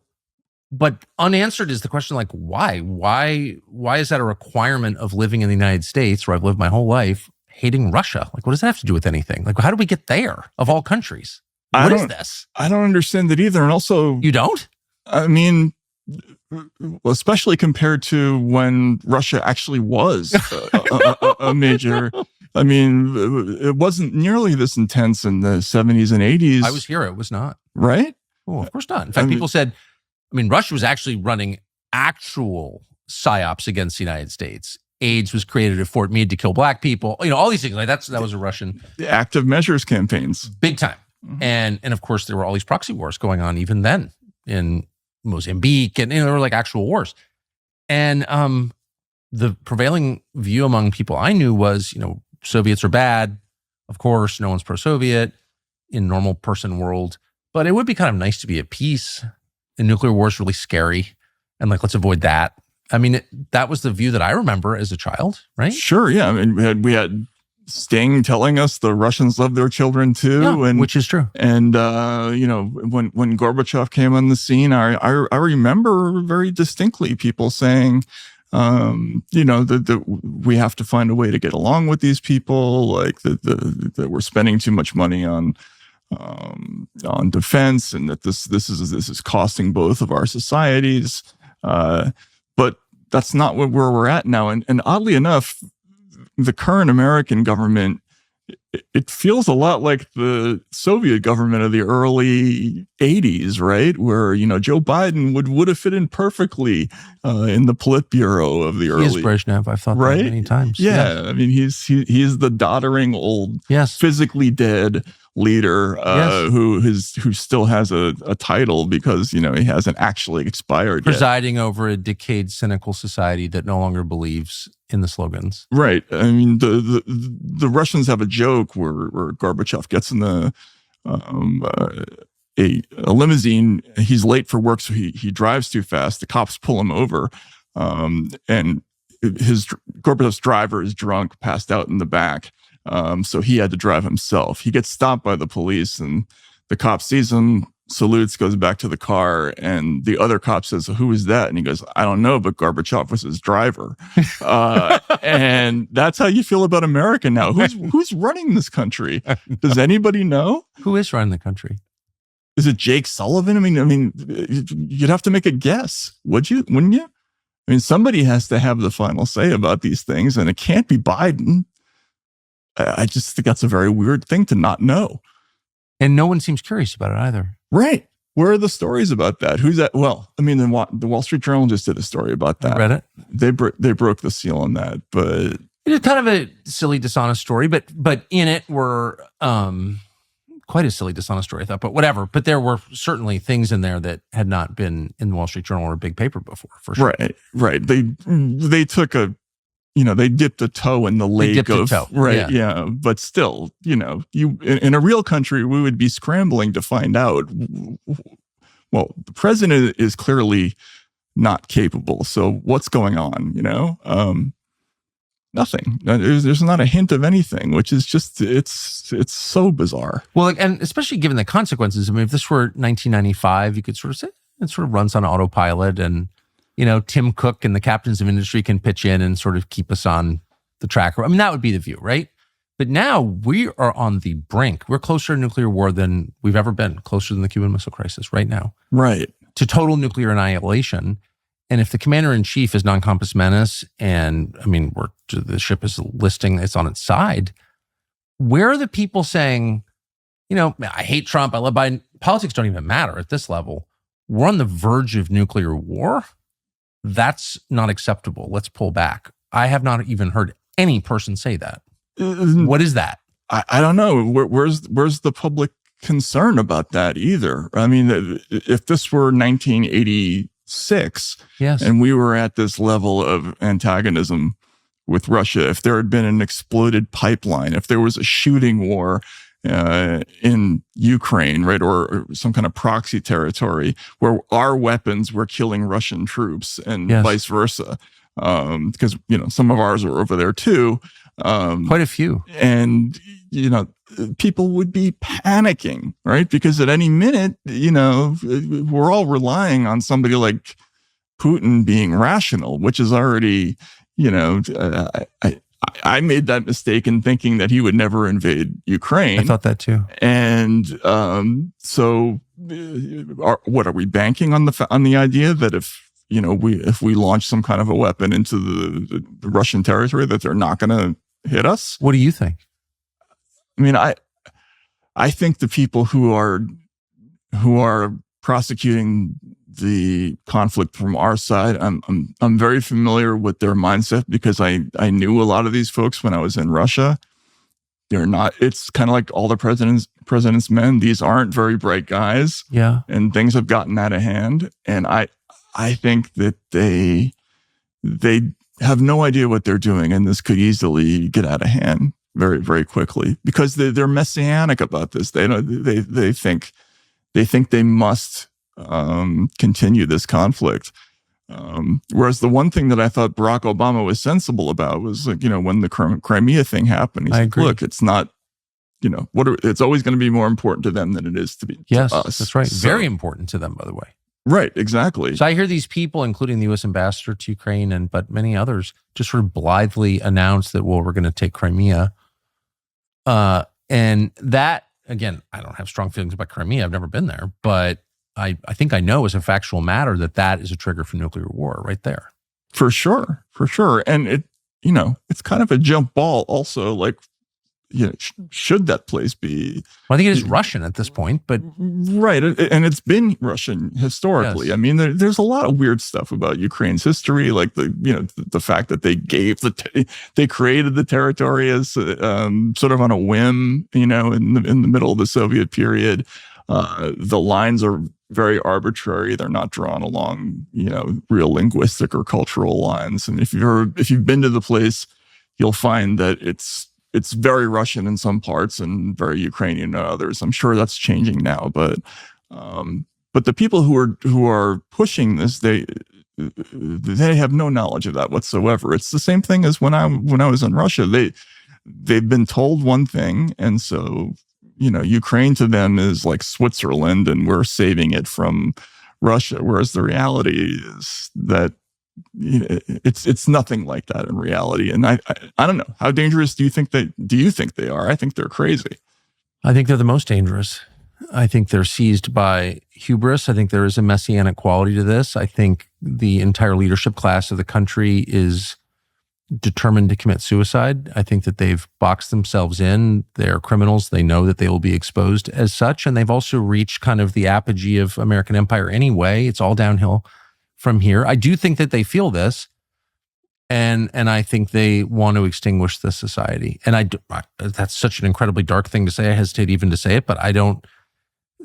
[SPEAKER 3] but unanswered is the question, like, why? Why is that a requirement of living in the United States, where I've lived my whole life, hating Russia? Like, what does that have to do with anything? Like, how do we get there, of all countries? What is this?
[SPEAKER 2] I don't understand that either. And also...
[SPEAKER 3] You don't?
[SPEAKER 2] I mean, especially compared to when Russia actually was a major... I mean, it wasn't nearly this intense in the 70s and 80s.
[SPEAKER 3] I was here. It was not.
[SPEAKER 2] Right?
[SPEAKER 3] Oh, of course not. In fact, people said, Russia was actually running actual psyops against the United States. AIDS was created at Fort Meade to kill black people. All these things. Like that was a Russian...
[SPEAKER 2] The active measures campaigns.
[SPEAKER 3] Big time. Mm-hmm. And of course, there were all these proxy wars going on even then in Mozambique, and there were like actual wars. And the prevailing view among people I knew was, Soviets are bad. Of course, no one's pro-Soviet in normal person world, but it would be kind of nice to be at peace. And nuclear war is really scary, and let's avoid that. That was the view that I remember as a child, right?
[SPEAKER 2] Sure, yeah. We had Sting telling us the Russians love their children too,
[SPEAKER 3] yeah, which is true.
[SPEAKER 2] And when Gorbachev came on the scene, I remember very distinctly people saying, that we have to find a way to get along with these people, like that we're spending too much money on defense, and that this is costing both of our societies. But that's not where we're at now. And oddly enough, the current American government, it feels a lot like the Soviet government of the early 80s, right? Where, Joe Biden would have fit in perfectly in the Politburo of the early...
[SPEAKER 3] He is Brezhnev. I've thought that many times.
[SPEAKER 2] Yeah. He's the doddering old, physically dead leader who still has a title because, he hasn't actually expired
[SPEAKER 3] Presiding over a decayed, cynical society that no longer believes in the slogans.
[SPEAKER 2] Right. The Russians have a joke where Gorbachev gets in a limousine. He's late for work, so he drives too fast. The cops pull him over, and Gorbachev's driver is drunk, passed out in the back. So he had to drive himself. He gets stopped by the police, and the cop sees him, salutes, goes back to the car, and the other cop says, "Who is that?" And he goes, "I don't know, but Gorbachev was his driver." And that's how you feel about America now. Who's running this country? Does anybody know?
[SPEAKER 3] Who is running the country?
[SPEAKER 2] Is it Jake Sullivan? You'd have to make a guess. Wouldn't you? Somebody has to have the final say about these things, and it can't be Biden. I just think that's a very weird thing to not know.
[SPEAKER 3] And no one seems curious about it either.
[SPEAKER 2] Right. Where are the stories about that? Who's that? Well, the Wall Street Journal just did a story about that.
[SPEAKER 3] I read it.
[SPEAKER 2] They broke the seal on that, but...
[SPEAKER 3] It's kind of a silly, dishonest story, but in it were quite a silly, dishonest story, I thought, but whatever. But there were certainly things in there that had not been in the Wall Street Journal or a big paper before, for sure.
[SPEAKER 2] Right. They took a they dipped a toe in the lake of, right. Yeah. But still, you, in a real country, we would be scrambling to find out. Well, the president is clearly not capable. So what's going on? Nothing. There's not a hint of anything, which is just, it's so bizarre.
[SPEAKER 3] Well, and especially given the consequences. I mean, if this were 1995, you could sort of say it sort of runs on autopilot, and, Tim Cook and the captains of industry can pitch in and sort of keep us on the track. I mean, that would be the view, right? But now we are on the brink. We're closer to nuclear war than we've ever been, closer than the Cuban Missile Crisis right now.
[SPEAKER 2] Right.
[SPEAKER 3] To total nuclear annihilation. And if the commander-in-chief is non-compos mentis, and I mean, the ship is listing, it's on its side, where are the people saying, I hate Trump, I love Biden? Politics don't even matter at this level. We're on the verge of nuclear war. That's not acceptable. Let's pull back. I have not even heard any person say that. What is that?
[SPEAKER 2] I don't know. Where's the public concern about that either? I mean, if this were 1986,
[SPEAKER 3] yes,
[SPEAKER 2] and we were at this level of antagonism with Russia, if there had been an exploded pipeline, if there was a shooting war in Ukraine, right, or some kind of proxy territory where our weapons were killing Russian troops and vice versa, because some of ours are over there too.
[SPEAKER 3] Quite a few,
[SPEAKER 2] and people would be panicking, right? Because at any minute, we're all relying on somebody like Putin being rational, which is already, I made that mistake in thinking that he would never invade Ukraine.
[SPEAKER 3] I thought that too.
[SPEAKER 2] And so, what are we banking on the idea that if we launch some kind of a weapon into the Russian territory, that they're not going to hit us?
[SPEAKER 3] What do you think?
[SPEAKER 2] I mean, I think the people who are prosecuting the conflict from our side, I'm very familiar with their mindset, because I knew a lot of these folks when I was in Russia. They're not. It's kind of like all the president's men. These aren't very bright guys.
[SPEAKER 3] Yeah,
[SPEAKER 2] and things have gotten out of hand. And I think that they have no idea what they're doing, and this could easily get out of hand very, very quickly, because they're messianic about this. They think they must continue this conflict. Whereas the one thing that I thought Barack Obama was sensible about was, when the Crimea thing happened, he said, look, it's not, it's always going to be more important to them than it is to us.
[SPEAKER 3] That's right.
[SPEAKER 2] So,
[SPEAKER 3] very important to them, by the way.
[SPEAKER 2] Right, exactly.
[SPEAKER 3] So I hear these people, including the U.S. ambassador to Ukraine, but many others, just sort of blithely announce that, we're going to take Crimea. And that, again, I don't have strong feelings about Crimea. I've never been there, but I think I know as a factual matter that is a trigger for nuclear war right there.
[SPEAKER 2] For sure. And it's kind of a jump ball also, like, should that place be?
[SPEAKER 3] Well, I think it is Russian at this point, but
[SPEAKER 2] right, and it's been Russian historically. Yes. I mean, there's a lot of weird stuff about Ukraine's history, like the fact that they created the territory as sort of on a whim, in the middle of the Soviet period. The lines are very arbitrary; they're not drawn along real linguistic or cultural lines. And if you've been to the place, you'll find that it's very Russian in some parts and very Ukrainian in others. I'm sure that's changing now, but the people who are pushing this, they have no knowledge of that whatsoever. It's the same thing as when I was in Russia. They've been told one thing, and so Ukraine to them is like Switzerland, and we're saving it from Russia. Whereas the reality is that it's nothing like that in reality. And I don't know, how dangerous do you think they are? I think they're crazy.
[SPEAKER 3] I think they're the most dangerous. I think they're seized by hubris. I think there is a messianic quality to this. I think the entire leadership class of the country is determined to commit suicide. I think that they've boxed themselves in. They're criminals. They know that they will be exposed as such. And they've also reached kind of the apogee of American empire anyway. It's all downhill from here. I do think that they feel this, and I think they want to extinguish this society. And that's such an incredibly dark thing to say. I hesitate even to say it, but I don't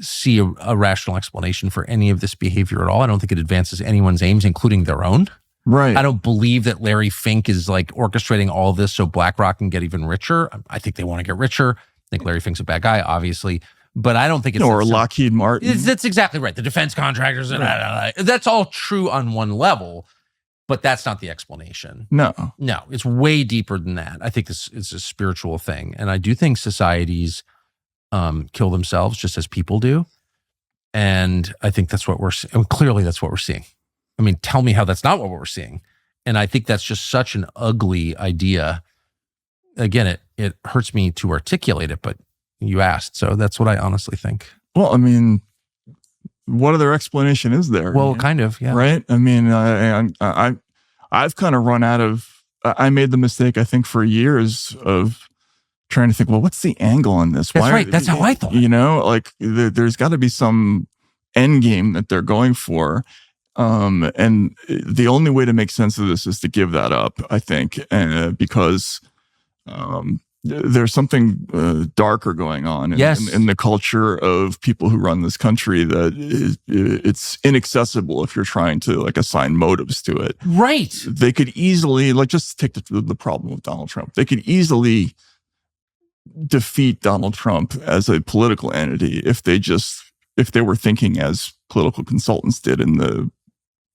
[SPEAKER 3] see a rational explanation for any of this behavior at all. I don't think it advances anyone's aims, including their own.
[SPEAKER 2] Right.
[SPEAKER 3] I don't believe that Larry Fink is like orchestrating all this so BlackRock can get even richer. I think they want to get richer. I think Larry Fink's a bad guy, obviously, but I don't think it's
[SPEAKER 2] or Lockheed Martin.
[SPEAKER 3] That's exactly right. The defense contractors, that's all true on one level, but that's not the explanation.
[SPEAKER 2] No,
[SPEAKER 3] it's way deeper than that. I think this is a spiritual thing, and I do think societies kill themselves just as people do, and I think that's what we're clearly that's what we're seeing. I mean, tell me how that's not what we're seeing. And I think that's just such an ugly idea. Again, it hurts me to articulate it, but you asked. So that's what I honestly think.
[SPEAKER 2] Well, I mean, what other explanation is there?
[SPEAKER 3] Well, kind of, yeah.
[SPEAKER 2] Right? I mean, I've kind of run out of, I made the mistake, I think, for years of trying to think, well, what's the angle on this?
[SPEAKER 3] That's right. That's how I thought.
[SPEAKER 2] Like there's got to be some end game that they're going for. And the only way to make sense of this is to give that up, I think, because there's something darker going on in the culture of people who run this country that it's inaccessible if you're trying to like assign motives to it.
[SPEAKER 3] Right.
[SPEAKER 2] They could easily, like, just take the problem of Donald Trump. They could easily defeat Donald Trump as a political entity if they were thinking as political consultants did in the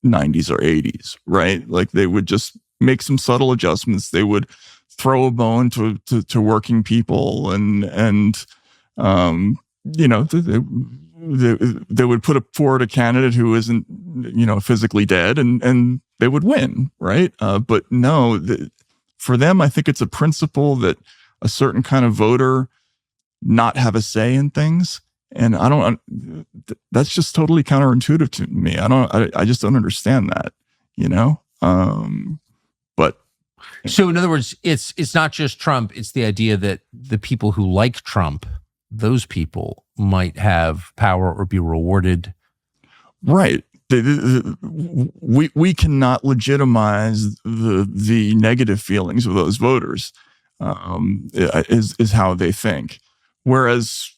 [SPEAKER 2] 90s or 80s, right? Like they would just make some subtle adjustments. They would throw a bone to working people and they would put forward a candidate who isn't, physically dead and they would win, right? But no, for them, I think it's a principle that a certain kind of voter not have a say in things. And that's just totally counterintuitive to me. I just don't understand that, but.
[SPEAKER 3] So in other words, it's not just Trump. It's the idea that the people who like Trump, those people might have power or be rewarded. Right.
[SPEAKER 2] We cannot legitimize the negative feelings of those voters, is how they think. Whereas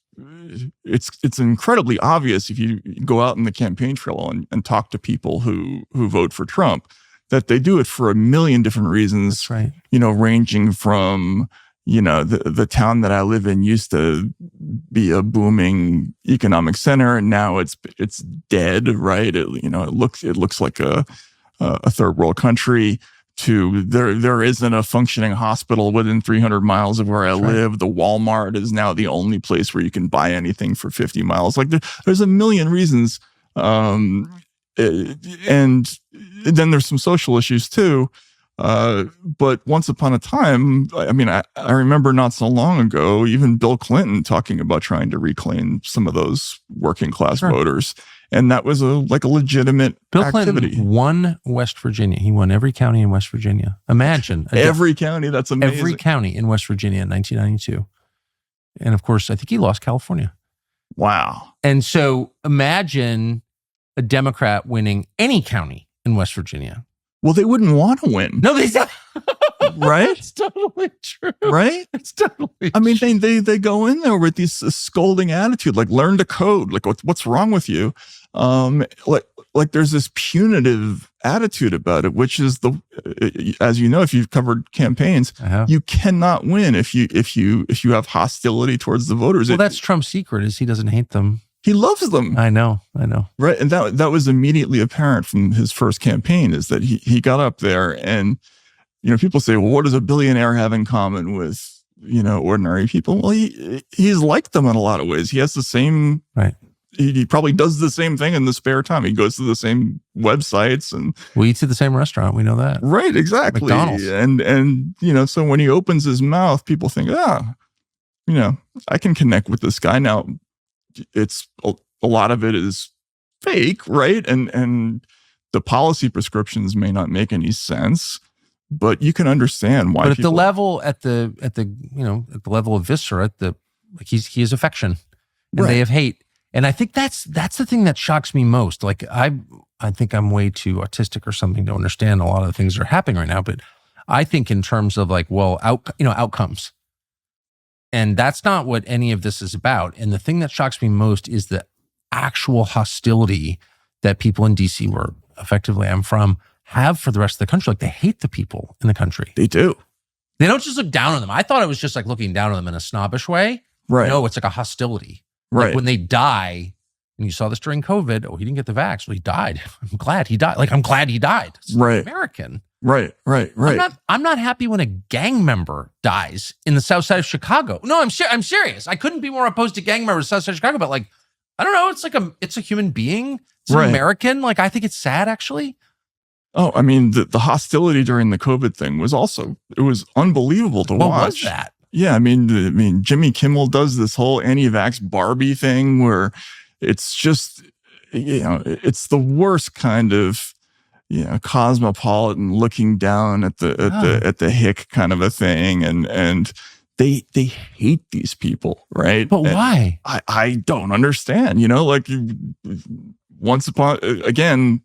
[SPEAKER 2] it's incredibly obvious if you go out in the campaign trail and talk to people who vote for Trump, that they do it for a million different reasons.
[SPEAKER 3] That's right.
[SPEAKER 2] Ranging from, the town that I live in used to be a booming economic center, and now it's dead, right? It looks like a third world country. To there isn't a functioning hospital within 300 miles of where I live. The Walmart is now the only place where you can buy anything for 50 miles. Like there's a million reasons. And then there's some social issues too. But once upon a time, I mean, I remember not so long ago, even Bill Clinton talking about trying to reclaim some of those working class voters. And that was a legitimate activity.
[SPEAKER 3] Clinton won West Virginia. He won every county in West Virginia. Imagine.
[SPEAKER 2] Every county. That's amazing.
[SPEAKER 3] Every county in West Virginia in 1992. And of course, I think he lost California.
[SPEAKER 2] Wow.
[SPEAKER 3] And so imagine a Democrat winning any county in West Virginia.
[SPEAKER 2] Well, they wouldn't want to win.
[SPEAKER 3] No, they don't.
[SPEAKER 2] Right?
[SPEAKER 3] It's totally true.
[SPEAKER 2] Right?
[SPEAKER 3] It's totally true.
[SPEAKER 2] I mean, they go in there with this scolding attitude, like learn to code, like what's wrong with you? Like there's this punitive attitude about it, which is as you know, if you've covered campaigns, you cannot win if you have hostility towards the voters.
[SPEAKER 3] Well, that's Trump's secret, is he doesn't hate them.
[SPEAKER 2] He loves them.
[SPEAKER 3] I know.
[SPEAKER 2] Right. And that was immediately apparent from his first campaign, is that he got up there and, people say, well, what does a billionaire have in common with, ordinary people? Well, he's like them in a lot of ways. He has the same,
[SPEAKER 3] right.
[SPEAKER 2] He probably does the same thing in the spare time. He goes to the same websites and
[SPEAKER 3] we eat at the same restaurant. We know that.
[SPEAKER 2] Right. Exactly.
[SPEAKER 3] McDonald's.
[SPEAKER 2] And, so when he opens his mouth, people think, I can connect with this guy. Now, it's a lot of it is fake, right? And the policy prescriptions may not make any sense, but you can understand why.
[SPEAKER 3] But at the level at the level of viscera, he is affection, and they have hate, and I think that's the thing that shocks me most. Like I think I'm way too autistic or something to understand a lot of the things that are happening right now, but I think in terms of outcomes. And that's not what any of this is about. And the thing that shocks me most is the actual hostility that people in DC, where effectively I'm from, have for the rest of the country. Like they hate the people in the country.
[SPEAKER 2] They do.
[SPEAKER 3] They don't just look down on them. I thought it was just like looking down on them in a snobbish way.
[SPEAKER 2] Right.
[SPEAKER 3] No, it's like a hostility.
[SPEAKER 2] Right.
[SPEAKER 3] Like when they die, and you saw this during COVID, oh, he didn't get the vax. Well, he died. I'm glad he died. Like, I'm glad he died. It's
[SPEAKER 2] right.
[SPEAKER 3] American.
[SPEAKER 2] Right.
[SPEAKER 3] I'm not happy when a gang member dies in the south side of Chicago. No, I'm serious. I couldn't be more opposed to gang members in the south side of Chicago, but like, I don't know. It's a human being. It's an American. Like, I think it's sad, actually.
[SPEAKER 2] Oh, I mean, the hostility during the COVID thing was it was unbelievable to watch.
[SPEAKER 3] What was that?
[SPEAKER 2] Yeah, I mean, Jimmy Kimmel does this whole anti-vax Barbie thing where it's just, it's the worst kind of, cosmopolitan looking down at the hick kind of a thing, and they hate these people, right?
[SPEAKER 3] But why?
[SPEAKER 2] I don't understand. Like once upon again,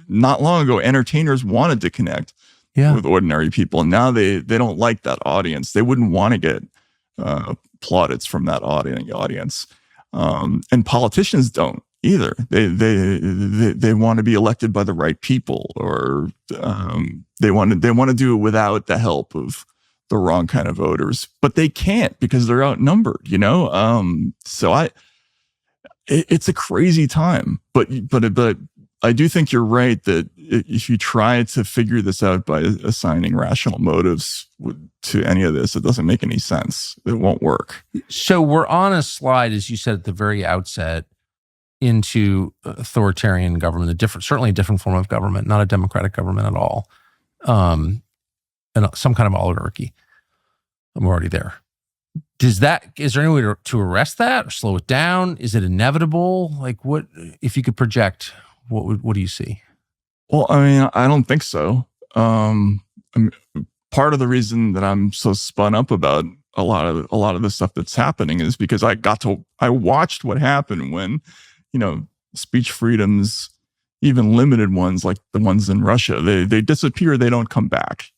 [SPEAKER 2] not long ago, entertainers wanted to connect with ordinary people, and now they don't like that audience. They wouldn't want to get plaudits from that audience, and politicians don't either. They want to be elected by the right people, or they want to do it without the help of the wrong kind of voters, but they can't because they're outnumbered. So it's a crazy time, but I do think you're right that if you try to figure this out by assigning rational motives to any of this, it doesn't make any sense. It won't work.
[SPEAKER 3] So we're on a slide, as you said at the very outset, into authoritarian government, certainly a different form of government, not a democratic government at all, and some kind of oligarchy. I'm already there. Is there any way to arrest that or slow it down? Is it inevitable? Like, what if you could project? What do you see?
[SPEAKER 2] Well, I mean, I don't think so. Part of the reason that I'm so spun up about a lot of the stuff that's happening is because I watched what happened when, speech freedoms, even limited ones like the ones in Russia, they disappear, they don't come back.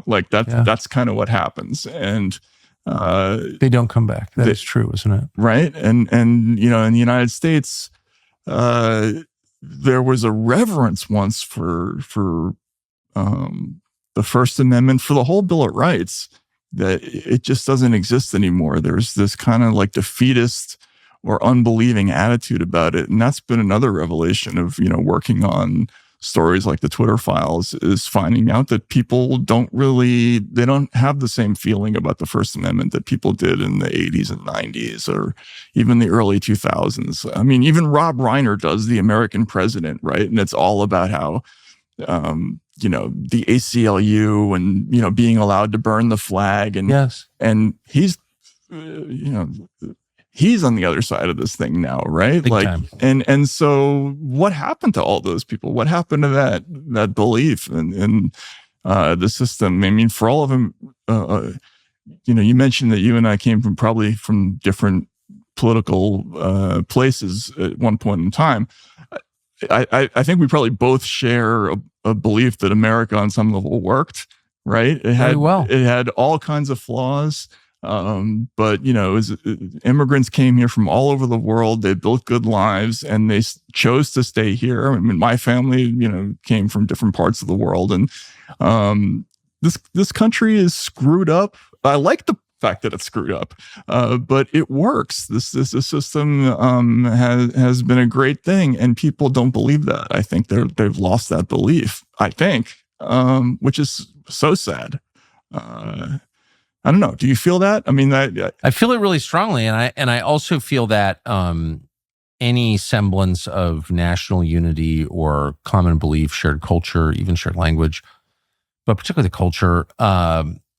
[SPEAKER 2] Like that's kind of what happens, and
[SPEAKER 3] they don't come back. That is true, isn't it?
[SPEAKER 2] Right, and in the United States, there was a reverence once for the First Amendment, for the whole Bill of Rights, that it just doesn't exist anymore. There's this kind of like defeatist or unbelieving attitude about it. And that's been another revelation of, working on stories like the Twitter files, is finding out that people they don't have the same feeling about the First Amendment that people did in the 80s and 90s, or even the early 2000s. I mean, even Rob Reiner does The American President, right? And it's all about how, the ACLU and, being allowed to burn the flag. And, and he's on the other side of this thing now, right?
[SPEAKER 3] Big time.
[SPEAKER 2] And so what happened to all those people? What happened to that belief in the system? I mean, for all of them, you mentioned that you and I came from different political places at one point in time. I think we probably both share a belief that America on some level worked, right? It had all kinds of flaws. But immigrants came here from all over the world. They built good lives, and they chose to stay here. I mean, my family, came from different parts of the world, and this country is screwed up. I like the fact that it's screwed up, but it works. This system has been a great thing, and people don't believe that. I think they've lost that belief. I think, which is so sad. I don't know. Do you feel that? I mean,
[SPEAKER 3] I feel it really strongly, and I also feel that any semblance of national unity or common belief, shared culture, even shared language, but particularly the culture,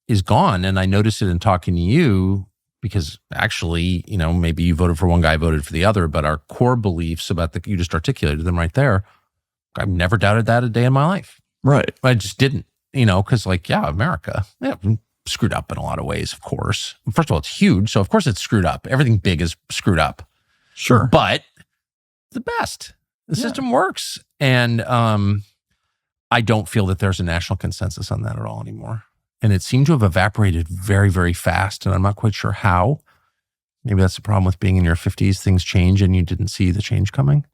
[SPEAKER 3] is gone. And I noticed it in talking to you, because actually, maybe you voted for one guy, I voted for the other, but our core beliefs about you just articulated them right there. I've never doubted that a day in my life.
[SPEAKER 2] Right.
[SPEAKER 3] I just didn't, because America. Yeah. Screwed up in a lot of ways, of course. First of all, it's huge, so of course it's screwed up. Everything big is screwed up.
[SPEAKER 2] Sure.
[SPEAKER 3] But the best. The system works. And I don't feel that there's a national consensus on that at all anymore. And it seemed to have evaporated very, very fast, and I'm not quite sure how. Maybe that's the problem with being in your 50s. Things change and you didn't see the change coming.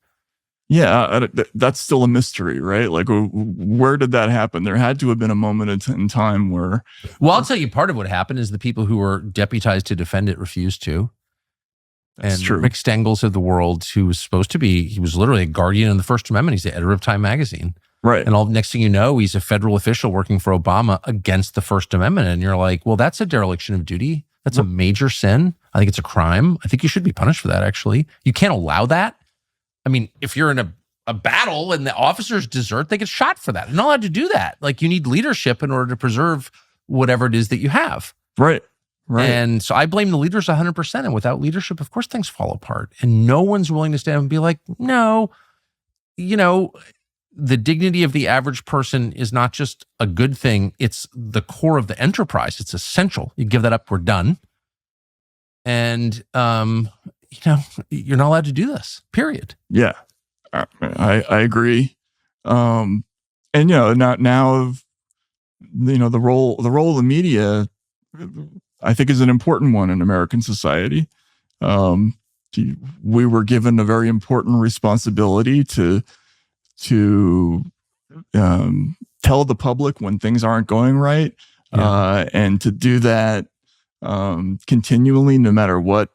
[SPEAKER 2] Yeah, that's still a mystery, right? Like, where did that happen? There had to have been a moment in time where...
[SPEAKER 3] Well, I'll tell you, part of what happened is the people who were deputized to defend it refused to.
[SPEAKER 2] That's
[SPEAKER 3] and
[SPEAKER 2] true.
[SPEAKER 3] Rick Stengels of the world, who was supposed to be, he was literally a guardian of the First Amendment. He's the editor of Time magazine.
[SPEAKER 2] Right.
[SPEAKER 3] And next thing you know, he's a federal official working for Obama against the First Amendment. And you're like, well, that's a dereliction of duty. That's a major sin. I think it's a crime. I think you should be punished for that, actually. You can't allow that. I mean, if you're in a battle and the officers desert, they get shot for that. They're not allowed to do that. Like, you need leadership in order to preserve whatever it is that you have.
[SPEAKER 2] Right. Right.
[SPEAKER 3] And so I blame the leaders 100%. And without leadership, of course, things fall apart. And no one's willing to stand up and be like, no, the dignity of the average person is not just a good thing. It's the core of the enterprise. It's essential. You give that up, we're done. And, you're not allowed to do this, period.
[SPEAKER 2] Yeah, I agree. And, now, the role of the media, I think, is an important one in American society. We were given a very important responsibility to tell the public when things aren't going right, and to do that continually, no matter what,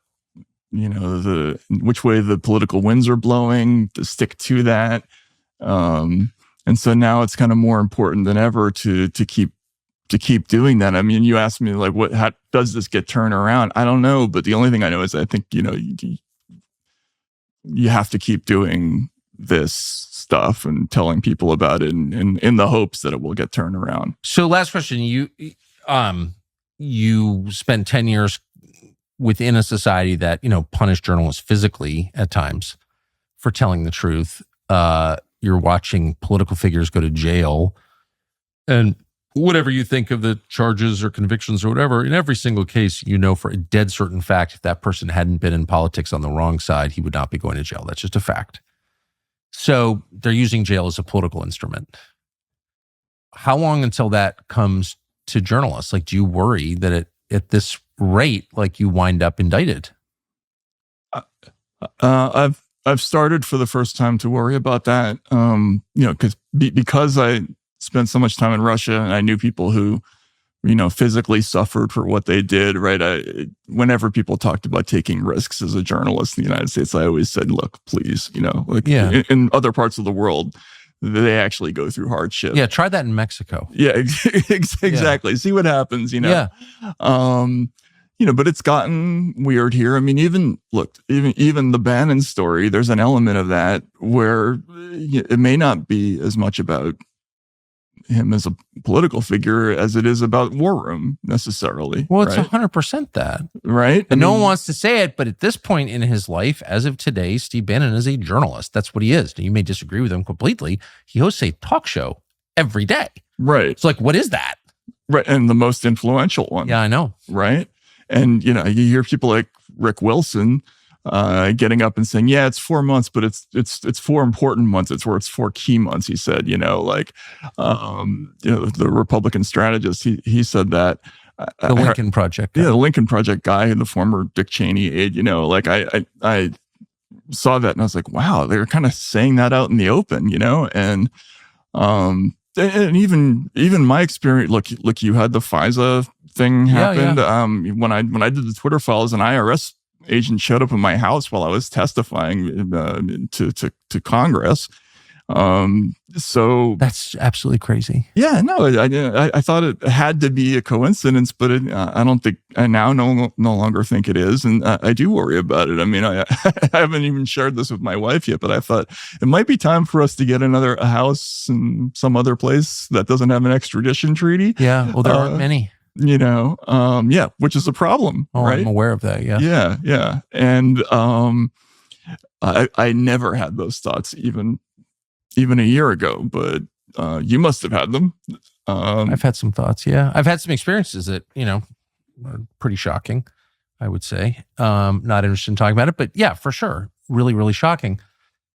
[SPEAKER 2] which way the political winds are blowing, to stick to that. And so now it's kind of more important than ever to keep doing that. I mean, you asked me, like, how does this get turned around? I don't know, but the only thing I know is I think, you have to keep doing this stuff and telling people about it in the hopes that it will get turned around.
[SPEAKER 3] So last question, you spent 10 years within a society that, punished journalists physically at times for telling the truth. You're watching political figures go to jail, and whatever you think of the charges or convictions or whatever, in every single case, for a dead certain fact, if that person hadn't been in politics on the wrong side, he would not be going to jail. That's just a fact. So they're using jail as a political instrument. How long until that comes to journalists? Like, do you worry that at this rate, like, you wind up indicted?
[SPEAKER 2] I've started for the first time to worry about that. Because I spent so much time in Russia and I knew people who, physically suffered for what they did, right? Whenever people talked about taking risks as a journalist in the United States, I always said, look, please, in other parts of the world, they actually go through hardship.
[SPEAKER 3] Yeah, try that in Mexico.
[SPEAKER 2] Yeah, exactly. Yeah. See what happens,
[SPEAKER 3] Yeah.
[SPEAKER 2] But it's gotten weird here. I mean, even the Bannon story, there's an element of that where it may not be as much about him as a political figure as it is about War Room necessarily.
[SPEAKER 3] Well, it's 100% that.
[SPEAKER 2] Right.
[SPEAKER 3] And no one wants to say it, but at this point in his life, as of today, Steve Bannon is a journalist. That's what he is. Now, you may disagree with him completely. He hosts a talk show every day.
[SPEAKER 2] Right.
[SPEAKER 3] It's like, what is that?
[SPEAKER 2] Right. And the most influential one.
[SPEAKER 3] Yeah, I know.
[SPEAKER 2] Right. And, you hear people like Rick Wilson getting up and saying, yeah, it's 4 months, but it's 4 important months. It's 4 key months. He said, the Republican strategist, he said that.
[SPEAKER 3] The Lincoln Project guy.
[SPEAKER 2] Yeah, the Lincoln Project guy and the former Dick Cheney aide, I saw that and I was like, wow, they're kind of saying that out in the open, and even my experience, look, you had the FISA thing happened.
[SPEAKER 3] Yeah.
[SPEAKER 2] When I did the Twitter files, an IRS agent showed up in my house while I was testifying to Congress. So
[SPEAKER 3] that's absolutely crazy.
[SPEAKER 2] Yeah, no, I thought it had to be a coincidence, but I don't think, I now no longer think it is. And I do worry about it. I mean, I haven't even shared this with my wife yet, but I thought it might be time for us to get a house in some other place that doesn't have an extradition treaty.
[SPEAKER 3] Yeah. Well, there aren't many.
[SPEAKER 2] Which is a problem.
[SPEAKER 3] Oh,
[SPEAKER 2] right?
[SPEAKER 3] I'm aware of that. Yeah.
[SPEAKER 2] Yeah. And I never had those thoughts even a year ago, but you must have had them.
[SPEAKER 3] I've had some thoughts. Yeah. I've had some experiences that, are pretty shocking, I would say. Not interested in talking about it, but yeah, for sure. Really, really shocking.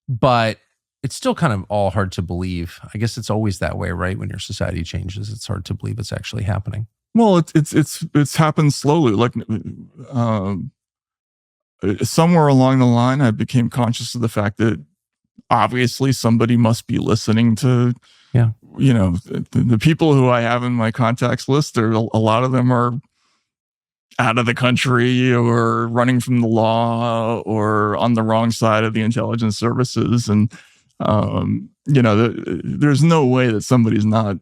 [SPEAKER 3] But it's still kind of all hard to believe. I guess it's always that way, right? When your society changes, it's hard to believe it's actually happening.
[SPEAKER 2] Well, it's happened slowly. Like somewhere along the line, I became conscious of the fact that obviously somebody must be listening to,
[SPEAKER 3] Yeah.
[SPEAKER 2] the people who I have in my contacts list. A lot of them are out of the country or running from the law or on the wrong side of the intelligence services. And, there's no way that somebody's not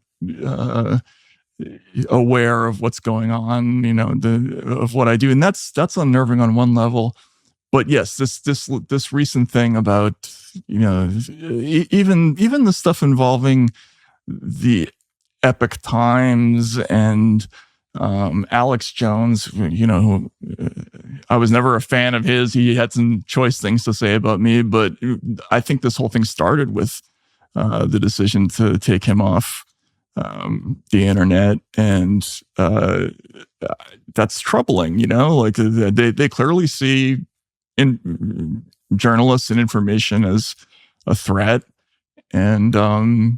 [SPEAKER 2] aware of what's going on, of what I do. And that's unnerving on one level. But yes, this recent thing about, even the stuff involving the Epic Times and Alex Jones, who I was never a fan of his. He had some choice things to say about me, but I think this whole thing started with the decision to take him off the internet, and that's troubling. Like they clearly see in journalists and information as a threat, and I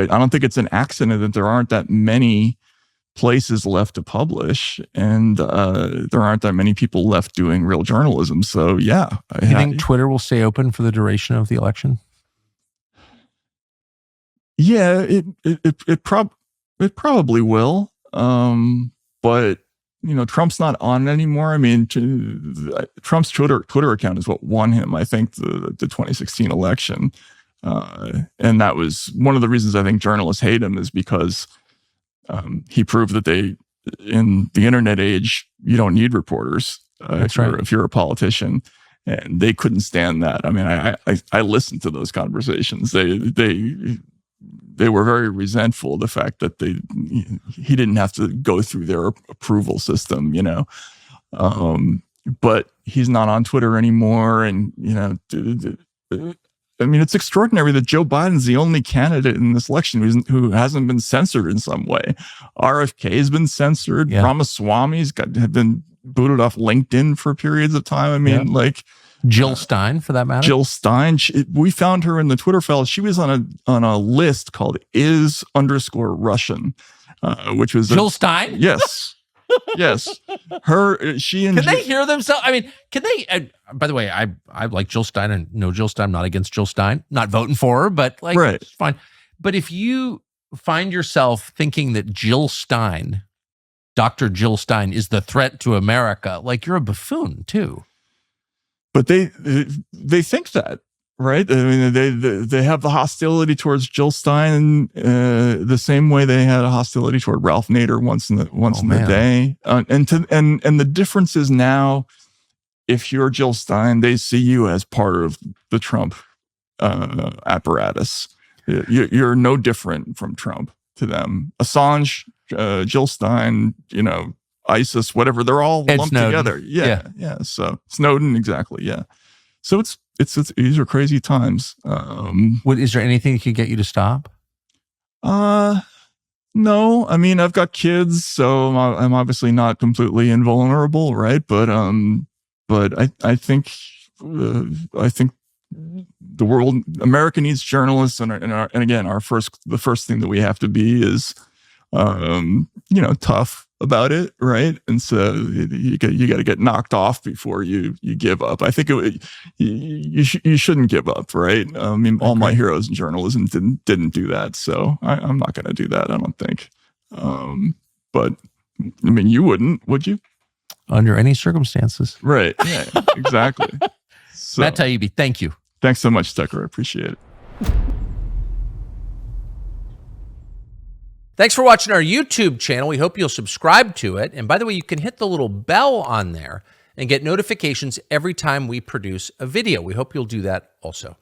[SPEAKER 2] don't think it's an accident that there aren't that many places left to publish, and there aren't that many people left doing real journalism. So yeah.
[SPEAKER 3] Do you think Twitter will stay open for the duration of the election?
[SPEAKER 2] Yeah, it probably will. But Trump's not on it anymore. I mean, Trump's Twitter account is what won him, I think, the 2016 election. And that was one of the reasons I think journalists hate him, is because he proved that in the internet age, you don't need reporters if you're a politician, and they couldn't stand that. I mean, I listened to those conversations. They were very resentful of the fact that he didn't have to go through their approval system, but he's not on Twitter anymore. And, I mean, it's extraordinary that Joe Biden's the only candidate in this election who hasn't been censored in some way. RFK has been censored. Yeah. Ramaswamy's had been booted off LinkedIn for periods of time. I mean,
[SPEAKER 3] Jill Stein, for that matter.
[SPEAKER 2] Jill Stein. We found her in the Twitter files. She was on a list called is_Russian, which was
[SPEAKER 3] Jill Stein.
[SPEAKER 2] Yes. Yes. She and
[SPEAKER 3] can they hear themselves? I mean, can they? By the way, I like Jill Stein and know Jill Stein. I'm not against Jill Stein. Not voting for her, but
[SPEAKER 2] right.
[SPEAKER 3] It's fine. But if you find yourself thinking that Jill Stein, Dr. Jill Stein, is the threat to America, you're a buffoon too.
[SPEAKER 2] But they think that, right? I mean, they have the hostility towards Jill Stein the same way they had a hostility toward Ralph Nader once in the day. And the difference is now, if you're Jill Stein, they see you as part of the Trump apparatus. You're no different from Trump to them. Assange, Jill Stein, ISIS, whatever, they're all lumped together. Yeah. So Snowden, exactly. Yeah. So it's these are crazy times.
[SPEAKER 3] Is there anything that could get you to stop?
[SPEAKER 2] No. I mean, I've got kids, so I'm obviously not completely invulnerable, right? But I think the world, America needs journalists, and again, the first thing that we have to be is tough about it, right? And so you got to get knocked off before you give up. I think you shouldn't give up, right? I mean, all my heroes in journalism didn't do that, so I'm not going to do that, I don't think. But I mean, you wouldn't, would you?
[SPEAKER 3] Under any circumstances,
[SPEAKER 2] right? Yeah, exactly. So,
[SPEAKER 3] Matt Taibbi, thank you.
[SPEAKER 2] Thanks so much, Tucker. I appreciate it.
[SPEAKER 3] Thanks for watching our YouTube channel. We hope you'll subscribe to it. And by the way, you can hit the little bell on there and get notifications every time we produce a video. We hope you'll do that also.